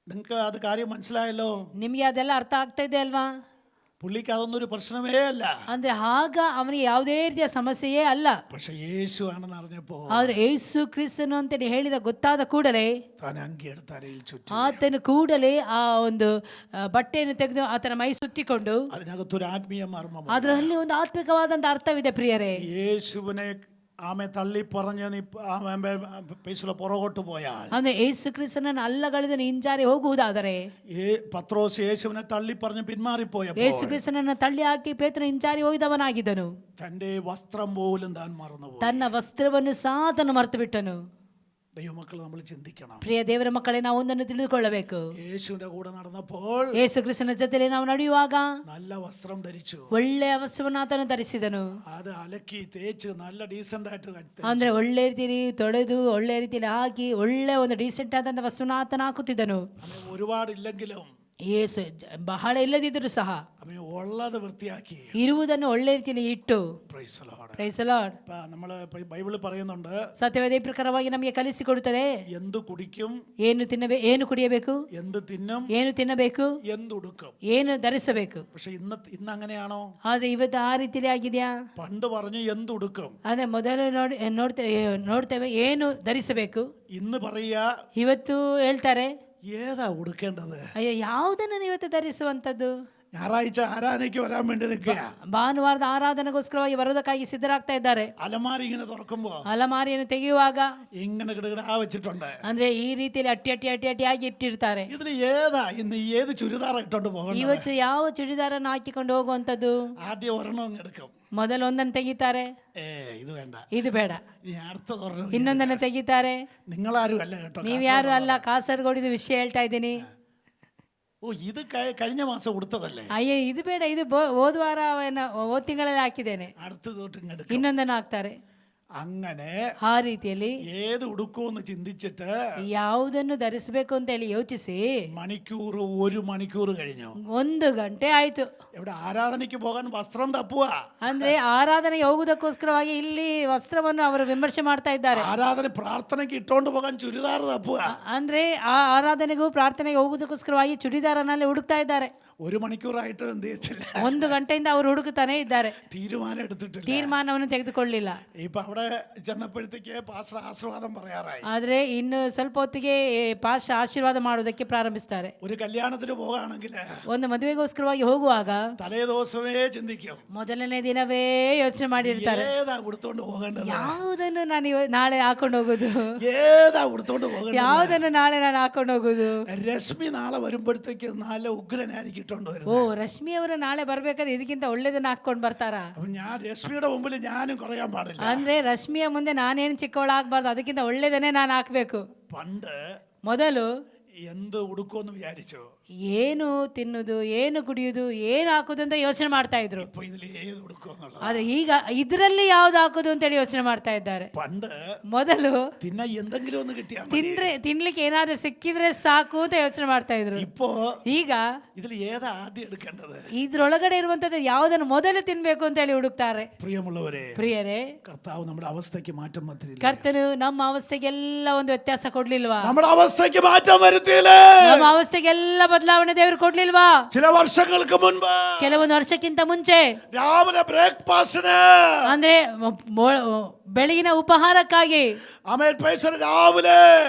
നിങ്ങൾക്ക് അത് കാര്യം മനസ്സിലായല്ലോ? ನಿಮಗೆ ಅದೆಲ್ಲ ಅರ್ಥ ಆಗ್ತಾ ಇದೆ ಅಲ್ವಾ? പുള്ളിക്ക് അതൊന്നും ഒരു പ്രശ്നമേ അല്ല. ಅಂದ್ರೆ ಆಗ ಅವನಿಗೆ ಯಾವುದೇ ರೀತಿಯ ಸಮಸ್ಯೆಯೇ ಅಲ್ಲ. പക്ഷെ യേശു ആണെന്ന് അറിഞ്ഞപ്പോ, ಆದ್ರೆ ಯೇಸು ಕ್ರಿಸ್ತನು ಅಂತೇಳಿ ಹೇಳಿದ ಗೊತ್ತಾದ ಕೂಡಲೇ താൻ ಅಂಗಿ എടുത്ത് അരയിൽ ചുറ്റി ಆತನು ಕೂಡಲೇ ಆ ಒಂದು ಬಟ್ಟೆಯನ್ನು ತೆಗೆದು ಆತನ ಮೈ ಸುತ್ತಿಕೊಂಡು, അതിനകത്തൊരു ആത്മീയ മർമ്മം, ಅದರಲ್ಲಿ ಒಂದು ಆತ್ಮಿಕವಾದಂತ ಅರ್ಥವಿದೆ ಪ್ರಿಯರೇ. യേശുവിനെ ആമെ തള്ളി പറഞ്ഞ് നീ പേശുള്ള പുറകോട്ട് പോയാൽ, ಅಂದ್ರೆ ಯೇಸು ಕ್ರಿಸ್ತನನ್ನು ಅಲ್ಲಗಳೆದು ಹಿಂಜಾರಿ ಹೋಗುವುದಾದರೆ, പത്രോസ് യേശുവിനെ തള്ളി പറഞ്ഞ് പിന്മാറിപ്പോയപ്പോൾ ಯೇಸು ಕ್ರಿಸ್ತನನ್ನು ತಳ್ಳಿ ಹಾಕಿ ಪೇತ್ರನು ಹಿಂಜಾರಿ ಹೋಗಿದವನಾಗಿದ್ದನು. തന്റെ വസ്ത്രം പോലും താൻ മറന്നുപോയി. ತನ್ನ ವಸ್ತ್ರವನ್ನು ಸಹ ಆತನು ಮರೆತು ಬಿಟ್ಟನು. ദൈവമക്കൾ നമ്മൾ ചിന്തിക്കണം. ಪ್ರಿಯ ದೇವರ ಮಕ್ಕಳೇ, ನಾವು ಒಂದನ್ನು ತಿಳಿದುಕೊಳ್ಳಬೇಕು. യേശുവിന്റെ കൂടെ നടന്നപ്പോൾ ಯೇಸು ಕ್ರಿಸ್ತನ ಜೊತೆಲಿ ನಾವು ನಡೆಯುವಾಗ നല്ല വസ്ത്രം ധരിച്ചു, ಒಳ್ಳೆಯ ವಸ್ತ್ರವನ್ನು ಆತನು ಧರಿಸಿದನು. അത് അലക്കി തേച്ച് നല്ല ഡീസೆಂಟ್ ആയിട്ട് ಅಂದ್ರೆ ಒಳ್ಳೆ ರೀತಿಯಲ್ಲಿ ತೊಳೆದು ಒಳ್ಳೆ ರೀತಿಯಲ್ಲಿ ಹಾಕಿ ಒಳ್ಳೆ ಒಂದು ಡೀಸೆಂಟ್ ಆದಂತ ವಸ್ತ್ರವನ್ನು ಆತನು ಹಾಕುತ್ತಿದ್ದನು. ഒരുപാടില്ലെങ്കിലും ಯೇಸು ಬಹಳ ಇಲ್ಲದಿದ್ದರೂ ಸಹ ഉള്ളത് വൃത്തിയാക്കി ಇರುವುದನ್ನು ಒಳ್ಳೆ ರೀತಿಯಲ್ಲಿ ಇಟ್ಟು, praise the Lord. Praise the Lord. നമ്മള് ബൈബിളിൽ പറയുന്നുണ്ട്, ಸತ್ಯವೇದ ಈ ಪ್ರಕಾರವಾಗಿ ನಮಗೆ ಕಲಿಸಿಕೊಡುತ್ತದೆ. എന്ത് കുടിക്കും, ಏನು ಕುಡಿಯಬೇಕು, എന്ത് തിന്നും, ಏನು ತಿನ್ನಬೇಕು, എന്തുടുക്കും. ಏನು ಧರಿಸಬೇಕು. പക്ഷെ ഇന്ന് അങ്ങനെയാണോ? ಆದ್ರೆ ಇವತ್ತು ಆ ರೀತಿಯಲ್ಲಿ ಆಗಿದೆಯಾ? പണ്ട് പറഞ്ഞു എന്തുടുക്കും, ಅಂದ್ರೆ ಮೊದಲು ನೋಡ್ತೇವೆ ಏನು ಧರಿಸಬೇಕು. ഇന്ന് പറയുക ಇವತ್ತು ಹೇಳ್ತಾರೆ, ഏതാ ഉടുക്കേണ്ടത്? ಅಯ್ಯೋ ಯಾವುದನ್ನು ಇವತ್ತು ಧರಿಸುವಂತದ್ದು? ഞായറാഴ്ച ആരാധനയ്ക്ക് വരാൻ വേണ്ടി നിൽക്കുക, ಭಾನುವಾರದ ಆರಾಧನೆಗೋಸ್ಕರವಾಗಿ ಬರೋದಕ್ಕಾಗಿ ಸಿದ್ಧರಾಗ್ತಾ ಇದ್ದಾರೆ. അലമാരി ഇങ്ങനെ തുറക്കുമ്പോ ಅಲಮಾರಿಯನ್ನು ತೆಗೆಯುವಾಗ ഇങ്ങനെ കിടകിടാ വെച്ചിട്ടുണ്ട്. ಅಂದ್ರೆ ಈ ರೀತಿಯಲ್ಲಿ ಅಟ್ಟಿ ಆಗಿ ಇಟ್ಟಿರ್ತಾರೆ. ഇതിൽ ഏതാ ഇന്ന് ഏത് ചുരിദാർ ഇട്ടോണ്ട് പോകണം? ಇವತ್ತು ಯಾವ ಚೂಡಿದಾರನ್ನು ಹಾಕಿಕೊಂಡು ಹೋಗುವಂತದ್ದು? ആദ്യം ഒരെണ്ണം എടുക്കും, ಮೊದಲು ಒಂದನ್ನು ತೆಗಿತಾರೆ, ഇത് വേണ്ട, ಇದು ಬೇಡ, ഇനി അടുത്തതൊരെണ്ണം. ಇನ್ನೊಂದನ್ನು ತೆಗಿತಾರೆ. നിങ്ങളാരും അല്ല കേട്ടോ, ನೀವ್ಯಾರು ಅಲ್ಲ, ಕಾಸರಗೋಡಿದ ವಿಷಯ ಹೇಳ್ತಾ ಇದ್ದೀನಿ. ഓ ഇത് കഴിഞ്ഞ മാസം ഉടുത്തതല്ലേ? ಅಯ್ಯೋ ಇದು ಬೇಡ, ಇದು ಹೋದ ವಾರ ಹೋದ ತಿಂಗಳಲ್ಲಿ ಹಾಕಿದ್ದೇನೆ, അടുത്ത തൊട്ട് ഇങ്ങോട്ട്. ಇನ್ನೊಂದನ್ನು ಹಾಕ್ತಾರೆ. അങ്ങനെ ಆ ರೀತಿಯಲ್ಲಿ ഏത് ഉടുക്കുമെന്ന് ചിന്തിച്ചിട്ട് ಯಾವುದನ್ನು ಧರಿಸಬೇಕು ಅಂತ ಹೇಳಿ ಯೋಚಿಸಿ ഒരു മണിക്കൂർ കഴിഞ്ഞു, 1 ಗಂಟೆ ಆಯ್ತು. ഇവിടെ ആരാധനയ്ക്ക് പോകാൻ വസ്ത്രം തപ്പുക. ಅಂದ್ರೆ ಆರಾಧನೆಗೆ ಹೋಗುವುದಕ್ಕೋಸ್ಕರವಾಗಿ ಇಲ್ಲಿ ವಸ್ತ್ರವನ್ನು ಅವರು ವಿಮರ್ಶೆ ಮಾಡ್ತಾ ಇದ್ದಾರೆ. ആരാധന പ്രാർത്ഥനയ്ക്ക് ഇട്ടോണ്ട് പോകാൻ ചുരിദാർ തപ്പുക. ಅಂದ್ರೆ ಆ ಆರಾಧನೆಗೂ ಪ್ರಾರ್ಥನೆಗೆ ಹೋಗುವುದಕ್ಕೋಸ್ಕರವಾಗಿ ಚುಡಿದಾರನಲ್ಲಿ ಹುಡುಕ್ತಾ ಇದ್ದಾರೆ. 1 മണിക്കൂറായിട്ട് എന്ത് ചെയ്തില്ല, 1 ಗಂಟೆಯಿಂದ ಅವರು ಹುಡುಕುತ್ತಾನೆ ಇದ್ದಾರೆ, തീരുമാനം എടുത്തിട്ടില്ല, ತೀರ್ಮಾನವನ್ನು ತೆಗೆದುಕೊಳ್ಳಿಲ್ಲ. ഇപ്പൊ അവിടെ ചെന്നപ്പോഴത്തേക്ക് പാസ്റ്റർ ആശീർവാദം പറയാറായി. ಆದ್ರೆ ಇನ್ನು ಸ್ವಲ್ಪ ಹೊತ್ತಿಗೆ ಪಾಸ್ಟರ್ ಆಶೀರ್ವಾದ ಮಾಡುವುದಕ್ಕೆ ಪ್ರಾರಂಭಿಸ್ತಾರೆ. ഒരു കല്യാണത്തിന് പോകാണെങ്കിൽ ಒಂದು ಮದುವೆಗೋಸ್ಕರವಾಗಿ ಹೋಗುವಾಗ തലേ ദിവസമേ ചിന്തിക്കും, ಮೊದಲನೇ ದಿನವೇ ಯೋಚನೆ ಮಾಡಿರ್ತಾರೆ, ഏതാ ഉടുത്തോണ്ട് പോകേണ്ടത്, ಯಾವುದನ್ನು ನಾನು ನಾಳೆ ಹಾಕೊಂಡು ಹೋಗುದು, ഏതാ ഉടുത്തോണ്ട് പോകേണ്ടത്, ಯಾವುದನ್ನು ನಾಳೆ ನಾನು ಹಾಕೊಂಡು ಹೋಗುದು. രശ്മി നാളെ വരുമ്പോഴത്തേക്ക് നല്ല ഉഗ്രനായിരിക്കും ഇട്ടോണ്ട് വരുന്നത്. ಓ, ರಶ್ಮಿ ಅವರು ನಾಳೆ ಬರ್ಬೇಕಾದ್ರೆ ಇದಕ್ಕಿಂತ ಒಳ್ಳೇದನ್ನ ಹಾಕೊಂಡು ಬರ್ತಾರ? അപ്പൊ ഞാൻ രശ്മിയുടെ മുമ്പിൽ ഞാനും കുറയാൻ പാടില്ല. ಅಂದ್ರೆ ರಶ್ಮಿಯ ಮುಂದೆ ನಾನೇನು ಚಿಕ್ಕವಳಾಗಬಾರ್ದು, ಅದಕ್ಕಿಂತ ಒಳ್ಳೇದನ್ನೇ ನಾನು ಹಾಕ್ಬೇಕು. പണ്ട് ಮೊದಲು എന്ത് ഉടുക്കുമെന്ന് വിചാരിച്ചു, ಏನು ತಿನ್ನುದು, ಏನು ಕುಡಿಯುದು, ಏನು ಹಾಕುದು ಅಂತ ಯೋಚನೆ ಮಾಡ್ತಾ ಇದ್ರು. ഇപ്പൊ ഇതിൽ ഏത് കൊടുക്കുമെന്നുള്ള ಆದ್ರೆ ಈಗ ಇದರಲ್ಲಿ ಯಾವ್ದು ಹಾಕುದು ಅಂತೇಳಿ ಯೋಚನೆ ಮಾಡ್ತಾ ಇದ್ದಾರೆ. പണ്ട് ಮೊದಲು തിന്ന എന്തെങ്കിലും ഒന്ന് കിട്ടിയാ മതി. ತಿನ್ಲಿಕ್ಕೆ ಏನಾದ್ರೂ ಸಿಕ್ಕಿದ್ರೆ ಸಾಕು ಅಂತ ಯೋಚನೆ ಮಾಡ್ತಾ ಇದ್ರು. ഇപ്പോ ಈಗ ഇതിൽ ഏതാ ആദ്യം എടുക്കേണ്ടത്? ಇದ್ರೊಳಗಡೆ ಇರುವಂತದ್ದು ಯಾವ್ದನ್ನು ಮೊದಲು ತಿನ್ಬೇಕು ಅಂತ ಹೇಳಿ ಹುಡುಕ್ತಾರೆ. പ്രിയമുള്ളവരെ, ಪ್ರಿಯರೇ, കർത്താവ് നമ്മുടെ അവസ്ഥയ്ക്ക് മാറ്റം വരുത്തിയില്ല. ಕರ್ತನು ನಮ್ಮ ಅವಸ್ಥೆಗೆಲ್ಲ ಒಂದು ವ್ಯತ್ಯಾಸ ಕೊಡ್ಲಿಲ್ವಾ? നമ്മുടെ അവസ്ഥയ്ക്ക് മാറ്റം വരുത്തിയില്ലേ? ನಮ್ಮ ಅವಸ್ಥೆಗೆಲ್ಲ ಬದಲಾವಣೆ ದೇವರು ಕೊಡ್ಲಿಲ್ವಾ? ചില വർഷങ്ങൾക്ക് മുൻപ് ಕೆಲವೊಂದು ವರ್ಷಕ್ಕಿಂತ ಮುಂಚೆ രാവിലെ ബ്രേക്ക്ഫാസ്റ്റിന് ಅಂದ್ರೆ ಬೆಳಗಿನ ಉಪಹಾರಕ್ಕಾಗಿ അമേൻ പ്രൈസ് രാവിലെ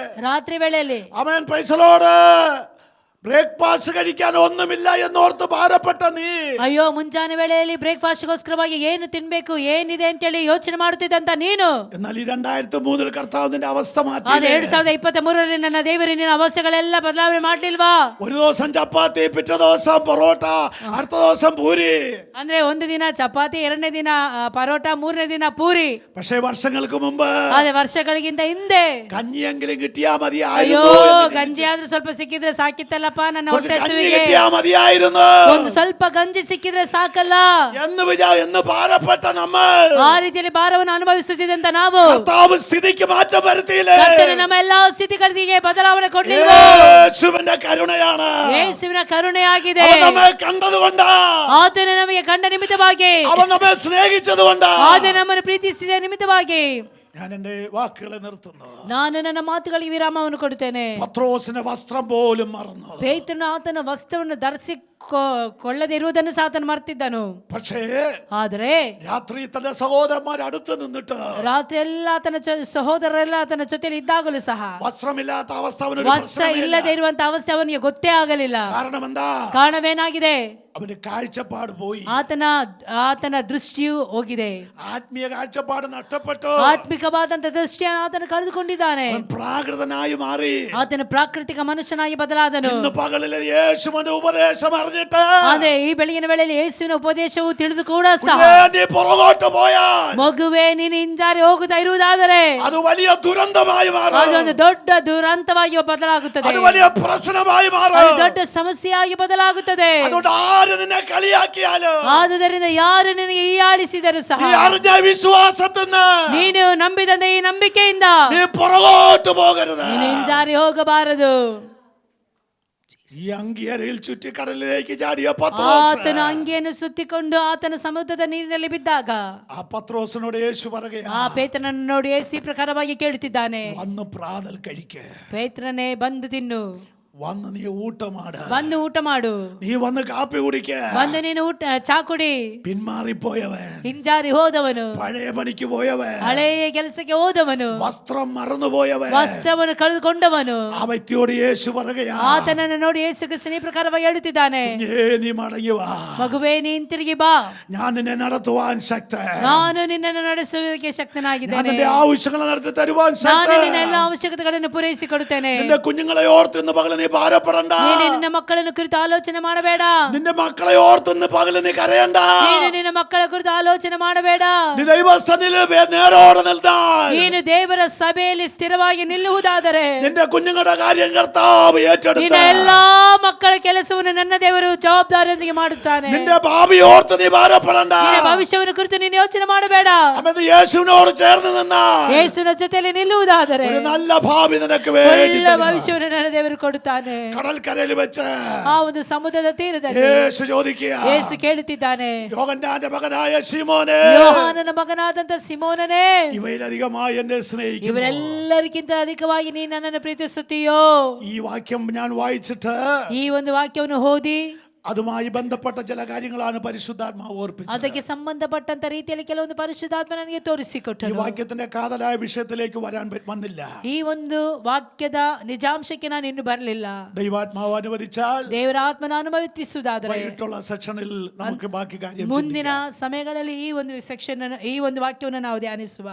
ರಾತ್ರಿ ವೇಳೆಯಲ್ಲಿ അമേൻ പ്രൈസലോട് ബ്രേക്ക്ഫാസ്റ്റ് കഴിക്കാൻ ഒന്നുമില്ല എന്നോർത്ത് ഭാരപ്പെട്ട നീ, ಅಯ್ಯೋ ಮುಂಜಾನೆ ವೇಳೆಯಲ್ಲಿ ಬ್ರೇಕ್ಫಾಸ್ಟ್ಗೋಸ್ಕರವಾಗಿ ಏನು ತಿನ್ಬೇಕು ಏನಿದೆ ಅಂತೇಳಿ ಯೋಚನೆ ಮಾಡುತ್ತಿದ್ದಂತ ನೀನು, എന്നാൽ ഈ 2003 കർത്താവ് നിന്റെ അവസ്ഥ മാറ്റി. ಆದ್ರೆ 2023 ನನ್ನ ದೇವರು ನಿನ್ನ ಅವಸ್ಥೆಗಳೆಲ್ಲ ಬದಲಾವಣೆ ಮಾಡ್ಲಿಲ್ವಾ? ഒരു ദിവസം ചപ്പാത്തി, പിറ്റേ ദിവസം പൊറോട്ട, അടുത്ത ദിവസം പൂരി. ಅಂದ್ರೆ ಒಂದು ದಿನ ಚಪಾತಿ, ಎರಡನೇ ದಿನ ಪರೋಟ, ಮೂರನೇ ದಿನ ಪೂರಿ. പക്ഷേ വർഷങ്ങൾക്ക് മുമ്പ് ಆದ್ರೆ ವರ್ಷಗಳಿಗಿಂತ ಹಿಂದೆ കഞ്ഞിയെങ്കിലും കിട്ടിയാ ಅಯ್ಯೋ മതിയായിരുന്നു. ಗಂಜಿ ಆದ್ರೂ ಸ್ವಲ್ಪ ಸಿಕ್ಕಿದ್ರೆ ಸಾಕಿತ್ತಲ್ಲಪ್ಪ ನನ್ನ കുറച്ച് ಹೊಟ್ಟೆ കഞ്ഞി ಹಸಿವಿಗೆ. കിട്ടിയാ മതിയായിരുന്നു ಒಂದು ಸ್ವಲ್ಪ ಗಂಜಿ ಸಿಕ್ಕಿದ್ರೆ ಸಾಕಲ್ಲ എന്ന് ഭാരപ്പെട്ട നമ്മൾ ಆ ರೀತಿಯಲ್ಲಿ ಭಾರವನ್ನು ಅನುಭವಿಸುತ್ತಿದ್ದಂತ ನಾವು കർത്താവ് സ്ഥിതിക്ക് മാറ്റം വരുത്തിയില്ലേ? ಕರ್ತನು ನಮ್ಮ ಎಲ್ಲಾ ಸ್ಥಿತಿಗಳಿಗೆ ಬದಲಾವಣೆ ಕೊಡ್ಲಿಲ್ವಾ? യേശുവിന്റെ കരുണയാണ്. ಯೇಸುವಿನ ಕರುಣೆಯಾಗಿದೆ. അവൻ നമ്മെ കണ്ടതുകൊണ്ടാ, ಆತನು ನಮಗೆ ಕಂಡ ನಿಮಿತ್ತವಾಗಿ, അവൻ നമ്മെ സ്നേഹിച്ചതുകൊണ്ടാ. ಆತನು ನಮ್ಮನ್ನು ಪ್ರೀತಿಸಿದ ನಿಮಿತ್ತವಾಗಿ ഞാൻ എന്റെ വാക്കുകളെ നിർത്തുന്നു. ನಾನು ನನ್ನ ಮಾತುಗಳಿಗೆ ವಿರಾಮವನ್ನು ಕೊಡುತ್ತೇನೆ. പത്രോസിന്റെ വസ്ത്രം പോലും മറന്നു. ಪೇತ್ರನು ಆತನ ವಸ್ತ್ರವನ್ನು ಕೊಳ್ಳದೆ ಇರುವುದನ್ನು ಸಹ ಆತನು ಮರ್ತಿದ್ದನು. പക്ഷേ ಆದ್ರೆ രാത്രി തന്റെ സഹോദരന്മാർ അടുത്ത് നിന്നിട്ട് ರಾತ್ರಿ ಎಲ್ಲ ಆತನ ಸಹೋದರರೆಲ್ಲ ಆತನ ಜೊತೆಲಿ ಇದ್ದಾಗಲೂ ಸಹ വസ്ത്രമില്ലാത്ത അവസ്ഥ അവനൊരു ವಸ್ತ್ರ പ്രശ്നമില്ല. ಇಲ್ಲದೆ ಇರುವಂತ ಅವಸ್ಥೆ ಅವನಿಗೆ ಗೊತ್ತೇ ಆಗಲಿಲ್ಲ. കാരണം എന്താ? ಕಾರಣವೇನಾಗಿದೆ? അവന്റെ കാഴ്ചപ്പാട് പോയി. ಆತನ ದೃಷ್ಟಿಯು ಹೋಗಿದೆ. ആത്മീയ കാഴ്ചപ്പാട് നഷ്ടപ്പെട്ടു. ಆತ್ಮಿಕವಾದಂತ ದೃಷ್ಟಿಯನ್ನು ಆತನು ಕಳೆದುಕೊಂಡಿದ್ದಾನೆ. അവൻ പ്രാകൃതനായി മാറി. ಆತನು ಪ್ರಾಕೃತಿಕ ಮನುಷ್ಯನಾಗಿ ಬದಲಾದನು. ഇന്ന് പകലിലെ യേശുവിന്റെ ഉപദേശം അറിഞ്ഞിട്ട് ಆದ್ರೆ ಈ ಬೆಳಗಿನ ವೇಳೆಯಲ್ಲಿ ಯೇಸುವಿನ ಉಪದೇಶವು ತಿಳಿದು ಕೂಡ ಸಹ നീ പുറകോട്ട് പോയാൽ ಮಗುವೆ ನೀನು ಹಿಂಜಾರಿ ಹೋಗುತ್ತಾ ಇರುವುದಾದರೆ അത് വലിയ ദുരന്തമായി മാറും. ಅದೊಂದು ದೊಡ್ಡ ದುರಂತವಾಗಿ ಬದಲಾಗುತ್ತದೆ. അത് വലിയ പ്രശ്നമായി മാറും. ಅದು ದೊಡ್ಡ ಸಮಸ್ಯೆಯಾಗಿ ಬದಲಾಗುತ್ತದೆ. അതുകൊണ്ട് ആര് നിന്നെ കളിയാക്കിയാലും, ಆದುದರಿಂದ ಯಾರು ನಿನಗೆ ಹೀಯಾಳಿಸಿದರೂ ಸಹ നീ അറിഞ്ഞ വിശ്വാസത്തിന് ನೀನು ನಂಬಿದಂತ ಈ ನಂಬಿಕೆಯಿಂದ നീ പുറകോട്ട് പോകരുത്. ನೀನು ಹಿಂಜಾರಿ ಹೋಗಬಾರದು. ഈ അങ്കിയരയിൽ ചുറ്റിക്കടലിലേക്ക് ചാടിയ പത്രോസ്, ಆತನ ಅಂಗಿಯನ್ನು ಸುತ್ತಿಕೊಂಡು ಆತನ ಸಮುದ್ರದ ನೀರಿನಲ್ಲಿ ಬಿದ್ದಾಗ ആ പത്രോസിനോട് യേശു പറയുകയാ, ಆ ಪೇತ್ರನನ್ನು ನೋಡಿ ಯೇಸು ಈ ಪ್ರಕಾರವಾಗಿ ಕೇಳುತ್ತಿದ್ದಾನೆ, വന്ന് പ്രാതൽ കഴിക്ക്, ಪೇತ್ರನೇ ಬಂದು ತಿನ್ನು, വന്ന് നീ ഊട്ടമാട്, ಬಂದು ಊಟ ಮಾಡು, നീ വന്ന് കാപ്പി കുടിക്ക്. ಬಂದು ನೀನು ಚಾ ಕುಡಿ. പിന്മാറിപ്പോയവൻ, ಹಿಂಜಾರಿ ಹೋದವನು, പഴയ പണിക്ക് പോയവൻ, ಹಳೆಯ ಕೆಲಸಕ್ಕೆ ಹೋದವನು, വസ്ത്രം മറന്നുപോയവൻ, ವಸ್ತ್ರವನ್ನು ಕಳೆದುಕೊಂಡವನು, ആ വ്യക്തിയോട് യേശು പറയുകയാ, ಆತನನ್ನು ನೋಡಿ ಯೇಸು ಕ್ರಿಸ್ತನು ಈ ಪ್ರಕಾರವಾಗಿ ಹೇಳುತ್ತಿದ್ದಾನೆ, നീ മടങ്ങി വാ, ಮಗುವೇ ನೀನ್ ತಿರುಗಿ ಬಾ, ഞാൻ നിന്നെ നടത്തുവാൻ ശക്തൻ, ನಾನು ನಿನ್ನನ್ನು ನಡೆಸುವುದಕ್ಕೆ ഞാൻ ಶಕ್ತನಾಗಿದ್ದೇನೆ, നിന്റെ ആവശ്യങ്ങൾ നടത്തി തരുവാൻ ನಾನು ശക്തൻ. ನಿನ್ನ ಎಲ್ಲ ಅವಶ್ಯಕತೆಗಳನ್ನು ಪೂರೈಸಿಕೊಡುತ್ತೇನೆ. നിന്റെ കുഞ്ഞുങ്ങളെ ഓർത്ത് ഇന്ന് പകല് നീ ഭാരപ്പെടണ്ട. ನೀನು ನಿನ್ನ ಮಕ್ಕಳನ್ನು ಕುರಿತು ಆಲೋಚನೆ ಮಾಡಬೇಡ. നിന്റെ മക്കളെ ഓർത്ത് ഇന്ന് പകല് നീ കരയണ്ട. ನೀನು ನಿನ್ನ ಮಕ್ಕಳ ಕುರಿತು ಆಲೋಚನೆ ಮಾಡಬೇಡ. നീ ദൈവസന്നിധിയിൽ നേരോടെ നിൽത്താൽ, ನೀನು ದೇವರ ಸಭೆಯಲ್ಲಿ ಸ್ಥಿರವಾಗಿ ನಿಲ್ಲುವುದಾದರೆ നിന്റെ കുഞ്ഞുങ്ങളുടെ കാര്യം കർത്താവ് ഏറ്റെടുത്ത് ನಿನ್ನ ಎಲ್ಲಾ ಮಕ್ಕಳ ಕೆಲಸವನ್ನು ನನ್ನ ದೇವರು ಜವಾಬ್ದಾರಿಯೊಂದಿಗೆ ಮಾಡುತ್ತಾನೆ. നിന്റെ ഭാവി ഓർത്ത് നീ ഭാരപ്പെടണ്ട. ನಿನ್ನ ಭವಿಷ್ಯವನ್ನು ಕುರಿತು ನೀನು ಯೋಚನೆ ಮಾಡಬೇಡ. അമ്മ യേശുവിനോട് ചേർന്ന് നിന്നാ ಯೇಸುವಿನ ಜೊತೆಯಲ್ಲಿ ನಿಲ್ಲುವುದಾದರೆ ഒരു നല്ല ഭാവി നിനക്ക് വേണ്ടി ಒಳ್ಳೆ ಭವಿಷ್ಯವನ್ನು ನನ್ನ ದೇವರು ಕೊಡುತ್ತಾನೆ. കടൽക്കരയിൽ വെച്ച് ಆ ಒಂದು ಸಮುದ್ರದ ತೀರದಲ್ಲಿ യേശു ചോദിക്കുക, ಯೇಸು ಕೇಳುತ್ತಿದ್ದಾನೆ, യോഹന്നാന്റെ മകനായ ശിമോനെ, ಯೋಹಾನನ ಮಗನಾದಂತ ಸಿಮೋನನೇ, ഇവയിലധികമായി എന്നെ സ്നേഹിക്കുന്നു. ಇವರೆಲ್ಲರಿಗಿಂತ ಅಧಿಕವಾಗಿ ನೀನು ನನ್ನನ್ನು ಪ್ರೀತಿಸುತ್ತೀಯೋ? ഈ വാക്യം ഞാൻ വായിച്ചിട്ട് ಈ ಒಂದು ವಾಕ್ಯವನ್ನು ಓದಿ അതുമായി ബന്ധപ്പെട്ട ചില കാര്യങ്ങളാണ് പരിശുദ്ധാത്മാവ് ഓർപ്പിച്ചത്. ಅದಕ್ಕೆ ಸಂಬಂಧಪಟ್ಟಂತ ರೀತಿಯಲ್ಲಿ ಕೆಲವೊಂದು ಪರಿಶುದ್ಧಾತ್ಮ ನನಗೆ ഈ ತೋರಿಸಿಕೊಟ್ಟರು. വാക്യത്തിന്റെ കാതലായ വിഷയത്തിലേക്ക് വന്നില്ല. ಈ ಒಂದು ವಾಕ್ಯದ ನಿಜಾಂಶಕ್ಕೆ ನಾನು ಇನ್ನು ಬರಲಿಲ್ಲ. ദൈവാത്മാവ് അനുവദിച്ചാൽ ದೇವರ ಆತ್ಮನ ಅನುಭವಿಸುವುದಾದರೆ വൈകിട്ടുള്ള സെക്ഷനിൽ നമുക്ക് ബാക്കി കാര്യം ಮುಂದಿನ ಸಮಯಗಳಲ್ಲಿ ಈ ಒಂದು ಸೆಕ್ಷನ್ ಈ ಒಂದು ವಾಕ್ಯವನ್ನು ನಾವು ಧ್ಯಾನಿಸುವ.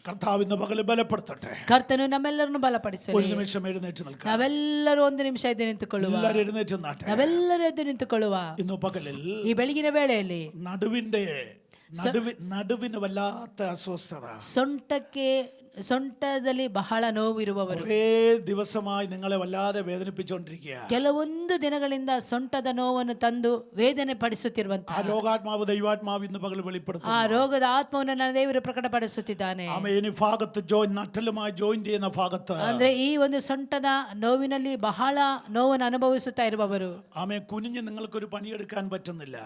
കർത്താവ് ഇന്ന് പകല് ബലപ്പെടുത്തട്ടെ. ಕರ್ತನು ನಮ್ಮೆಲ್ಲರನ್ನು ഒരു ಬಲಪಡಿಸಲಿ. നിമിഷം എഴുന്നേറ്റ് നിൽക്കാം. ನಾವೆಲ್ಲರೂ ಒಂದು ನಿಮಿಷ ಎದ್ದು ನಿಂತುಕೊಳ್ಳುವ. എല്ലാവരും എഴുന്നേറ്റ് നിന്നാട്ടെ. ನಾವೆಲ್ಲರೂ ಎದ್ದು ನಿಂತುಕೊಳ್ಳುವ. ഇന്ന് പകലിൽ ಈ ಬೆಳಗಿನ ವೇಳೆಯಲ್ಲಿ നടുവിന് വല്ലാത്ത അസ്വസ്ഥത, ಸೊಂಟಕ್ಕೆ ಸೊಂಟದಲ್ಲಿ ಬಹಳ ನೋವು ಇರುವವರು, കുറേ ദിവസമായി നിങ്ങളെ വല്ലാതെ വേദനിപ്പിച്ചുകൊണ്ടിരിക്കുക. ಕೆಲವೊಂದು ದಿನಗಳಿಂದ ಸೊಂಟದ ನೋವನ್ನು ತಂದು ವೇದನೆ ആ ಪಡಿಸುತ್ತಿರುವಂತಹ രോഗാത്മാവ് ദൈവാത്മാവ് ഇന്ന് പകൽ ಆ വെളിപ്പെടുത്തുന്നു. ರೋಗದ ಆತ್ಮವನ್ನು ನನ್ನ ದೇವರು ಪ್ರಕಟಪಡಿಸುತ್ತಿದ್ದಾನೆ. ആമേൻ. ഈ ഭാഗത്ത് നട്ടലുമായി ജോയിൻ ചെയ്യുന്ന ഭാഗത്ത് ಅಂದ್ರೆ ಈ ಒಂದು ಸೊಂಟದ ನೋವಿನಲ್ಲಿ ಬಹಳ ನೋವನ್ನು ಅನುಭವಿಸುತ್ತಾ ಇರುವವರು, ആമേൻ, കുനിഞ്ഞ് നിങ്ങൾക്കൊരു പണിയെടുക്കാൻ പറ്റുന്നില്ല.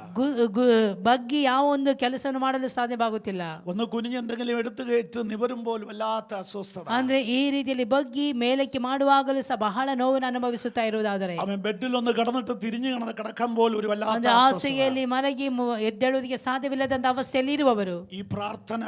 ಬಗ್ಗಿ ಯಾವ ಒಂದು ಕೆಲಸವನ್ನು ಮಾಡಲು ಸಾಧ್ಯವಾಗುತ್ತಿಲ್ಲ. ഒന്ന് കുനിഞ്ഞ് എന്തെങ്കിലും എടുത്തു കയറ്റ് നിവരുമ്പോൾ വല്ലാത്ത അസ്വസ്ഥത. ಅಂದ್ರೆ ಈ ರೀತಿಯಲ್ಲಿ ಬಗ್ಗಿ ಮೇಲಕ್ಕೆ ಮಾಡುವಾಗಲೂ ಸಹ ಬಹಳ ನೋವನ್ನು ಅನುಭವಿಸುತ್ತಾ ಇರುವುದಾದರೆ, ആമേൻ, ബെഡിൽ ഒന്ന് കിടന്നിട്ട് തിരിഞ്ഞു കിടക്കുമ്പോൾ ഒരു വല്ലാത്ത ಅಂದ್ರೆ ಹಾಸಿಗೆಯಲ್ಲಿ ಮಲಗಿ ಎದ್ದೇಳುವುದಕ್ಕೆ ಸಾಧ್ಯವಿಲ್ಲದಂತ ಅವಸ್ಥೆಯಲ್ಲಿ ಇರುವವರು, ഈ പ്രാർത്ഥന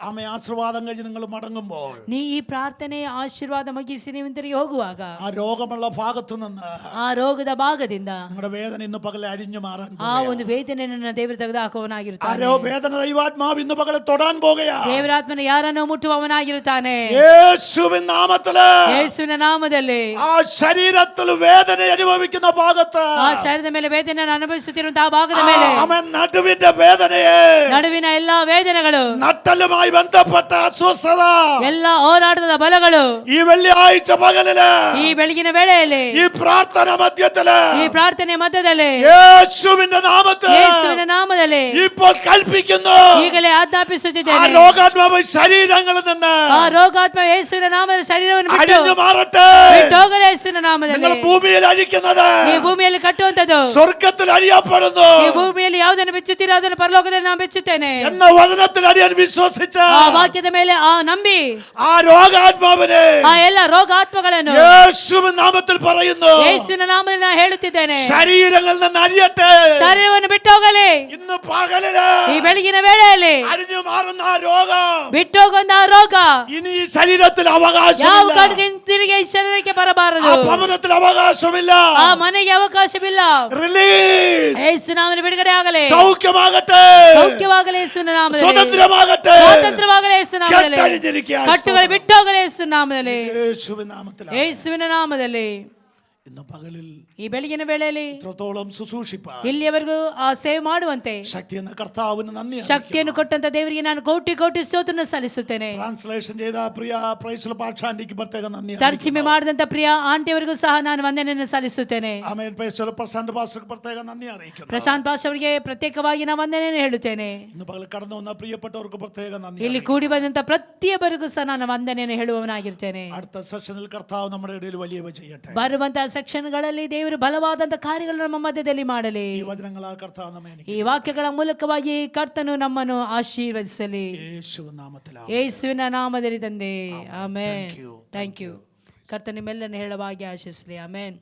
ആമേൻ ആശീർവാദം കഴിഞ്ഞ് നിങ്ങൾ മടങ്ങുമ്പോൾ ಈ ಪ್ರಾರ್ಥನೆ ಆಶೀರ್ವಾದ ಮುಗಿಸಿ ನೀವು ಹಿಂತಿರುಗಿ ಹೋಗುವಾಗ ആ രോഗമുള്ള ഭാഗത്തു നിന്ന് ಆ ರೋಗದ ಭಾಗದಿಂದ നിങ്ങളുടെ വേദന ഇന്ന് പകൽ അഴിഞ്ഞു മാറാൻ ಆ ಒಂದು ವೇದನೆಯನ್ನು ದೇವರು ತೆಗೆದುಹಾಕುವವನಾಗಿರುತ್ತಾನೆ. വേദന ദൈവാത്മാവ് ഇന്ന് പകൽ തൊടാൻ പോകുകയാ. ದೇವರಾತ್ಮನ ಯಾರನ್ನು ಮುಟ್ಟುವವನಾಗಿರುತ್ತಾನೆ. യേശുവിൻ നാമത്തില് ಯೇಸುವಿನ ನಾಮದಲ್ಲಿ ആ ശരീരത്തിൽ വേദന അനുഭവിക്കുന്ന ഭാഗത്ത് ಆ ಶರೀರದ ಮೇಲೆ ವೇದನೆಯನ್ನು ಅನುಭವಿಸುತ್ತಿರುವಂತಹ ಭಾಗದ ಮೇಲೆ അവൻ നടുവിന്റെ വേദനയെ, ನಡುವಿನ ಎಲ್ಲಾ ವೇದನೆಗಳು, നട്ടലുമായി ബന്ധപ്പെട്ട അസ്വസ്ഥത, ಎಲ್ಲಾ ಹೋರಾಟದ ಬಲಗಳು ഈ വെള്ളിയാഴ്ച പകലില് ಈ ಬೆಳಗಿನ ವೇಳೆಯಲ್ಲಿ ഈ പ്രാർത്ഥന മധ്യത്തില് ಈ ಪ್ರಾರ್ಥನೆ ಮಧ್ಯದಲ್ಲಿ യേശുവിന്റെ നാമത്തിൽ ಯೇಸುವಿನ ನಾಮದಲ್ಲಿ ഇപ്പോൾ കൽപ്പിക്കുന്നു. ಈಗಲೇ ആ ಆಜ್ಞಾಪಿಸುತ್ತಿದ್ದೇನೆ, രോഗാത്മാവ് ശരീരങ്ങളിൽ നിന്ന് ಆ ರೋಗಾತ್ಮ ಯೇಸುವಿನ ನಾಮದಲ್ಲಿ ಶರೀರವನ್ನು ಬಿಟ್ಟು അഴിഞ്ഞു മാറട്ടെ. ಹೋಗಲಿ. ಯೇಸುವಿನ ನಾಮದಲ್ಲಿ നിങ്ങൾ ഭൂമിയിൽ അഴിക്കുന്നത് ಈ ಭೂಮಿಯಲ್ಲಿ ಕಟ್ಟುವಂತದ್ದು, സ്വർഗത്തിൽ അഴിയപ്പെടുന്നു ಈ ಭೂಮಿಯಲ್ಲಿ ಯಾವುದನ್ನು ಬೆಚ್ಚುತ್ತೀರೋ ಅದನ್ನು ಪರಲೋಕದಲ್ಲಿ ನಾನು ಬೆಚ್ಚುತ್ತೇನೆ. എന്ന വചനത്തിൽ അടിയാൻ വിശ്വസിച്ച് ಆ ವಾಕ್ಯದ ಮೇಲೆ ಆ ನಂಬಿ ആ രോഗാത്മാവിനെ ಆ ಎಲ್ಲ ರೋಗಾತ್ಮಗಳನ್ನು യേശുവിൻ നാമത്തിൽ പറയുന്നു. ಯೇಸುವಿನ ನಾಮದಲ್ಲಿ ನಾನು ಹೇಳುತ್ತಿದ್ದೇನೆ, ശരീരങ്ങളിൽ നിന്ന് അഴിയട്ടെ. ಶರೀರವನ್ನು ಬಿಟ್ಟು ಹೋಗಲಿ. ഇന്ന് പകലില് ಈ ಬೆಳಗಿನ ವೇಳೆಯಲ್ಲಿ അഴിഞ്ഞു മാറുന്ന ആ രോഗം ಬಿಟ್ಟು ಹೋಗುವಂತ ಆ ರೋಗ ഇനി ഈ ശരീരത്തിൽ ಯಾವ അവകാശമില്ല. ಕಡೆಗೆ ತಿರುಗಿ ಈ ಶರೀರಕ್ಕೆ ആ ಬರಬಾರದು, ഭവനത്തിൽ അവകാശമില്ല. ಆ ಮನೆಗೆ ಅವಕಾಶವಿಲ್ಲ. റിലീസ്. ಯೇಸು ನಾಮದಲ್ಲಿ ಬಿಡುಗಡೆ ಆಗಲಿ, സൗഖ്യമാകട്ടെ. ಸೌಖ್ಯವಾಗಲಿ. ಯೇಸುವಿನ ನಾಮದಲ್ಲಿ സ്വതന്ത്രമാകട്ടെ. ಸ್ವಾತಂತ್ರ್ಯವಾಗಲಿ. ಯೇಸು ನಾಮದಲ್ಲಿ കെട്ടഴിഞ്ഞിരിക്കുക. ಕಟ್ಟುಗಳು ಬಿಟ್ಟು ಹೋಗಲಿ. ಯೇಸು ನಾಮದಲ್ಲಿ, യേശുവിൻ നാമത്തിൽ ಯೇಸುವಿನ ನಾಮದಲ್ಲಿ ഇന്ന് പകലിൽ ಈ ಬೆಳಗಿನ ವೇಳೆಯಲ್ಲಿ ഇത്രത്തോളം ശുശ്രൂഷിപ്പാൻ ಇಲ್ಲಿಯವರೆಗೂ ಆ ಸೇವೆ ಮಾಡುವಂತೆ ശക്തി എന്ന കർത്താവിന് നന്ദി. ಶಕ್ತಿಯನ್ನು ಕೊಟ್ಟಂತ ದೇವರಿಗೆ ನಾನು ಕೋಟಿ ಕೋಟಿ ಸ್ತೋತ್ರವನ್ನು ಸಲ್ಲಿಸುತ್ತೇನೆ. ട്രാൻസ്ലേഷൻ ചെയ്ത പ്രിയ പ്രൈസ്ല പാഷാണ്ടിക്ക് പ്രത്യേക നന്ദി. ತರ್ಜಮೆ ಮಾಡಿದಂತ ಪ್ರಿಯ ಆಂಟಿಯವರಿಗೂ ಸಹ ನಾನು ವಂದನೆಯನ್ನು ಸಲ್ಲಿಸುತ್ತೇನೆ. ആമേൻ. പ്രൈസ്ല പ്രശാന്ത് പാസ്റ്റർക്ക് പ്രത്യേക നന്ദി അറിയിക്കുന്നു. ಪ್ರಶಾಂತ್ ಪಾಸ್ ಅವರಿಗೆ ಪ್ರತ್ಯೇಕವಾಗಿ ನಾನು ವಂದನೆಯನ್ನು ಹೇಳುತ್ತೇನೆ. ഇന്ന് പകൽ കടന്നു വന്ന പ്രിയപ്പെട്ടവർക്ക് പ്രത്യേക നന്ദി. ಇಲ್ಲಿ ಕೂಡಿ ಬಂದಂತ ಪ್ರತಿಯೊಬ್ಬರಿಗೂ ಸಹ ನಾನು ವಂದನೆಯನ್ನು ಹೇಳುವವನಾಗಿರ್ತೇನೆ. അടുത്ത സെഷനിൽ കർത്താവ് നമ്മുടെ ഇടയിൽ വലിയവ ചെയ്യട്ടെ. ಬರುವಂತಹ ಸೆಕ್ಷನ್ಗಳಲ್ಲಿ ದೇವರು ಬಲವಾದಂತ ಕಾರ್ಯಗಳನ್ನು ನಮ್ಮ ಮಧ್ಯದಲ್ಲಿ ಮಾಡಲಿ. ഈ വചനങ്ങളാൽ കർത്താവ് നമ്മെ ಈ ವಾಕ್ಯಗಳ ಮೂಲಕವಾಗಿ ಕರ್ತನು ನಮ್ಮನ್ನು ಆಶೀರ್ವದಿಸಲಿ. യേശുവിൻ നാമത്തിലാണ്. ಯೇಸುವಿನ ನಾಮದಲ್ಲಿ ತಂದೆ. Amen. Thank you. Thank you. ಕರ್ತನು ನಿಮ್ಮೆಲ್ಲರನ್ನು ಹೇಳುವಾಗಿ ಆಶಿಸಲಿ. ಆಮೆನ್.